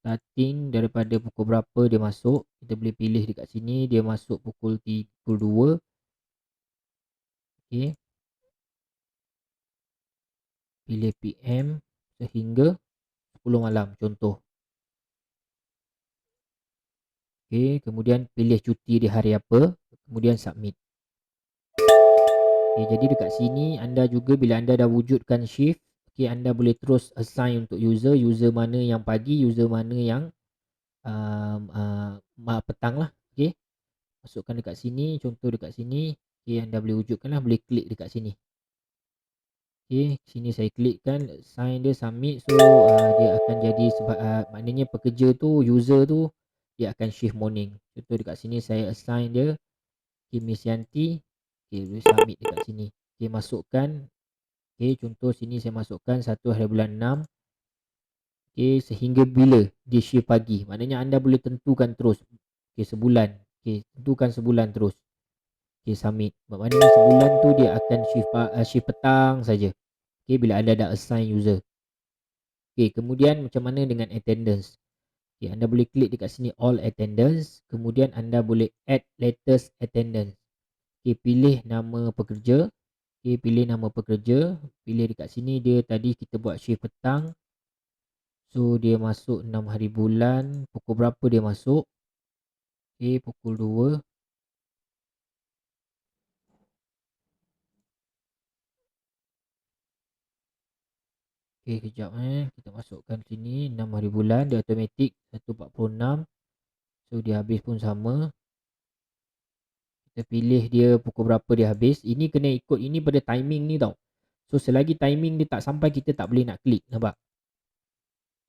Starting daripada pukul berapa dia masuk. Kita boleh pilih dekat sini. Dia masuk pukul 2. Okey. Pilih PM sehingga 10 malam contoh. Okey. Kemudian pilih cuti di hari apa. Kemudian submit. Okay, jadi dekat sini anda juga bila anda dah wujudkan shift, okay, anda boleh terus assign untuk user mana yang pagi, user mana yang petang lah. Okay. Masukkan dekat sini, contoh dekat sini, okay, anda boleh wujudkan lah, boleh klik dekat sini. Okay, sini saya klikkan, assign dia, submit. So dia akan jadi sebab maknanya pekerja tu, user tu, dia akan shift morning. Contoh dekat sini saya assign dia, okay, Miss Yanti, okay, boleh submit dekat sini. Okay, masukkan. Okey, contoh sini saya masukkan 1/6. Okey, sehingga bila dia shift pagi. Maknanya anda boleh tentukan terus. Okey, sebulan. Okey, tentukan sebulan terus. Okey, submit. Maknanya sebulan tu dia akan shift petang saja. Okey, bila anda dah assign user. Okey, kemudian macam mana dengan attendance? Okey, anda boleh klik dekat sini all attendance. Kemudian anda boleh add latest attendance. Okey, pilih nama pekerja. Okey, pilih nama pekerja. Pilih dekat sini dia tadi kita buat shift petang. So dia masuk 6 hari bulan. Pukul berapa dia masuk? Okay, pukul 2. Okay, kejap kita masukkan sini 6 hari bulan. Dia automatik 1.46. So dia habis pun sama. Kita pilih dia pukul berapa dia habis. Ini kena ikut ini pada timing ni tau. So selagi timing dia tak sampai, kita tak boleh nak klik. Nampak?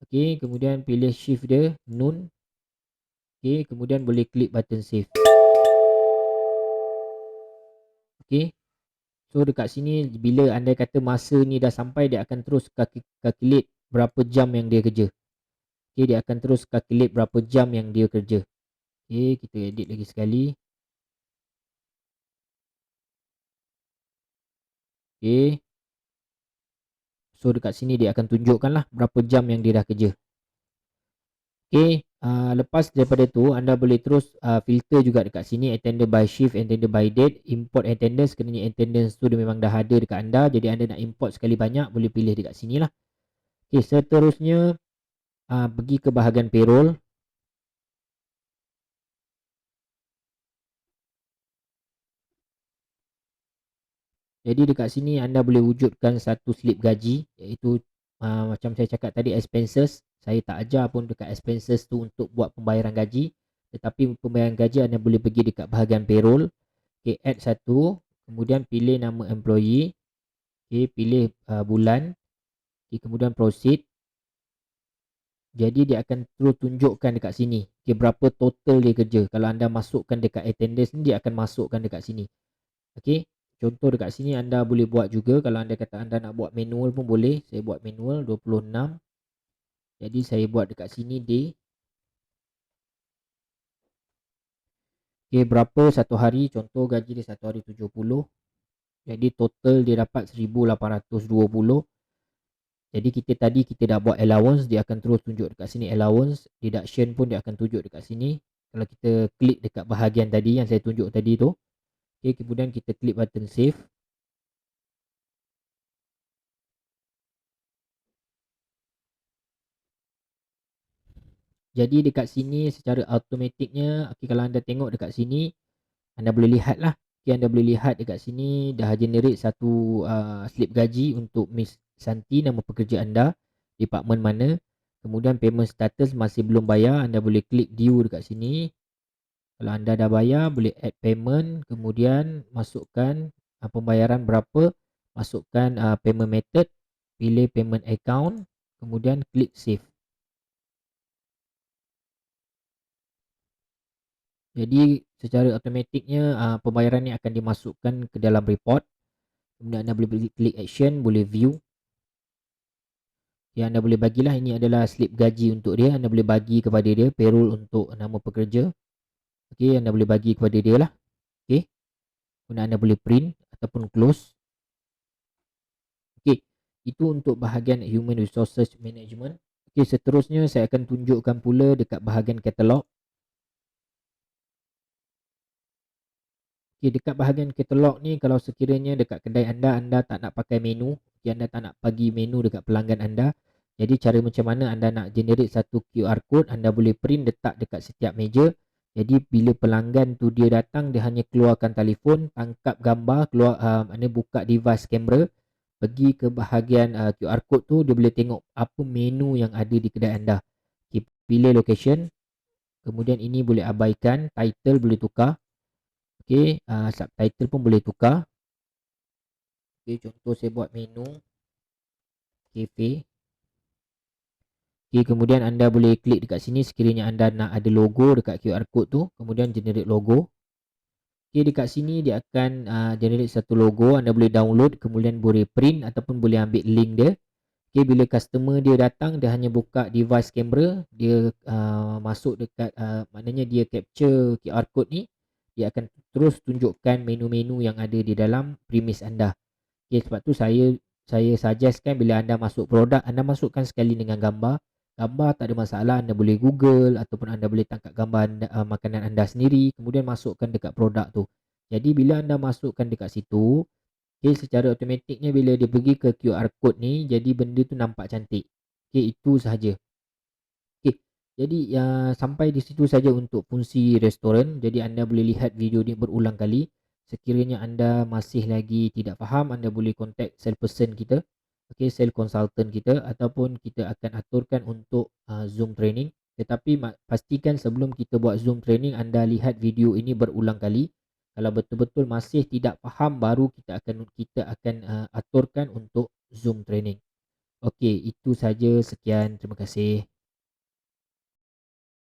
Okay, kemudian pilih shift dia noon. Okay, kemudian boleh klik button save. Okay. So dekat sini bila anda kata masa ni dah sampai, dia akan terus calculate berapa jam yang dia kerja. Okay, dia akan terus calculate berapa jam yang dia kerja. Okay, kita edit lagi sekali. Okay. So dekat sini dia akan tunjukkan lah berapa jam yang dia dah kerja. Okay, lepas daripada tu anda boleh terus filter juga dekat sini, attendance by shift, attendance by date, import attendance. Kerana attendance tu dia memang dah ada dekat anda, jadi anda nak import sekali banyak, boleh pilih dekat sini lah. Okay, seterusnya pergi ke bahagian payroll. Jadi dekat sini anda boleh wujudkan satu slip gaji, iaitu macam saya cakap tadi, expenses. Saya tak ajar pun dekat expenses tu untuk buat pembayaran gaji, tetapi pembayaran gaji anda boleh pergi dekat bahagian payroll. Okay, add satu, kemudian pilih nama employee. Okay, pilih bulan. Okay, kemudian proceed. Jadi dia akan terus tunjukkan dekat sini, okay, berapa total dia kerja. Kalau anda masukkan dekat attendance ni, dia akan masukkan dekat sini. Okey, contoh dekat sini anda boleh buat juga. Kalau anda kata anda nak buat manual pun boleh. Saya buat manual 26. Jadi saya buat dekat sini day. Okey, berapa satu hari, contoh gaji dia satu hari 70, jadi total dia dapat 1820. Jadi kita dah buat allowance, dia akan terus tunjuk dekat sini allowance, deduction pun dia akan tunjuk dekat sini. Kalau kita klik dekat bahagian tadi yang saya tunjuk tadi tu, okey, kemudian kita klik button save. Jadi dekat sini secara automatiknya, okey, kalau anda tengok dekat sini, anda boleh lihat lah. Okay, anda boleh lihat dekat sini dah generate satu slip gaji untuk Miss Santi, nama pekerja anda, department mana. Kemudian payment status masih belum bayar, anda boleh klik due dekat sini. Kalau anda dah bayar, boleh add payment, kemudian masukkan pembayaran berapa, masukkan payment method, pilih payment account, kemudian klik save. Jadi secara automatiknya pembayaran ni akan dimasukkan ke dalam report. Kemudian anda boleh klik action, boleh view. Ya, anda boleh bagilah, ini adalah slip gaji untuk dia, anda boleh bagi kepada dia, payroll untuk nama pekerja. Okey, anda boleh bagi kepada dia lah. Okey. Kemudian anda boleh print ataupun close. Okey, itu untuk bahagian Human Resources Management. Okey, seterusnya saya akan tunjukkan pula dekat bahagian katalog. Okey, dekat bahagian katalog ni, kalau sekiranya dekat kedai anda tak nak pakai menu, okay, anda tak nak bagi menu dekat pelanggan anda. Jadi cara macam mana anda nak generate satu QR code, anda boleh print letak dekat setiap meja. Jadi bila pelanggan tu dia datang, dia hanya keluarkan telefon, tangkap gambar, keluar mana buka device kamera, pergi ke bahagian QR code tu, dia boleh tengok apa menu yang ada di kedai anda. Okay, pilih location, kemudian ini boleh abaikan, title boleh tukar. Okey, subtitle pun boleh tukar. Okey, contoh saya buat menu cafe. Okey, kemudian anda boleh klik dekat sini sekiranya anda nak ada logo dekat QR code tu, kemudian generate logo. Okey, dekat sini dia akan generate satu logo, anda boleh download, kemudian boleh print ataupun boleh ambil link dia. Okey, bila customer dia datang, dia hanya buka device kamera, dia masuk dekat maknanya dia capture QR code ni, dia akan terus tunjukkan menu-menu yang ada di dalam premise anda. Okay, sebab tu saya suggestkan bila anda masuk produk, anda masukkan sekali dengan gambar. Gambar tak ada masalah, anda boleh Google ataupun anda boleh tangkap gambar makanan anda sendiri, kemudian masukkan dekat produk tu. Jadi bila anda masukkan dekat situ, okay, secara automatiknya bila dia pergi ke QR code ni, jadi benda tu nampak cantik. Okay, itu sahaja. Okay, jadi sampai di situ saja untuk fungsi restoran. Jadi anda boleh lihat video ni berulang kali. Sekiranya anda masih lagi tidak faham, anda boleh contact salesperson kita, okay, sales consultant kita, ataupun kita akan aturkan untuk Zoom training. Tetapi pastikan sebelum kita buat Zoom training, anda lihat video ini berulang kali. Kalau betul-betul masih tidak faham, baru kita akan aturkan untuk Zoom training. Okey, itu saja. Sekian. Terima kasih.